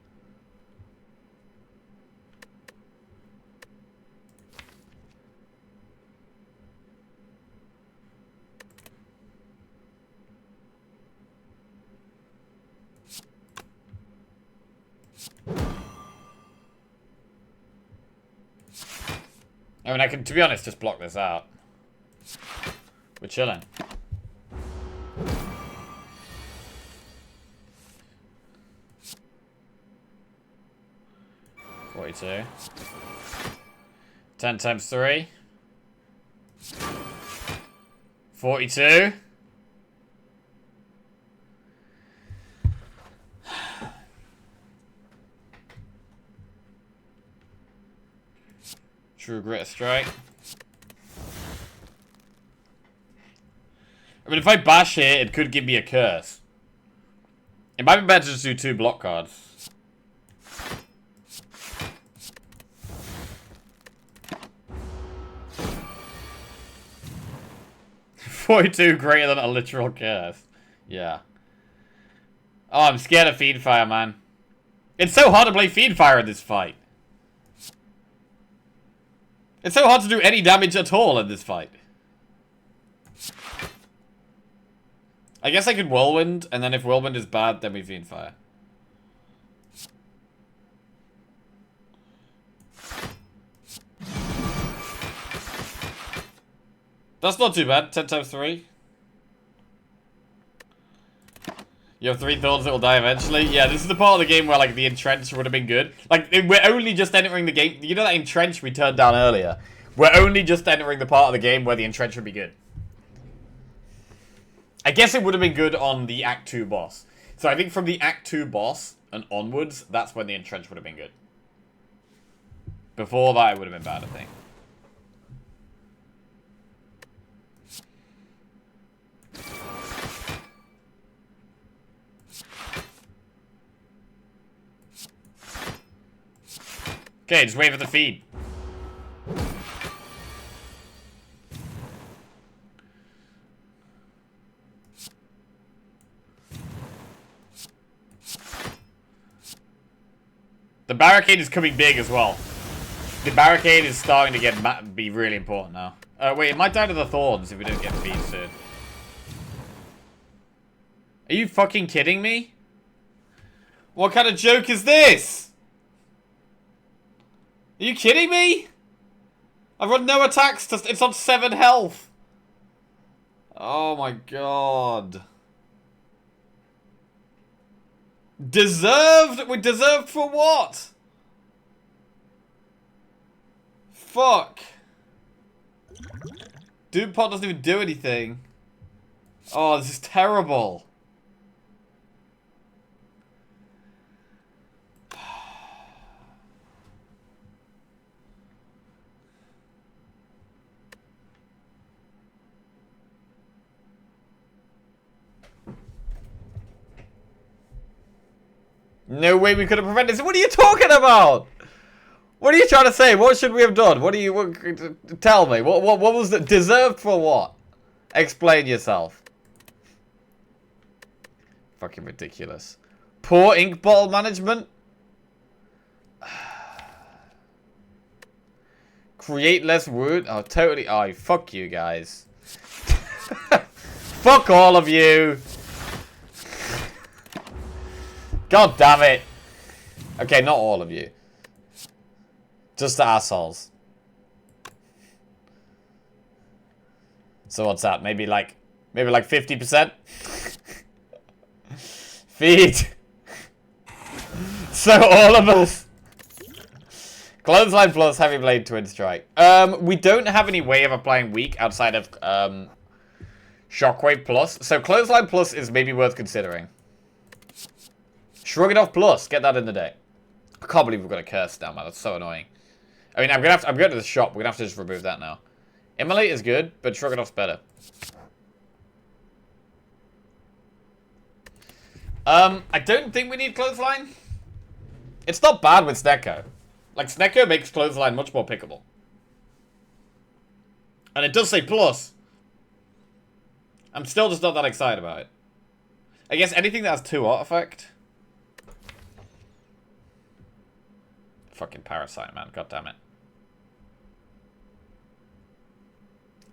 I mean, I can, to be honest, just block this out. We're chilling. So 10 times 3. 42. True grit strike. I mean, if I bash here, it could give me a curse. It might be better to just do 2 block cards. 42 greater than a literal curse. Yeah. Oh, I'm scared of feed fire, man. It's so hard to play feed fire in this fight. It's so hard to do any damage at all in this fight. I guess I could whirlwind, and then if whirlwind is bad, then we feed fire. That's not too bad. 10 times 3. You have 3 thorns that will die eventually. Yeah, this is the part of the game where, like, the entrench would have been good. Like, we're only just entering the game. You know that entrench we turned down earlier? We're only just entering the part of the game where the entrench would be good. I guess it would have been good on the Act 2 boss. So I think from the Act 2 boss and onwards, that's when the entrench would have been good. Before that, it would have been bad, I think. Okay, just wait for the feed. The barricade is coming big as well. The barricade is starting to be really important now. Wait, it might die to the thorns if we don't get feed soon. Are you fucking kidding me? What kind of joke is this? Are you kidding me? I've got no attacks. It's on 7 health. Oh my god. Deserved? We deserved for what? Fuck. Doom Pot doesn't even do anything. Oh, this is terrible. No way we could have prevented this. What are you talking about? What are you trying to say? What should we have done? Tell me. What was it? Deserved for what? Explain yourself. Fucking ridiculous. Poor ink bottle management. Create less wood. Oh, totally. Oh, fuck you guys. Fuck all of you. God damn it. Okay, not all of you. Just the assholes. So what's that? Maybe like 50%? Feed. So all of us. Clothesline plus Heavy Blade Twin Strike. We don't have any way of applying weak outside of Shockwave plus. So Clothesline plus is maybe worth considering. Shrug It Off plus. Get that in the day. I can't believe we've got a curse down, man. That's so annoying. I mean, I'm going to the shop. We're gonna have to just remove that now. Immolate is good, but Shrug It Off's better. I don't think we need Clothesline. It's not bad with Snecko. Like, Snecko makes Clothesline much more pickable. And it does say plus. I'm still just not that excited about it. I guess anything that has 2 artifact. Fucking Parasite, man. God damn it.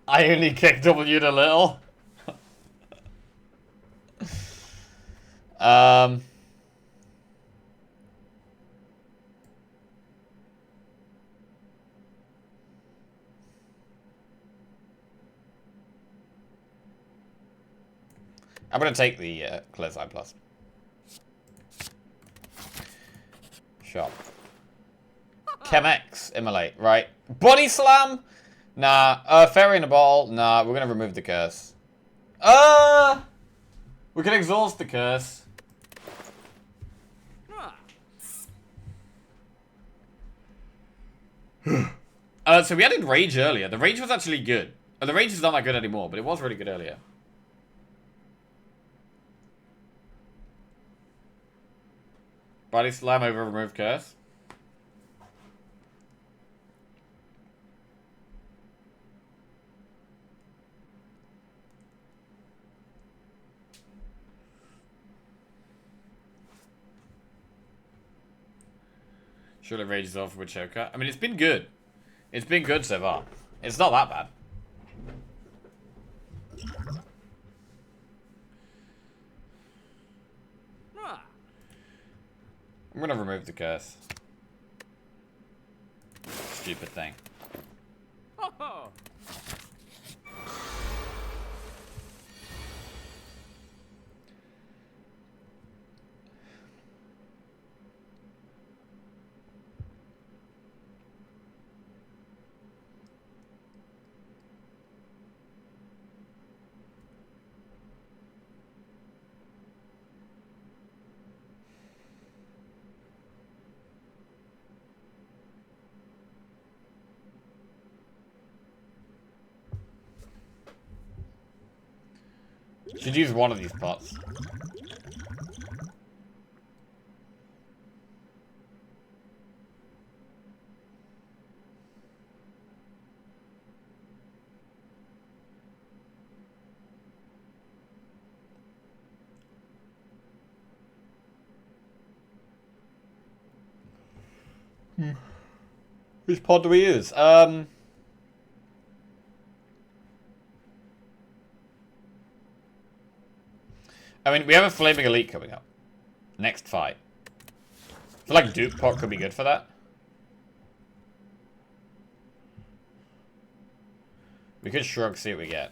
I only kicked W'd a little. I'm gonna take the Clearside Plus. Shop. Chemex, Immolate, right. Body Slam? Nah. Fairy in a Ball? Nah, we're gonna remove the curse. We can exhaust the curse. So we added Rage earlier. The Rage was actually good. The Rage is not that good anymore, but it was really good earlier. Body Slam over remove curse. Surely Rage is off with Choker. I mean, it's been good. It's been good so far. It's not that bad. I'm gonna remove the curse. Stupid thing. Should use one of these pots. Which pod do we use? I mean, we have a Flaming Elite coming up. Next fight. I feel like Duke pod could be good for that. We could shrug, see what we get.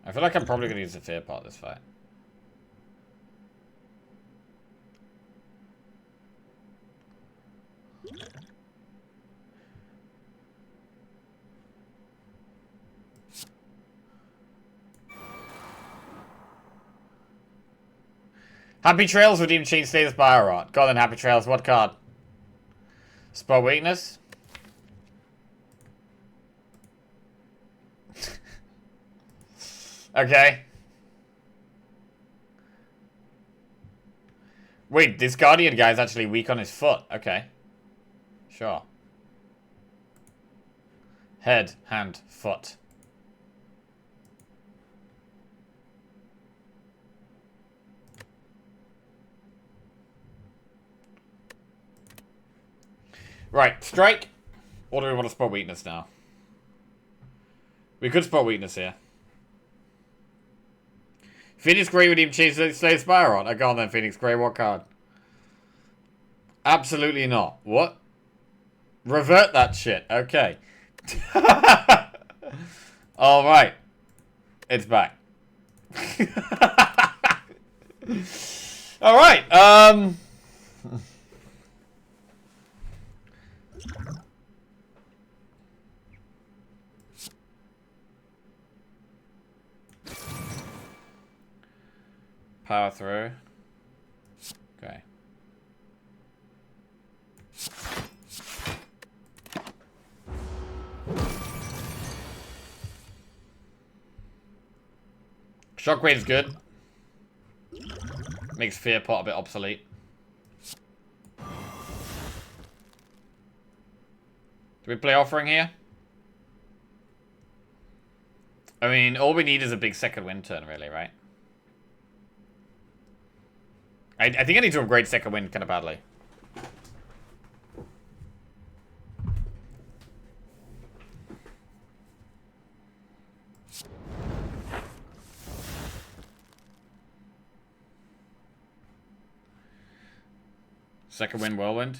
I feel like I'm probably going to use the Fear part this fight. Happy Trails redeemed Chain Slayer Spire art. God, then Happy Trails, what card? Spell Weakness? Okay. Wait, this Guardian guy's actually weak on his foot. Okay. Sure. Head, hand, foot. Right, strike. Or do we want to spot weakness now? We could spot weakness here. Phoenix Grey redeemed Chain Slayer Spire on. I go on then, Phoenix Grey. What card? Absolutely not. What? Revert that shit. Okay. Alright. It's back. Alright. Power through. Okay. Shockwave's good. Makes Fear Pot a bit obsolete. Do we play Offering here? I mean, all we need is a big second wind turn, really, right? I think I need to upgrade second wind kind of badly. Second wind, whirlwind.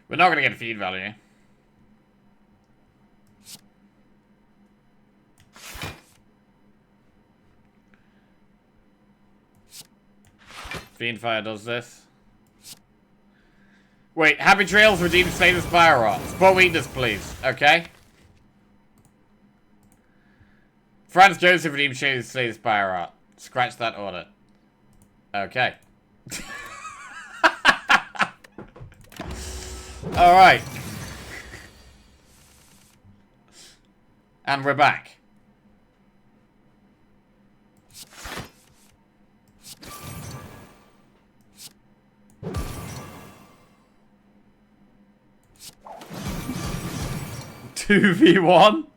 We're not going to get feed value. Fiendfire does this. Wait, Happy Trails redeemed Slayer Spire art. Spot weakness, please. Okay. Franz Joseph redeemed Slayer Spire art. Scratch that order. Okay. Alright. And we're back. Two v1.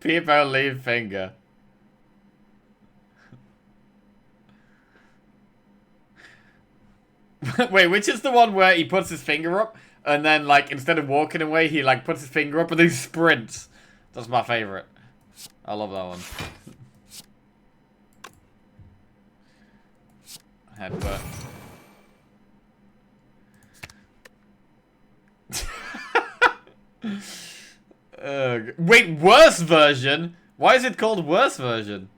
People leave finger. Wait, which is the one where he puts his finger up and then, like, instead of walking away, he, like, puts his finger up and then he sprints? That's my favorite. I love that one. Headbutt. Wait, worse version? Why is it called worse version?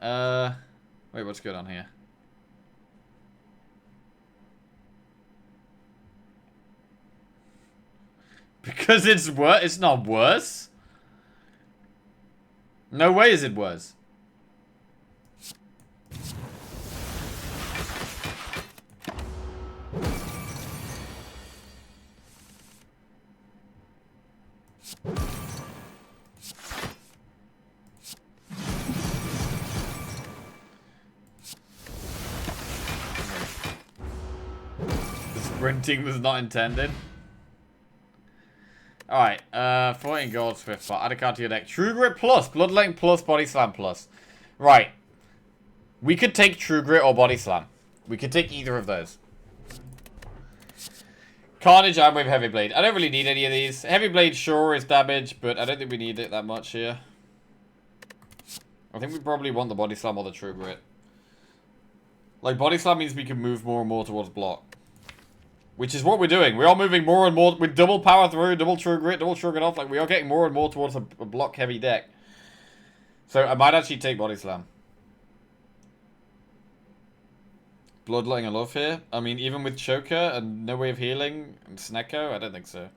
Wait, what's going on here? Because it's worse. It's not worse. No way is it worse. The sprinting was not intended. Alright, 14 gold, Swift Spot. Add a card to your deck. True Grit plus, Bloodletting plus, Body Slam plus. Right. We could take True Grit or Body Slam. We could take either of those. Carnage and with Heavy Blade. I don't really need any of these. Heavy Blade sure is damage, but I don't think we need it that much here. I think we probably want the Body Slam or the True Grit. Like, Body Slam means we can move more and more towards block. Which is what we're doing. We are moving more and more with double power through, double True Grit off. Like, we are getting more and more towards a block-heavy deck. So, I might actually take Body Slam. Bloodletting I love here. I mean, even with Choker and No Way of Healing and Snecko, I don't think so.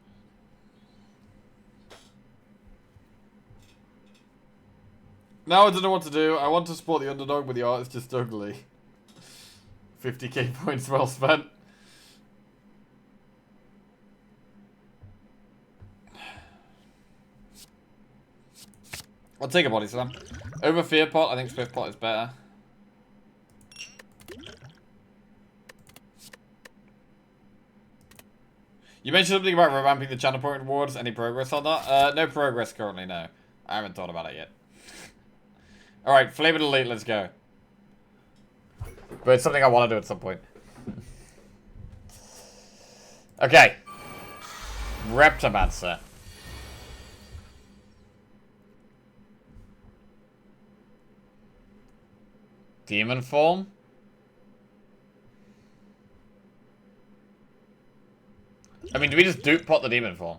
Now I don't know what to do. I want to support the underdog, but the art is just ugly. 50k points well spent. I'll take a Body Slam. Over Fear Pot, I think Swift Pot is better. You mentioned something about revamping the channel point rewards. Any progress on that? No progress currently, no. I haven't thought about it yet. Alright, Flavored Elite, let's go. But it's something I want to do at some point. Okay. Reptomancer. Demon form? I mean, do we just dupe pot the demon form?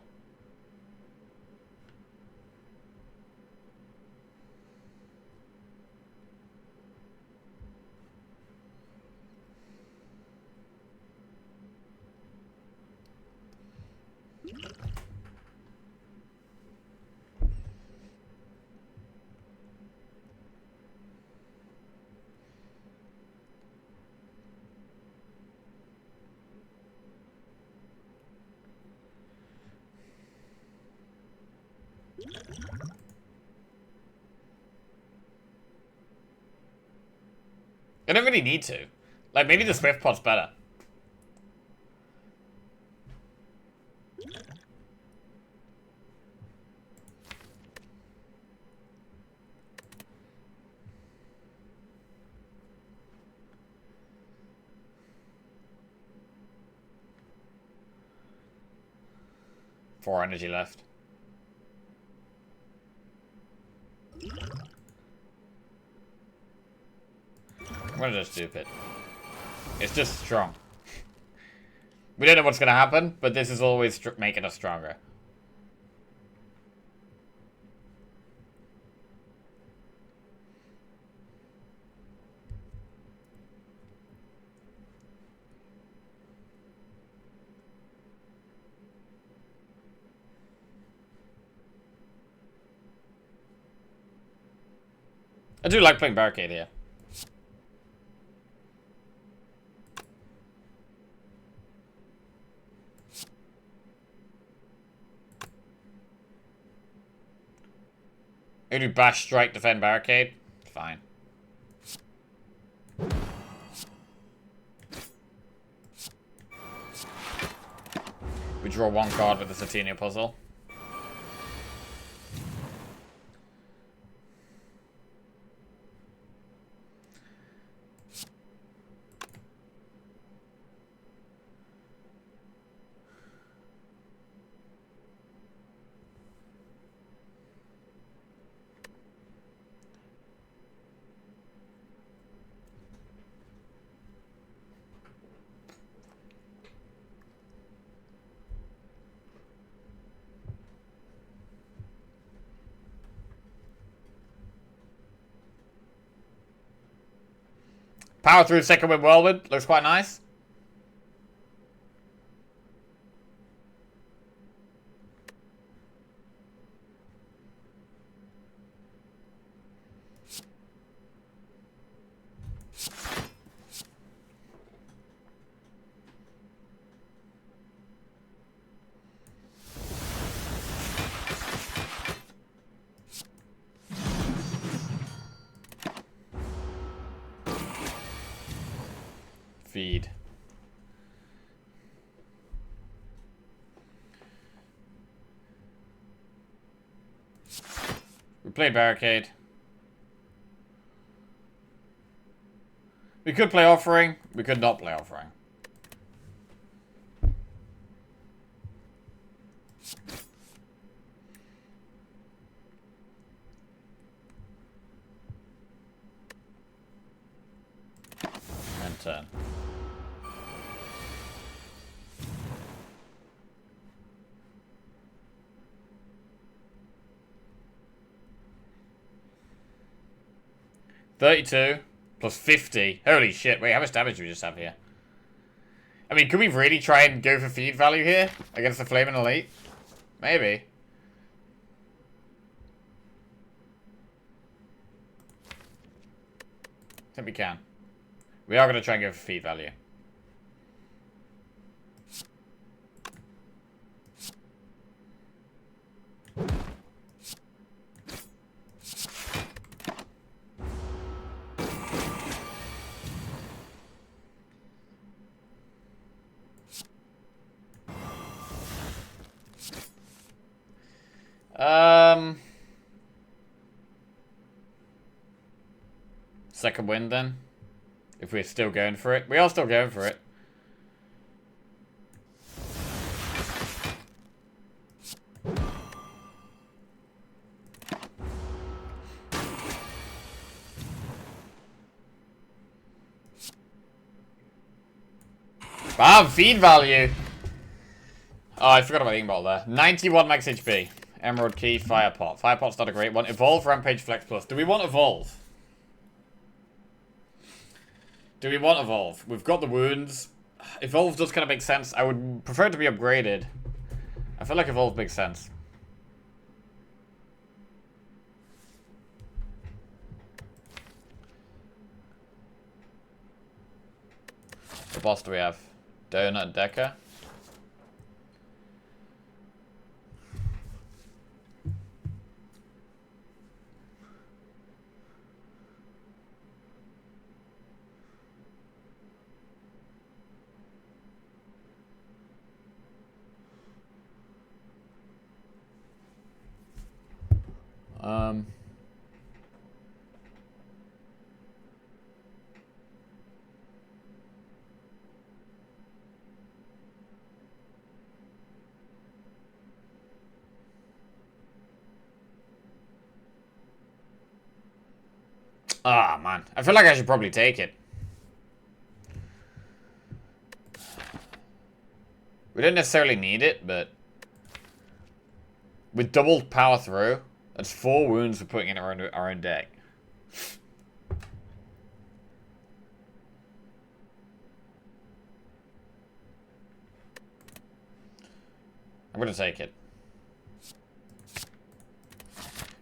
I don't really need to. Like, maybe the Swift pot's better. Four energy left. I'm gonna just dupe it. It's just strong. We don't know what's gonna happen, but this is always making us stronger. I do like playing Barricade here. You do Bash, Strike, Defend, Barricade. Fine. We draw one card with the Satania puzzle. Power through second wind whirlwind. Looks quite nice. Feed. We play barricade. We could play offering. We could not play offering. And turn. $32 plus 50. Holy shit. Wait, how much damage do we just have here? I mean, could we really try and go for feed value here against the Flaming Elite? Maybe. I think we can. We are going to try and go for feed value. Second wind then. If we're still going for it. We are still going for it. Bam! Feed value! Oh, I forgot about Eating Bottle there. 91 max HP. Emerald Key, Fire Pot. Fire Pot's not a great one. Evolve, Rampage, Flex Plus. Do we want Evolve? Do we want Evolve? We've got the wounds. Evolve does kind of make sense. I would prefer it to be upgraded. I feel like Evolve makes sense. What boss do we have? Donut and Decker. Ah, man. I feel like I should probably take it. We don't necessarily need it, but with double power through, that's 4 wounds we're putting in our own deck. I'm gonna take it.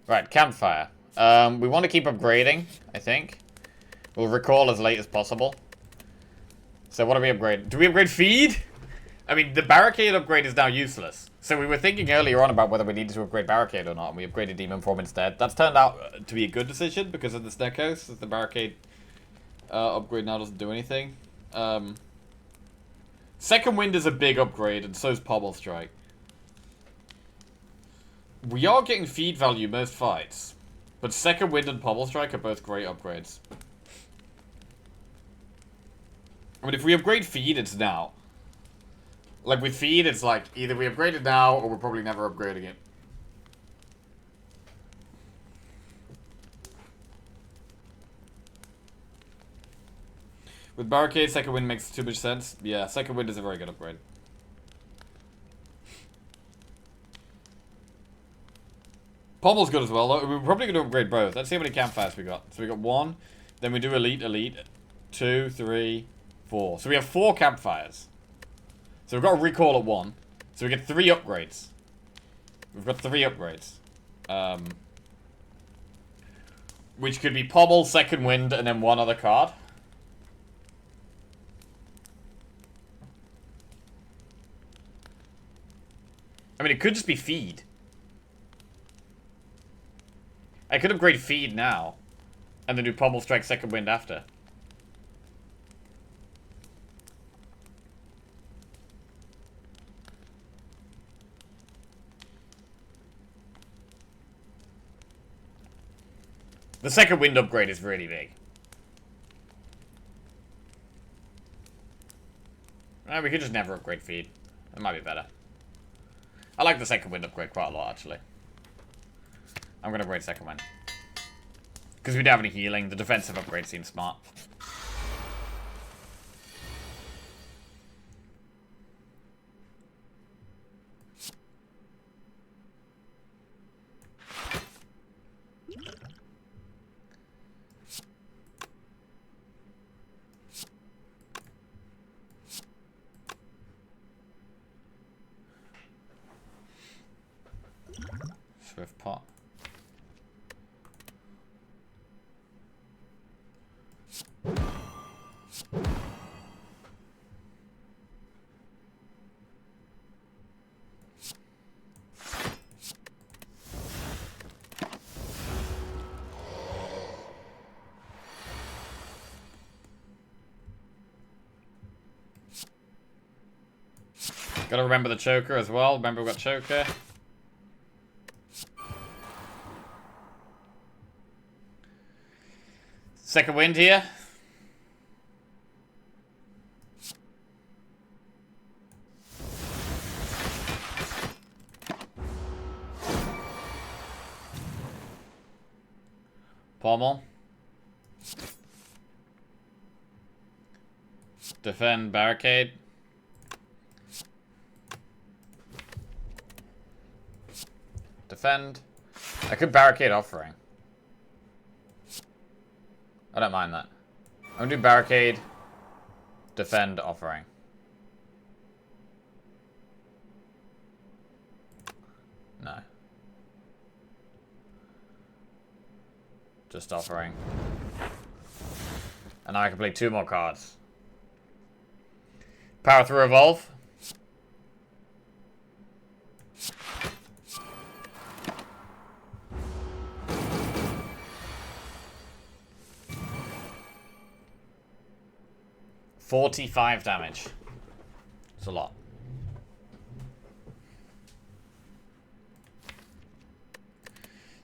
Right, campfire. We want to keep upgrading, I think. We'll recall as late as possible. So what do we upgrade? Do we upgrade feed? I mean, the barricade upgrade is now useless. So we were thinking earlier on about whether we needed to upgrade barricade or not, and we upgraded demon form instead. That's turned out to be a good decision because of the Snecos. The barricade upgrade now doesn't do anything. Second wind is a big upgrade, and so is Pommel Strike. We are getting feed value most fights. But second wind and Pommel Strike are both great upgrades. I mean, if we upgrade feed, it's now. Like, with feed, it's like, either we upgrade it now, or we're probably never upgrading it. With barricade, second wind makes too much sense. Yeah, second wind is a very good upgrade. Pommel's good as well, though. We're probably going to upgrade both. Let's see how many campfires we got. So we got 1, then we do elite, elite. 2, 3, 4. So we have 4 campfires. So we've got a recall at 1. So we get 3 upgrades. We've got 3 upgrades. Which could be Pommel, Second Wind, and then 1 other card. I mean, it could just be Feed. I could upgrade Feed now. And then do Pommel, Strike, Second Wind after. The Second Wind upgrade is really big. We could just never upgrade Feed. It might be better. I like the Second Wind upgrade quite a lot, actually. I'm going to upgrade Second Wind. Because we don't have any healing. The defensive upgrade seems smart. Swift pot. Gotta remember the choker as well. Remember we've got choker. Second Wind here. Pommel. Defend, barricade. Defend. I could barricade offering. I don't mind that. I'm gonna do barricade, defend, offering. No. Just offering. And now I can play 2 more cards. Power through evolve. $45 damage. It's a lot.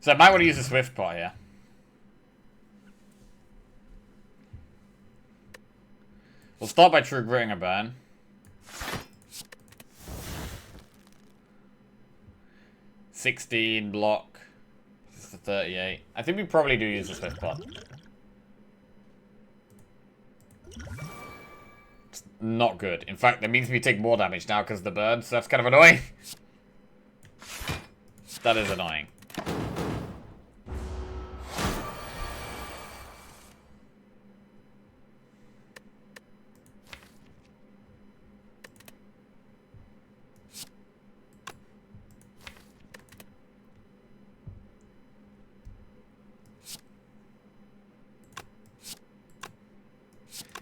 So I might want to use a Swift pot here. We'll start by True Gritting a burn. $16 block. This is the 38. I think we probably do use a Swift pot. It's not good. In fact, that means we take more damage now because of the burn, so that's kind of annoying. That is annoying.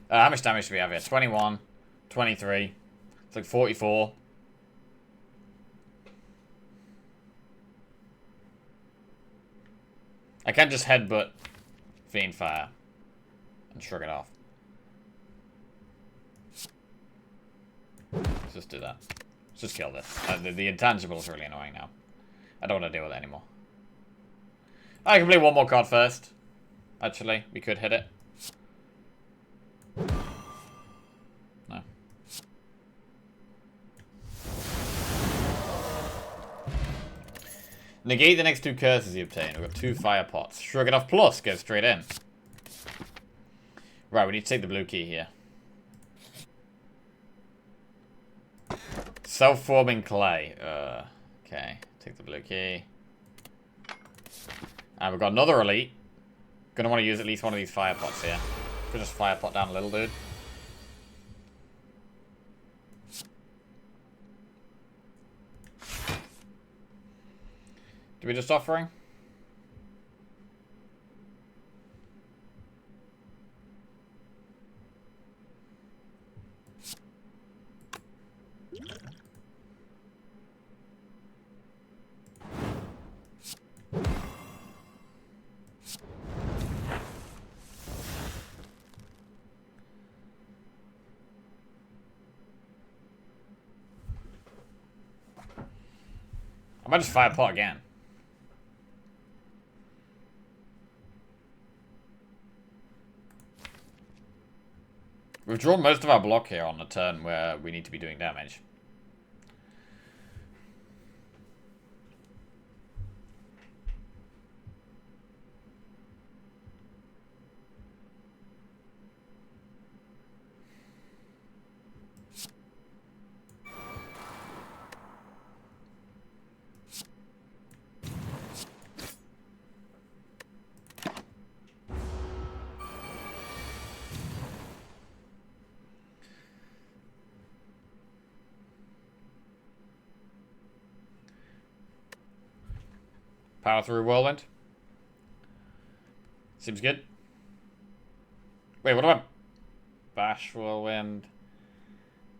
How much damage do we have here? 21, 23. It's like 44. I can just headbutt Fiend Fire and shrug it off. Let's just do that. Let's just kill this. The intangible is really annoying now. I don't want to deal with it anymore. I can play 1 more card first. Actually, we could hit it. No. Negate the next 2 curses you obtain. We've got 2 fire pots. Shrug it off plus. Go straight in. Right, we need to take the blue key here. Self-forming clay. Okay, take the blue key. And we've got another elite. Gonna want to use at least one of these fire pots here. Could just fire pot down a little, dude. Do we just offering? I might just fire pot again. We've drawn most of our block here on the turn where we need to be doing damage. Power through Whirlwind. Seems good. Wait, what about Bash Whirlwind?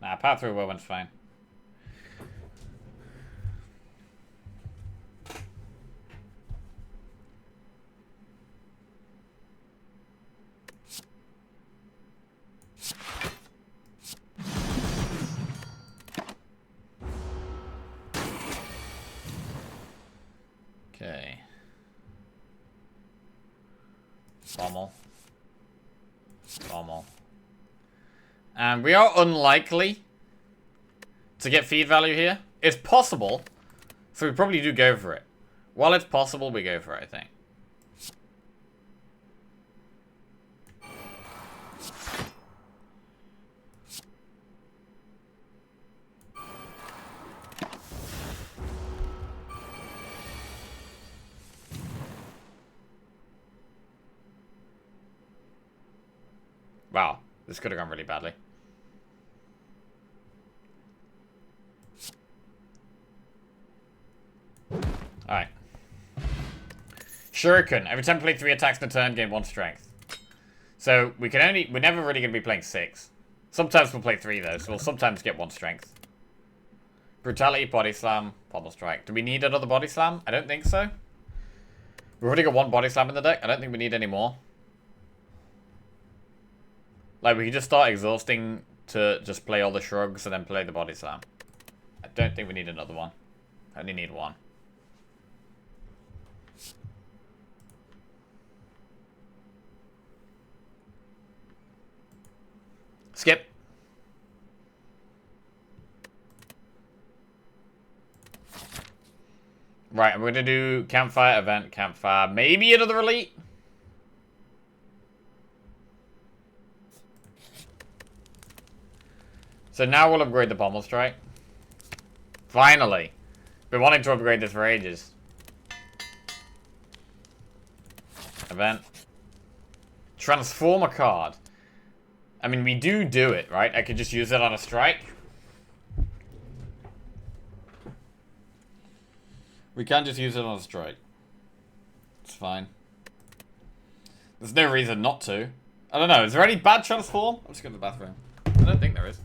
Nah, Power through Whirlwind's fine. Okay. Pommel. Pommel. And we are unlikely to get feed value here. It's possible, so we probably do go for it. While it's possible, we go for it, I think. Wow, this could have gone really badly. Alright. Shuriken. Every time we play 3 attacks in a turn, gain 1 strength. So, we're never really going to be playing 6. Sometimes we'll play 3 though, so we'll sometimes get 1 strength. Brutality, Body Slam, Pommel Strike. Do we need another Body Slam? I don't think so. We've already got 1 Body Slam in the deck. I don't think we need any more. Like, we can just start exhausting to just play all the shrugs and then play the Body Slam. I don't think we need another one. I only need 1. Skip. Right, and we're going to do Campfire, Event, Campfire. Maybe another Elite? So now we'll upgrade the Pommel Strike. Finally. Been wanting to upgrade this for ages. Event. Transform a card. I mean, we do it, right? I could just use it on a strike. We can just use it on a strike. It's fine. There's no reason not to. I don't know. Is there any bad transform? I'm just going to the bathroom. I don't think there is.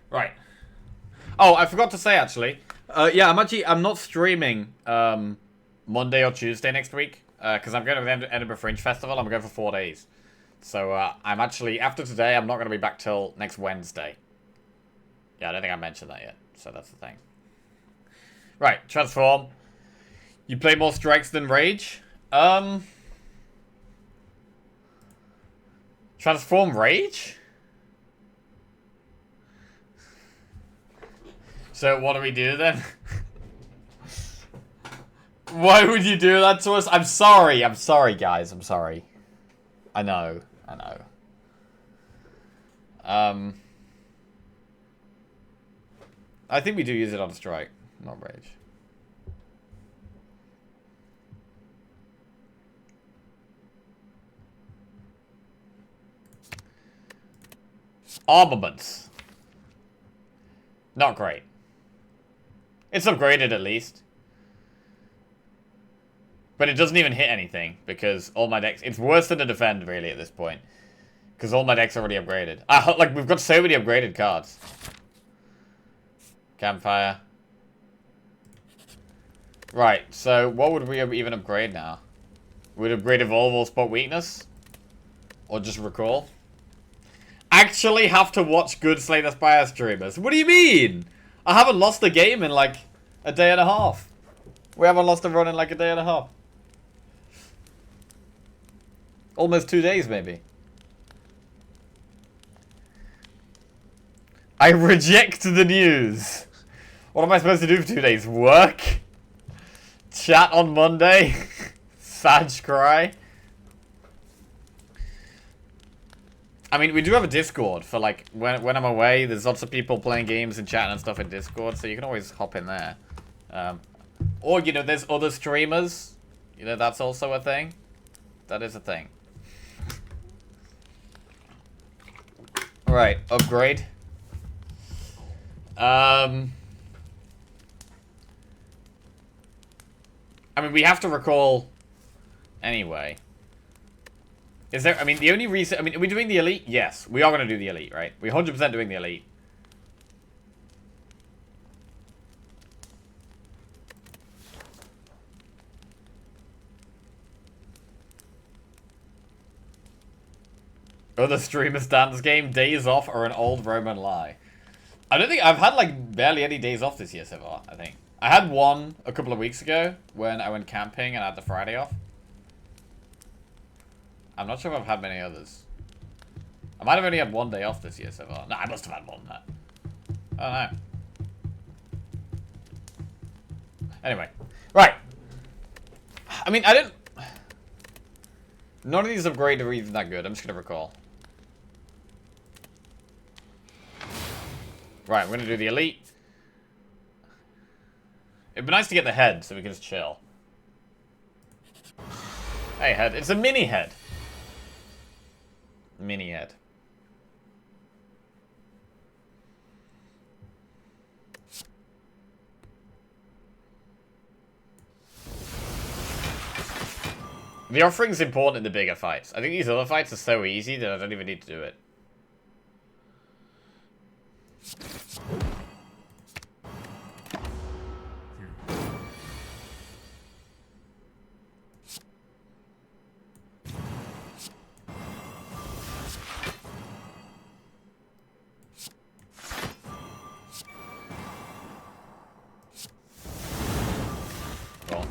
Right. Oh, I forgot to say, actually. Yeah, I'm not streaming Monday or Tuesday next week. Because I'm going to the Edinburgh Fringe Festival. I'm going for 4 days. So, I'm actually, after today, I'm not going to be back till next Wednesday. Yeah, I don't think I mentioned that yet. So that's the thing. Right, transform. You play more strikes than rage? Transform rage? So what do we do then? Why would you do that to us? I'm sorry guys, I'm sorry. I know. I think we do use it on strike, not rage. Armaments. Not great. It's upgraded at least. But it doesn't even hit anything, because all my decks... It's worse than a defend, really, at this point. Because all my decks are already upgraded. Like, we've got so many upgraded cards. Campfire. Right, so what would we even upgrade now? Would upgrade Evolve or Spot Weakness? Or just Recall? Actually have to watch good Slay the Spire streamers. What do you mean? I haven't lost a game in, like, a day and a half. We haven't lost a run in, like, a day and a half. Almost 2 days, maybe. I reject the news. What am I supposed to do for 2 days? Work? Chat on Monday? Sag cry? I mean, we do have a Discord for, like, when I'm away. There's lots of people playing games and chatting and stuff in Discord, so you can always hop in there. Or, you know, there's other streamers. You know, that's also a thing. That is a thing. Alright, upgrade. I mean, we have to recall anyway. Is there, I mean, the only reason, I mean, are we doing the elite? Yes, we are going to do the elite, right? We're 100% doing the elite. Other streamers dance game, days off, or an old Roman lie. I don't think, I've had, like, barely any days off this year so far, I think. I had one a couple of weeks ago when I went camping and I had the Friday off. I'm not sure if I've had many others. I might have only had 1 day off this year so far. No, I must have had more than that. I don't know. Anyway. Right. I mean, I didn't... None of these upgrades are even that good. I'm just going to recall. Right, I'm going to do the elite. It'd be nice to get the head so we can just chill. Hey, head. It's a mini head. Mini head. The offering's important in the bigger fights. I think these other fights are so easy that I don't even need to do it. Cool.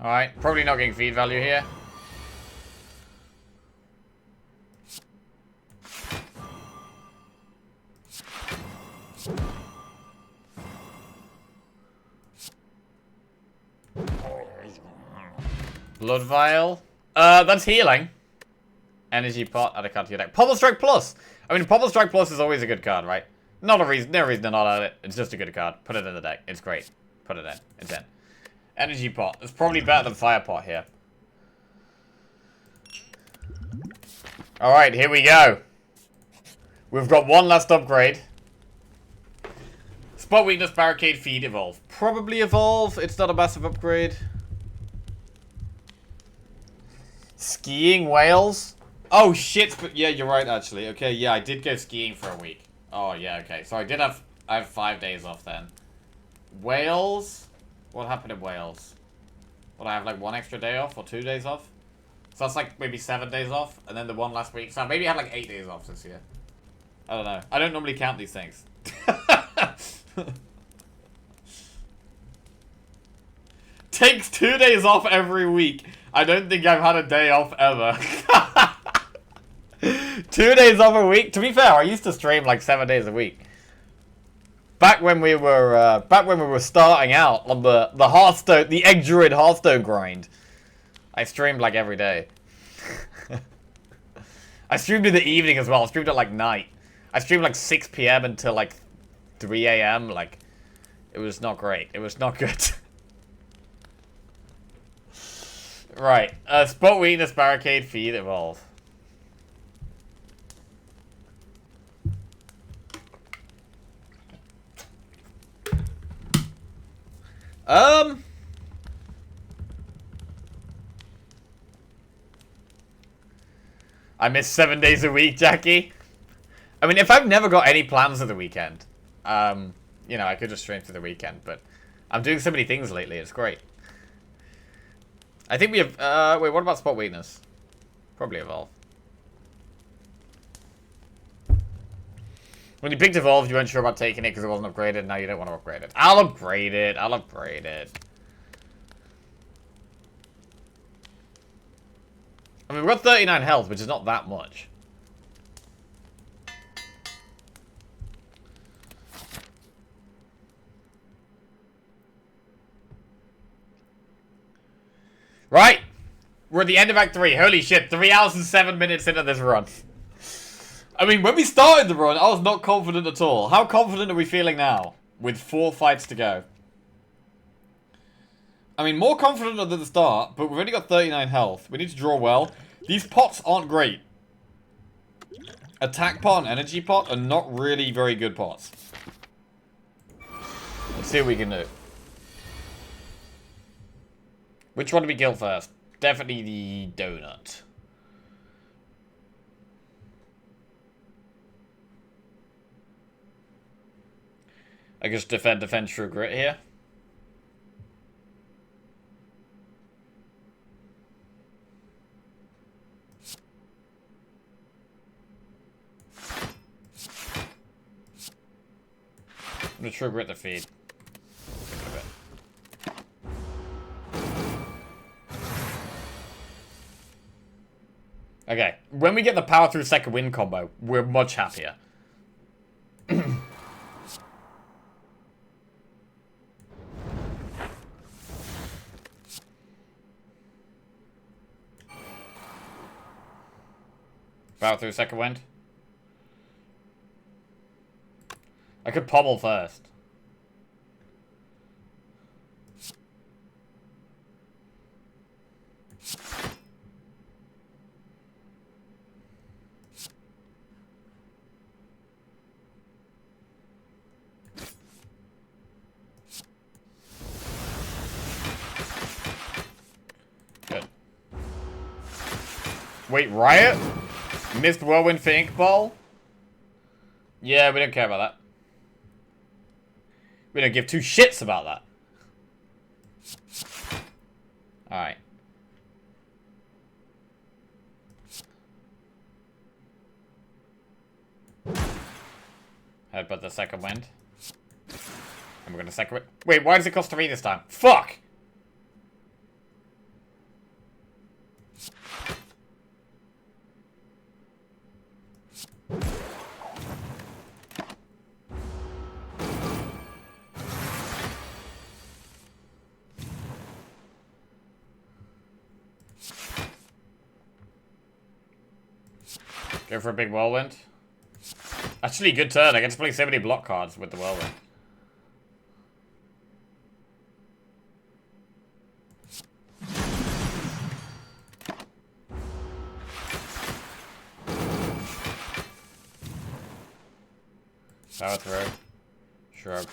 Alright, probably not getting feed value here. Blood Vial. That's healing. Energy Pot, add a card to your deck. Pommel Strike Plus! I mean, Pommel Strike Plus is always a good card, right? Not a reason, no reason to not add it. It's just a good card. Put it in the deck. It's great. Put it in. It's in. Energy Pot. It's probably better than Fire Pot here. Alright, here we go. We've got one last upgrade. Spot weakness, barricade, feed, evolve. Probably evolve. It's not a massive upgrade. Skiing Wales? Oh shit, but yeah, you're right actually. Okay, yeah, I did go skiing for a week. Oh yeah, okay. So I have 5 days off then. Wales? What happened in Wales? What, I have like 1 extra day off or 2 days off? So that's like maybe 7 days off, and then the one last week. So maybe I had like 8 days off this year. I don't know. I don't normally count these things. Takes 2 days off every week. I don't think I've had a day off ever. 2 days off a week? To be fair, I used to stream like 7 days a week. Back when we were starting out on the Hearthstone, the Egg Druid Hearthstone grind, I streamed like every day. I streamed in the evening as well. I streamed at like night. I streamed like 6 PM until like 3 AM. Like, it was not great. It was not good. Right. Spot weakness, barricade, feed, evolve. I miss 7 days a week, Jackie. I mean, if I've never got any plans of the weekend, you know, I could just stream through the weekend, but I'm doing so many things lately, it's great. I think we have, wait, what about spot weakness? Probably evolve. When you picked evolve, you weren't sure about taking it because it wasn't upgraded, now you don't want to upgrade it. I'll upgrade it, I'll upgrade it. I mean, we've got 39 health, which is not that much. Right! We're at the end of Act 3. Holy shit, 3 hours and 7 minutes into this run. I mean, when we started the run, I was not confident at all. How confident are we feeling now? With 4 fights to go. I mean, more confident than the start, but we've only got 39 health. We need to draw well. These pots aren't great. Attack pot and energy pot are not really very good pots. Let's see what we can do. Which one do we kill first? Definitely the donut. I guess defend through grit here. I'm gonna true grit the feed. Okay, when we get the power through second wind combo, we're much happier. Power through second wind. I could pommel first. Good. Wait, Riot? Missed Whirlwind for Ink Ball? Yeah, we don't care about that. We don't give two shits about that. Alright. Headbutt the second wind. And we're gonna second wind. Wait, why does it cost 3 this time? Fuck! Go for a big whirlwind. Actually, good turn. I get to play so many block cards with the whirlwind. Power through. Shrug.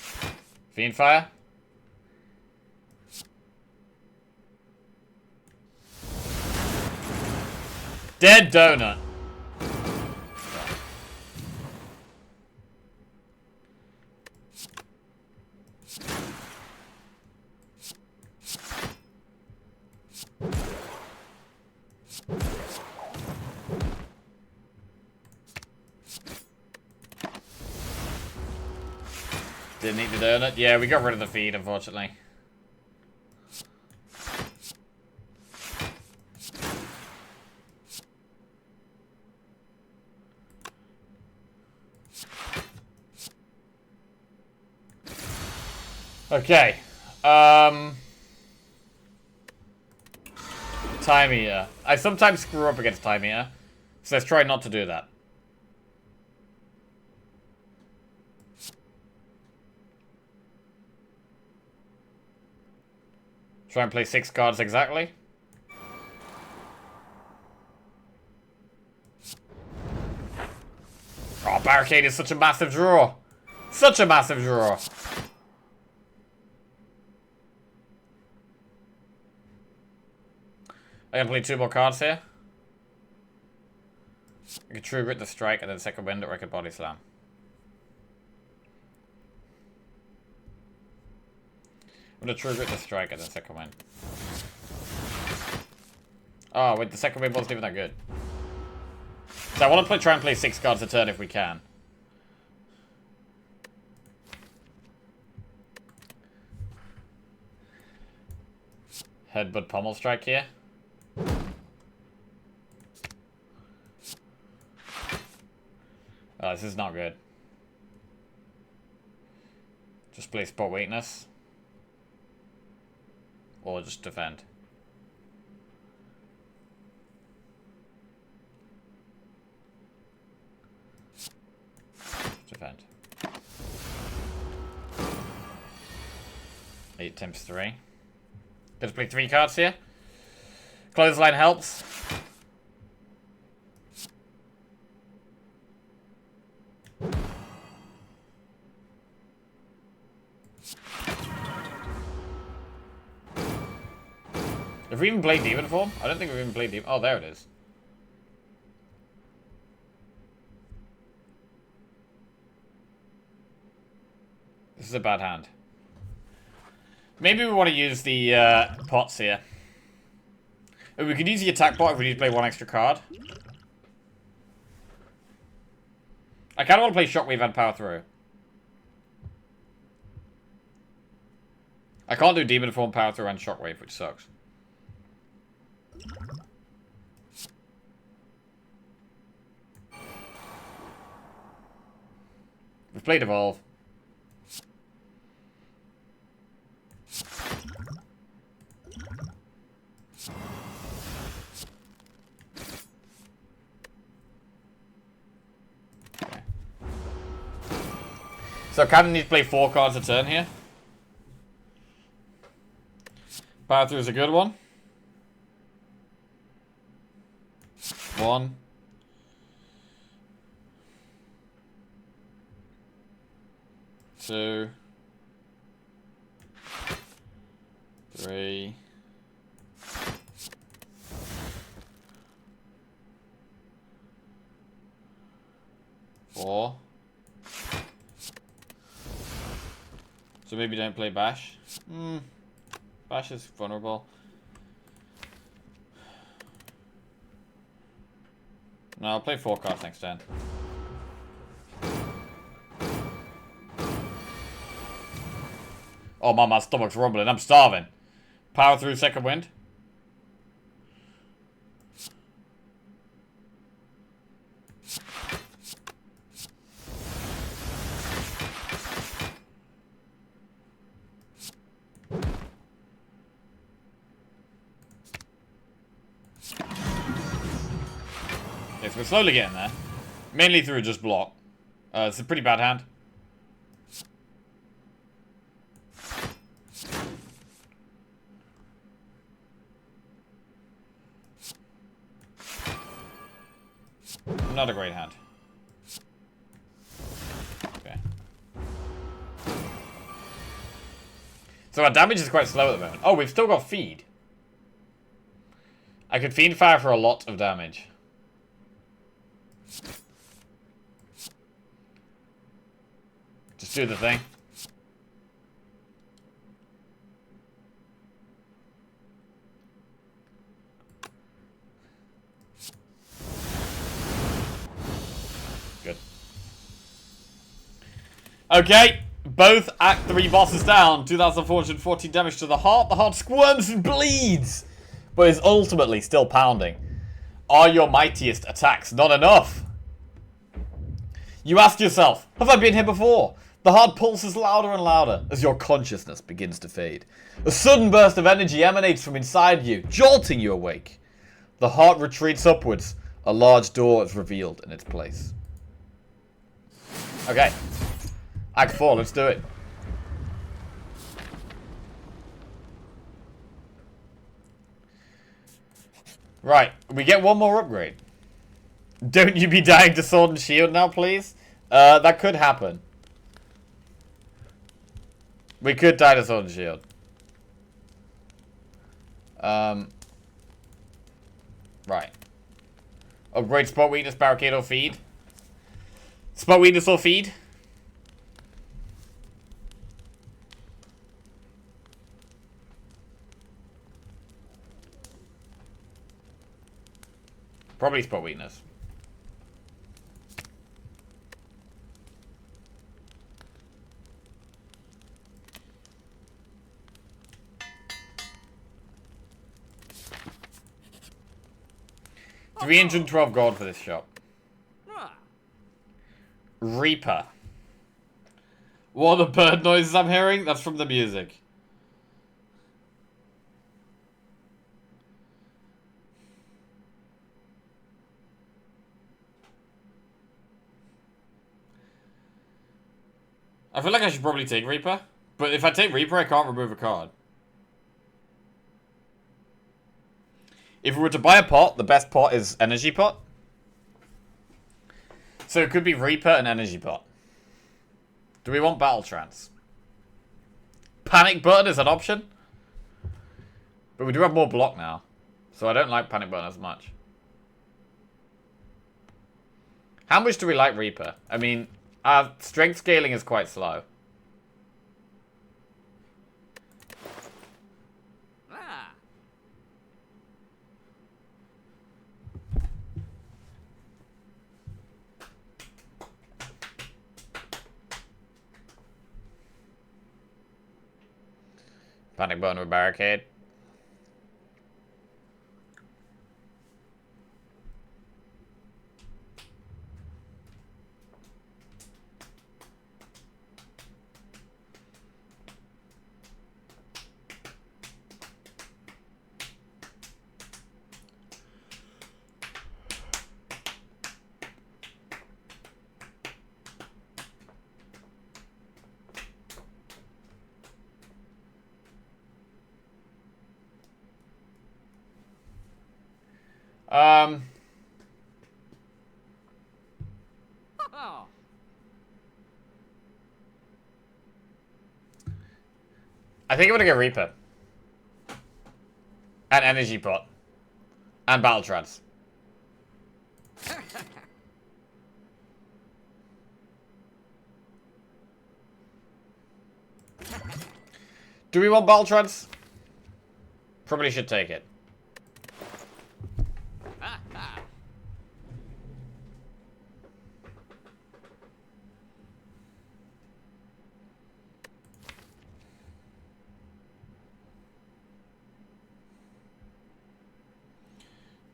Fiend Fire. Dead Donut. Didn't eat the donut. Yeah, we got rid of the feed, unfortunately. Okay. Time Eater. I sometimes screw up against Time Eater, so let's try not to do that. Try and play 6 cards exactly. Oh, Barricade is such a massive draw. Such a massive draw. I can play 2 more cards here. I can True Grit the Strike and then second wind, or I could Body Slam. I'm gonna True Grit the Strike and then second wind. Oh, wait, the second wind wasn't even that good. So I want to try and play 6 cards a turn if we can. Headbutt Pommel Strike here. Oh, this is not good. Just play Spot Weakness. Or just defend. Defend. 8 times 3. Gonna play 3 cards here. Clothesline helps. Have we even played Demon Form? I don't think we've even played Demon. Oh, there it is. This is a bad hand. Maybe we want to use the pots here. Oh, we could use the attack pot if we need to play 1 extra card. I kind of want to play Shockwave and Power Through. I can't do Demon Form, Power Through, and Shockwave, which sucks. We've played Evolve. Okay. So I kind of need to play 4 cards a turn here. Power Through is a good one. 1. 2. 3. 4. So maybe don't play Bash. Bash is vulnerable. No, I'll play 4 cards next turn. Oh man, my stomach's rumbling. I'm starving. Power Through second wind. Yes, we're slowly getting there. Mainly through just block. It's a pretty bad hand. Not a great hand. Okay. So our damage is quite slow at the moment. Oh, we've still got feed. I could feed fire for a lot of damage. Just do the thing. Good. Okay. Both Act 3 bosses down. 2,414 damage to the heart. The heart squirms and bleeds, but is ultimately still pounding. Are your mightiest attacks not enough? You ask yourself, have I been here before? The heart pulses louder and louder as your consciousness begins to fade. A sudden burst of energy emanates from inside you, jolting you awake. The heart retreats upwards. A large door is revealed in its place. Okay. Act 4, let's do it. Right, we get one more upgrade. Don't you be dying to sword and shield now, please? That could happen. We could die to sword and shield. Right. Upgrade spot weakness, barricade or feed. Spot weakness or feed. Probably spot weakness. $312 gold for this shop. Reaper. What are the bird noises I'm hearing? That's from the music. I feel like I should probably take Reaper. But if I take Reaper, I can't remove a card. If we were to buy a pot, the best pot is Energy Pot. So it could be Reaper and Energy Pot. Do we want Battle Trance? Panic Button is an option. But we do have more block now. So I don't like Panic Button as much. How much do we like Reaper? I mean, our strength scaling is quite slow. Panic Button with Barricade. I think I'm gonna go Reaper. And Energy Pot. And Battle Trance. Do we want Battle Trance? Probably should take it.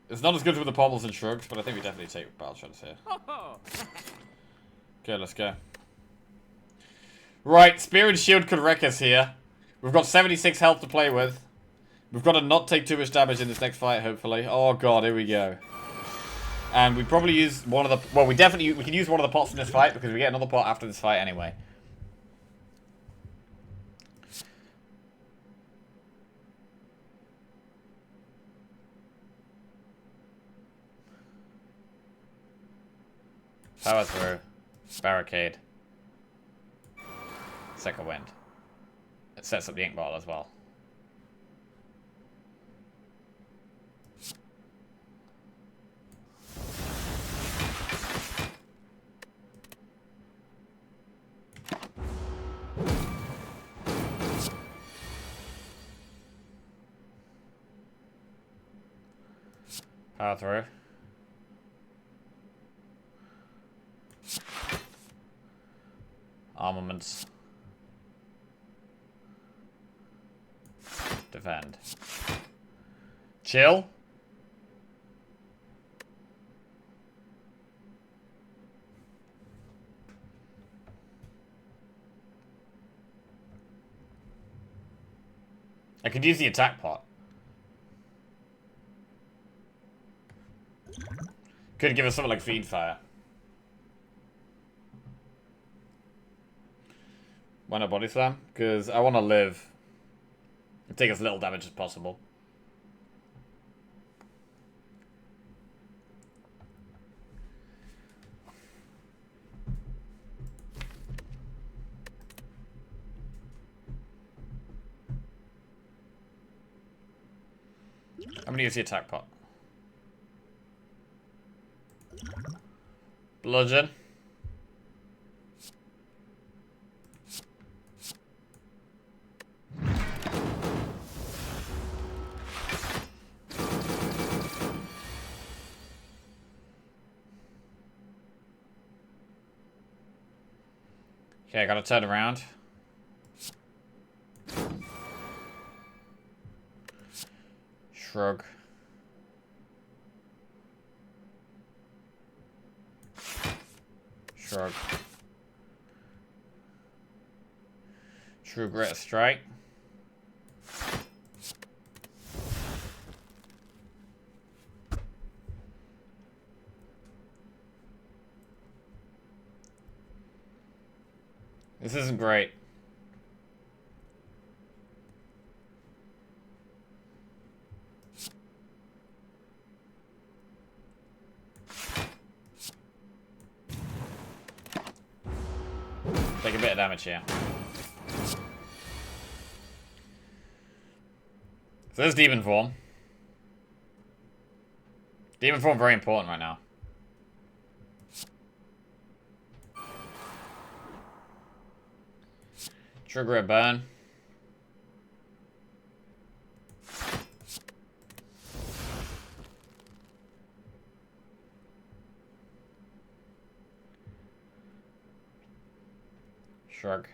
It's not as good with the pommels and shrugs, but I think we definitely take Battle Trance here. Okay, let's go. Right, Spear and Shield could wreck us here. We've got 76 health to play with. We've got to not take too much damage in this next fight, hopefully. Oh god, here we go. And we probably use one of the... Well, we can use one of the pots in this fight, because we get another pot after this fight anyway. Power through. Barricade. Second wind. It sets up the ink bottle as well. Power through. Armaments. Defend. Chill. I could use the attack pot. Could give us something like feed fire. Why not body slam? Because I want to live. And take as little damage as possible. I'm gonna use the attack pot. Bludgeon. Okay, I gotta turn around. Shrug. Shrug. True Grit Strike. This isn't great. Take a bit of damage here. So there's Demon Form. Demon Form very important right now. Trigger a burn. Shrug.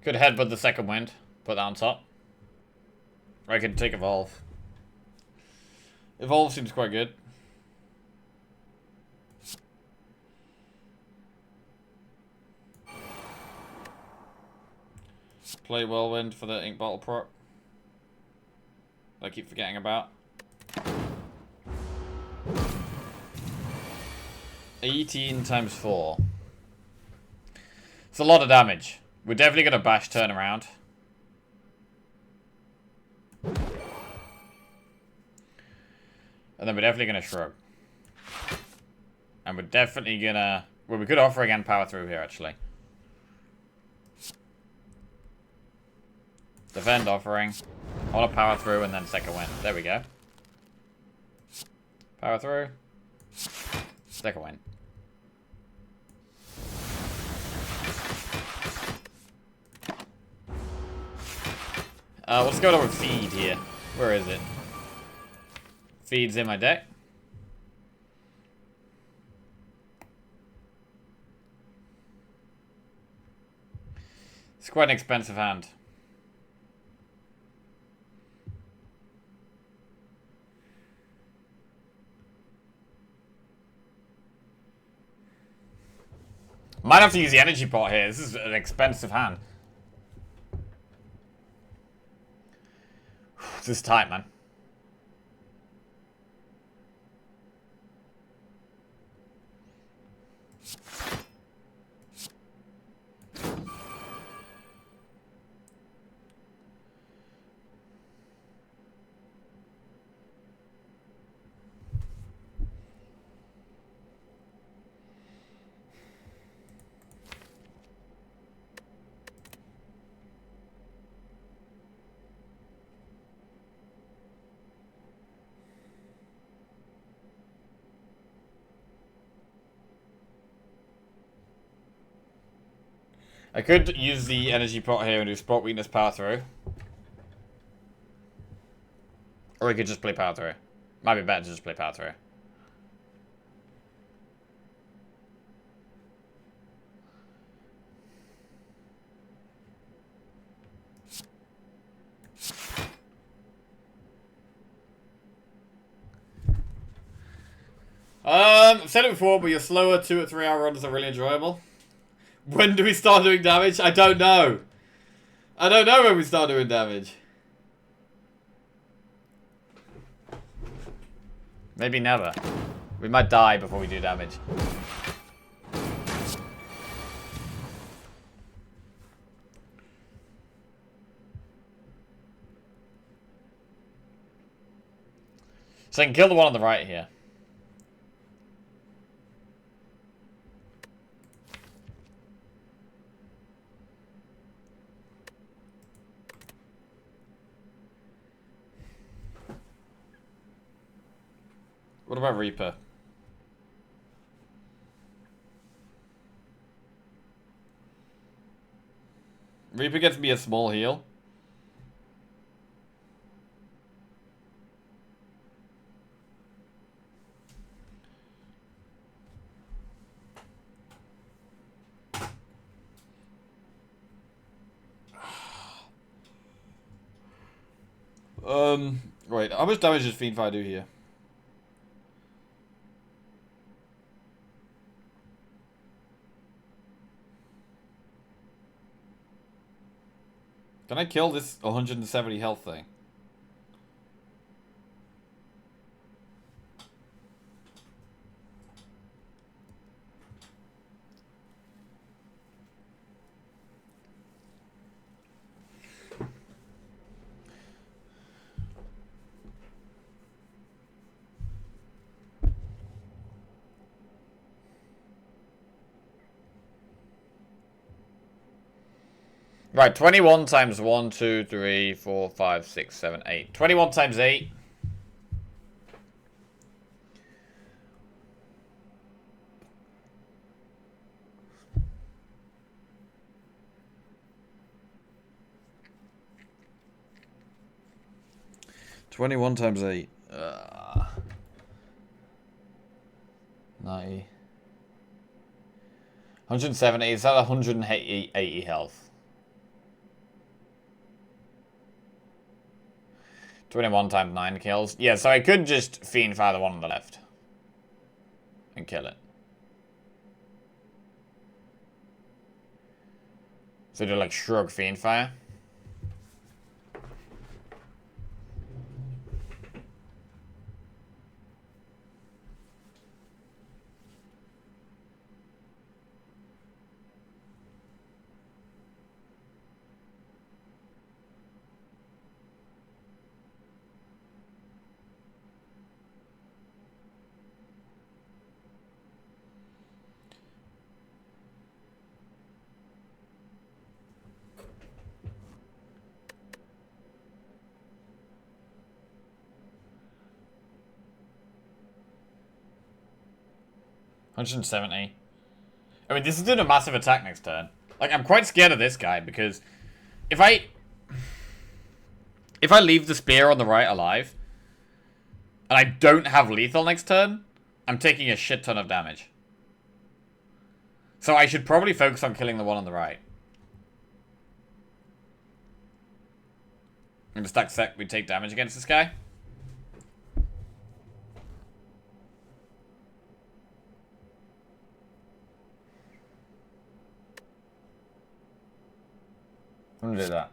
Could headbutt the second wind. Put that on top. Or I could take Evolve. Evolve seems quite good. Play Whirlwind for the ink bottle prop. I keep forgetting about. 18 times 4. It's a lot of damage. We're definitely going to bash turn around. And then we're definitely going to shrug. And we're definitely going to... Well, we could offer again power through here, actually. Defend offering. I want to power through and then second win. There we go. Power through. Second win. What's going on with feed here? Where is it? Feed's in my deck. It's quite an expensive hand. Might have to use the energy pot here. This is an expensive hand. This is tight, man. I could use the energy pot here and do spot weakness power through. Or we could just play power through. Might be better to just play power through. I've said it before, but your slower 2 or 3 hour runs are really enjoyable. When do we start doing damage? I don't know. I don't know when we start doing damage. Maybe never. We might die before we do damage. So I can kill the one on the right here. What about Reaper? Reaper gets me a small heal. Right, how much damage does Fiendfire do here? Can I kill this 170 health thing? Right, 21 times 1, 2, 3, 4, 5, 6, 7, 8. 21 times 8. $21 times 8. 90. 170. Is that 180 health? 21 times 9 kills. Yeah, so I could just Fiendfire the one on the left. And kill it. So do like Shrug Fiendfire. $170. I mean, this is doing a massive attack next turn. Like, I'm quite scared of this guy because if I leave the spear on the right alive and I don't have lethal next turn, I'm taking a shit ton of damage. So I should probably focus on killing the one on the right. In the stack sec, we take damage against this guy. I'm gonna do that.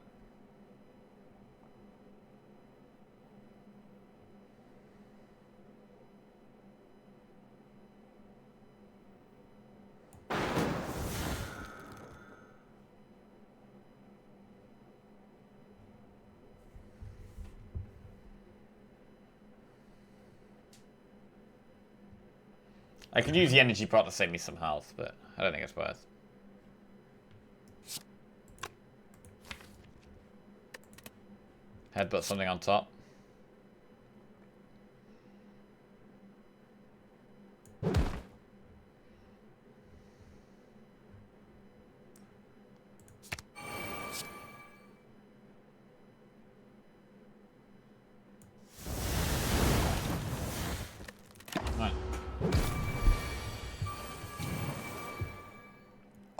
I could use the energy pot to save me some health, but I don't think it's worth. Headbutt something on top.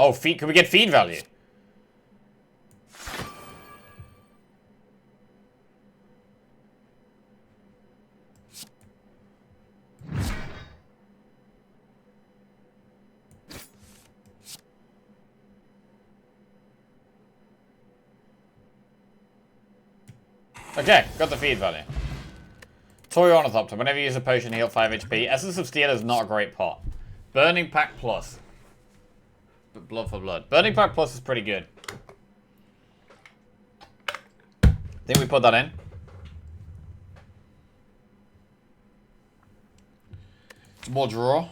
Oh, feed. Can we get feed value? Okay, got the feed value. Toy Ornithopter. Whenever you use a potion, heal 5 HP. Essence of Steel is not a great pot. Burning Pack Plus. But Blood for Blood. Burning Pack Plus is pretty good. Think we put that in? Some more draw.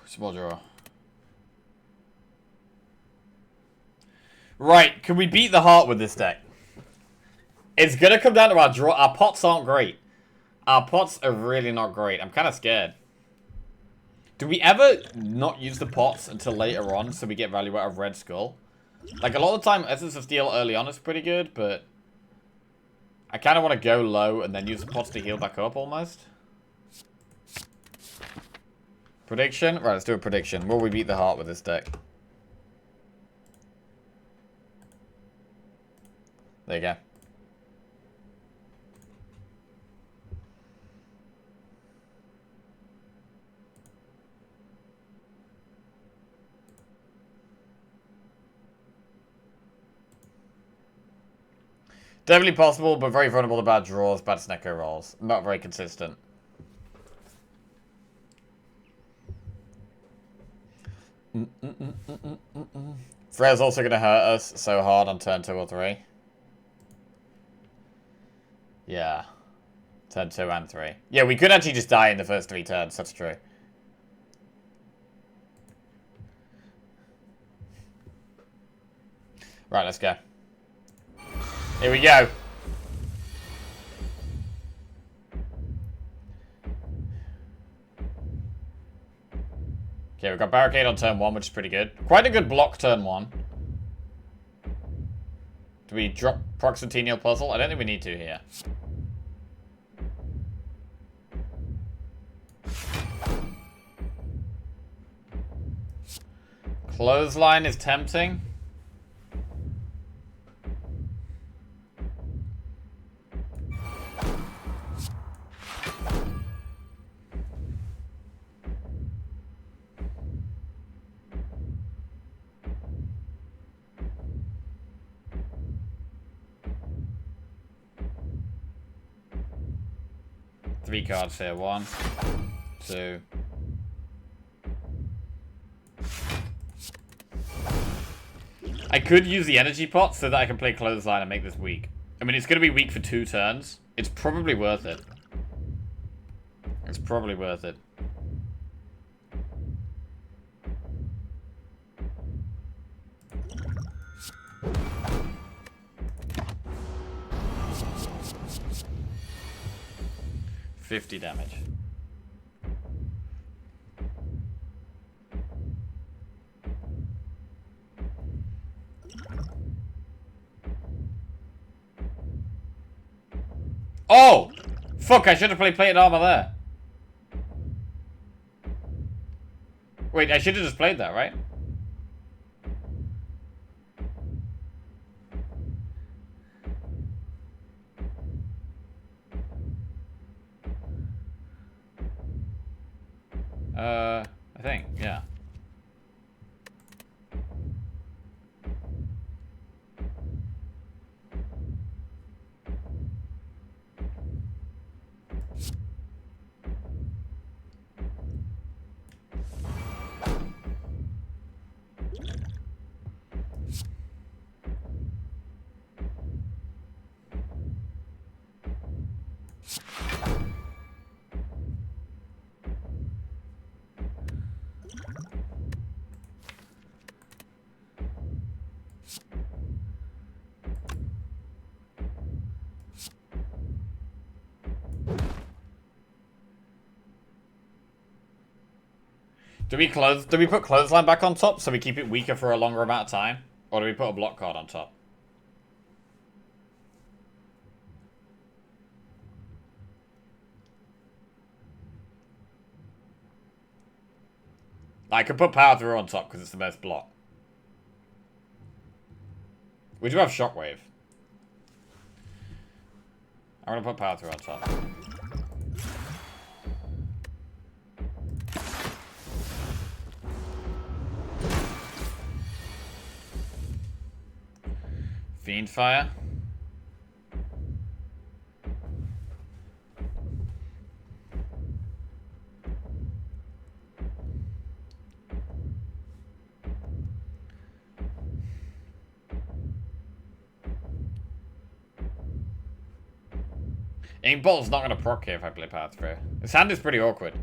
Some more draw. Right, can we beat the heart with this deck? It's gonna come down to our draw. Our pots aren't great. Our pots are really not great. I'm kind of scared. Do we ever not use the pots until later on so we get value out of Red Skull? Like, a lot of the time, Essence of Steel early on is pretty good, but I kind of want to go low and then use the pots to heal back up almost. Prediction? Right, let's do a prediction. Will we beat the heart with this deck? There you go. Definitely possible, but very vulnerable to bad draws, bad Snecko rolls. Not very consistent. Freya's also going to hurt us so hard on turn 2 or 3. Yeah. Turn 2 and 3. Yeah, we could actually just die in the first 3 turns, that's true. Right, let's go. Here we go. Okay, we've got Barricade on turn 1, which is pretty good. Quite a good block turn 1. Do we drop Proxentennial Puzzle? I don't think we need to here. Clothesline is tempting. Three cards here. 1, 2. I could use the energy pot so that I can play Clothesline and make this weak. I mean, it's going to be weak for 2 turns. It's probably worth it. It's probably worth it. $50 damage. Oh! Fuck, I should have played Plated Armor there. Wait, I should have just played that, right? I think, yeah. Do we put Clothesline back on top so we keep it weaker for a longer amount of time? Or do we put a block card on top? I could put power through on top because it's the best block. We do have shockwave. I'm gonna put power through on top. Fiend fire. Ink Bolt's not gonna proc here if I play power through. His hand is pretty awkward.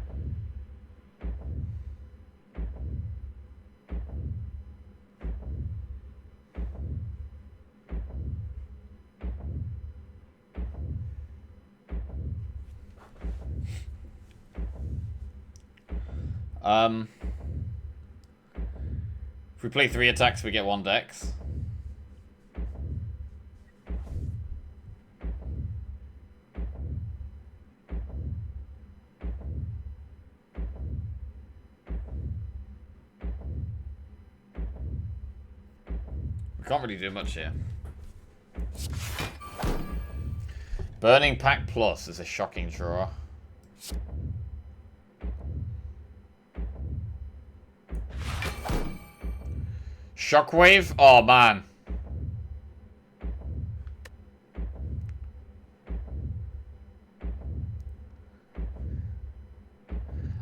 If we play 3 attacks, we get 1 dex. We can't really do much here. Burning Pack Plus is a shocking draw. Shockwave? Oh, man.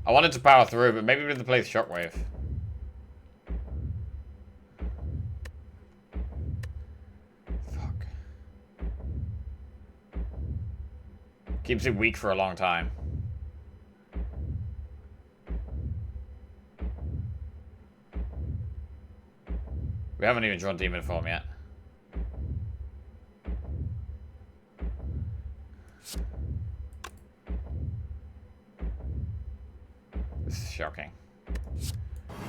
I wanted to power through, but maybe we have to play Shockwave. Fuck. Keeps it weak for a long time. We haven't even drawn Demon Form yet. This is shocking.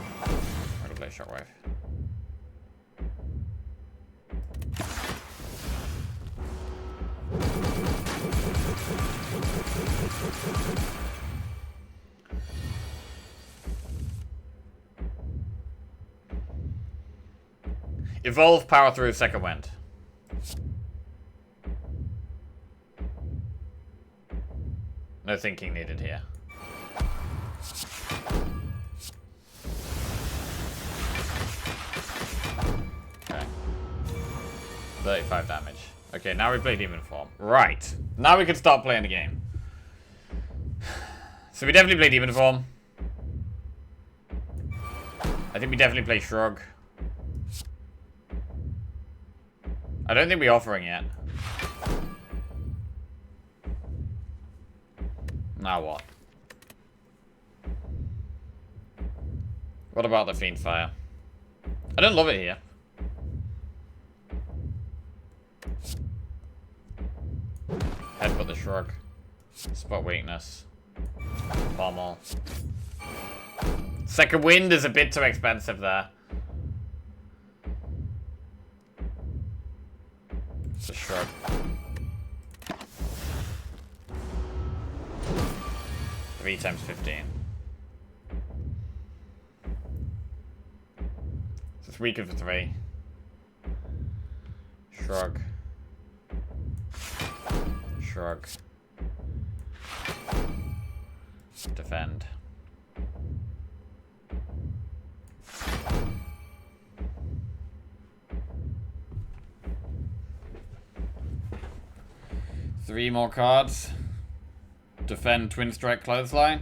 I'm gonna play Shockwave. Evolve power through second wind. No thinking needed here. Okay. 35 damage. Okay, now we play Demon Form. Right. Now we can start playing the game. So we definitely play Demon Form. I think we definitely play Shrug. I don't think we're offering yet. Now what? What about the Fiend Fire? I don't love it here. Headbutt the Shrug. Spot weakness. Pommel. Second wind is a bit too expensive there. It's a Shrug. Three times 15. So it's weaker for 3. Shrug. Shrug. Defend. Three more cards. Defend Twin Strike Clothesline.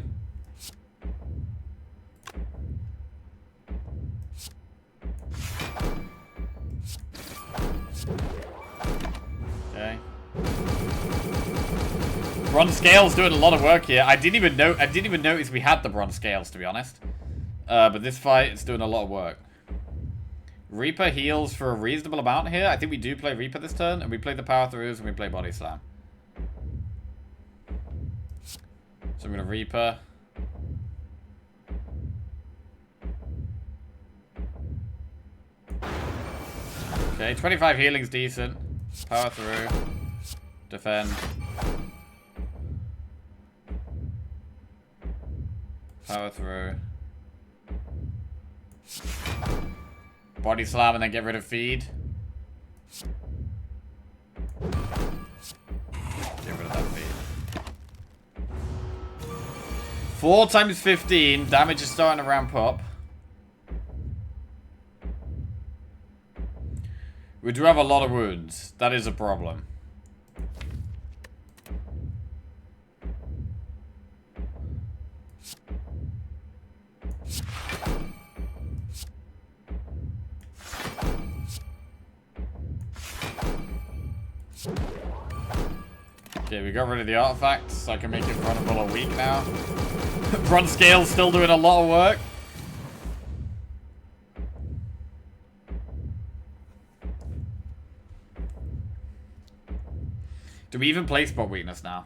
Okay. Bronze Scales doing a lot of work here. I didn't even notice we had the Bronze Scales, to be honest. But this fight is doing a lot of work. Reaper heals for a reasonable amount here. I think we do play Reaper this turn, and we play the Power Throughs, and we play Body Slam. So I'm going to Reaper. Okay, 25 healing's decent. Power through. Defend. Power through. Body slam and then get rid of feed. Get rid of that feed. 4 times 15. Damage is starting to ramp up. We do have a lot of wounds. That is a problem. Okay, we got rid of the artifacts, so I can make it runnable a week now. Run scale's still doing a lot of work. Do we even play spot weakness now?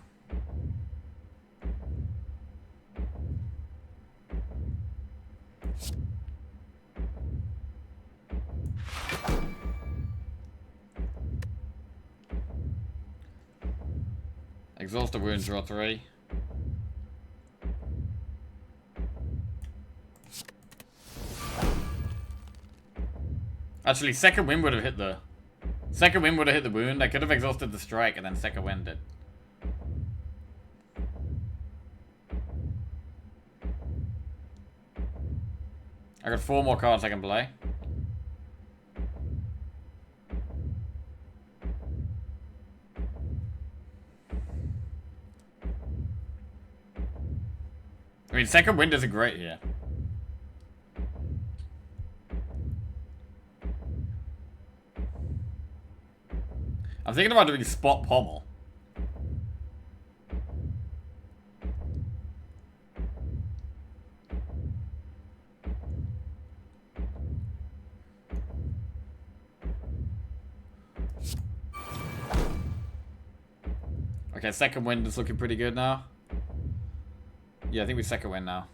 Exhaust the wound, draw 3. Actually, second wind would have hit the... Second wind would have hit the wound. I could have exhausted the strike and then second wind it. I got 4 more cards I can play. I mean, second wind isn't great here. I'm thinking about doing spot pommel. Okay, second wind is looking pretty good now. Yeah, I think we second wind now.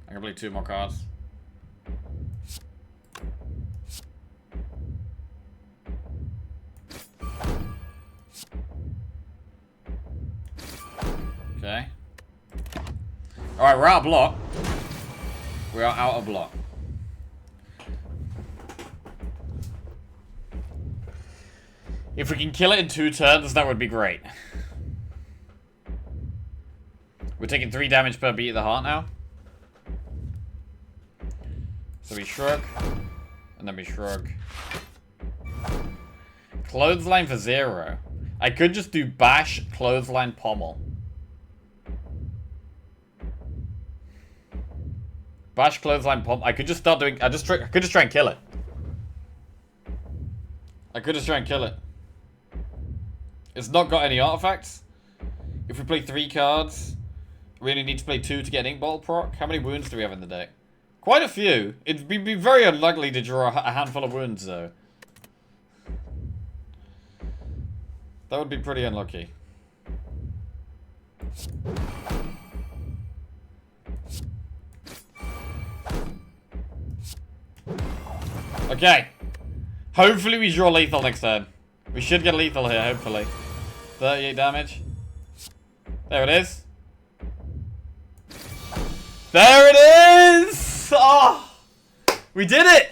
I can play 2 more cards. Okay. Alright, we're out of block. We are out of block. If we can kill it in 2 turns, that would be great. We're taking 3 damage per beat of the heart now. So we shrug, and then we shrug. Clothesline for 0. I could just do bash, clothesline, pommel. Bash, clothesline, pommel. I could just start doing. I could just try and kill it. I could just try and kill it. It's not got any artifacts. If we play 3 cards, we only need to play 2 to get an Inkball proc. How many wounds do we have in the deck? Quite a few. It'd be very unlikely to draw a handful of wounds, though. That would be pretty unlucky. Okay. Hopefully we draw lethal next turn. We should get lethal here, hopefully. 38 damage. There it is. There it is! Oh! We did it!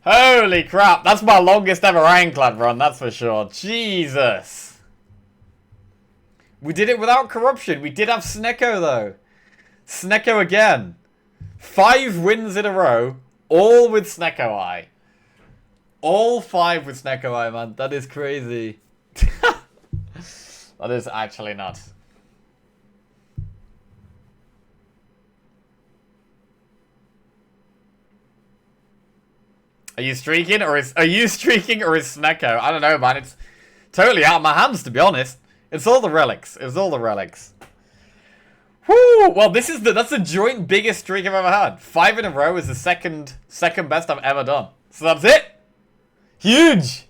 Holy crap. That's my longest ever Ironclad run, that's for sure. Jesus. We did it without corruption. We did have Snecko, though. Snecko again. 5 wins in a row. All with Snecko Eye. All 5 with Snecko Eye, man. That is crazy. That is actually nuts. Are you streaking or is Snecko? I don't know, man. It's totally out of my hands, to be honest. It's all the relics. It's all the relics. Woo! Well, that's the joint biggest streak I've ever had. 5 in a row is the second best I've ever done. So that's it. Huge.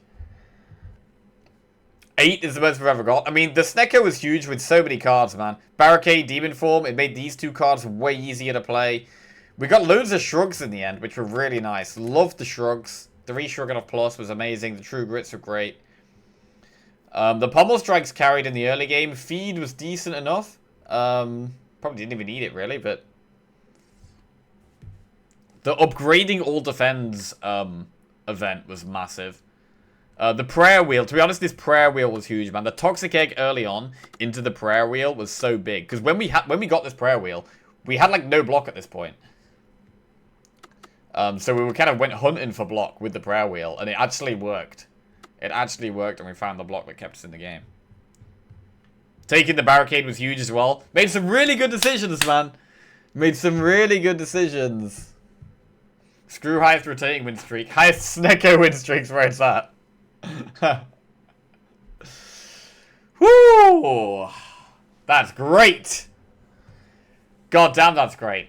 8 is the most we've ever got. I mean, the Snecko was huge with so many cards, man. Barricade, Demon Form, it made these 2 cards way easier to play. We got loads of shrugs in the end, which were really nice. Loved the shrugs. The re-shrugging of Plus was amazing. The True Grits were great. The pommel strikes carried in the early game. Feed was decent enough. Probably didn't even need it really, but the upgrading all defends event was massive. The prayer wheel, to be honest, this prayer wheel was huge, man. The toxic egg early on into the prayer wheel was so big because when we got this prayer wheel, we had like no block at this point. So we kind of went hunting for block with the prayer wheel, and it actually worked. It actually worked, and we found the block that kept us in the game. Taking the barricade was huge as well. Made some really good decisions, man. Made some really good decisions. Screw highest rotating win streak. Highest Snecko win streak's where it's at. Woo! That's great. God damn, that's great.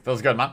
Feels good, man.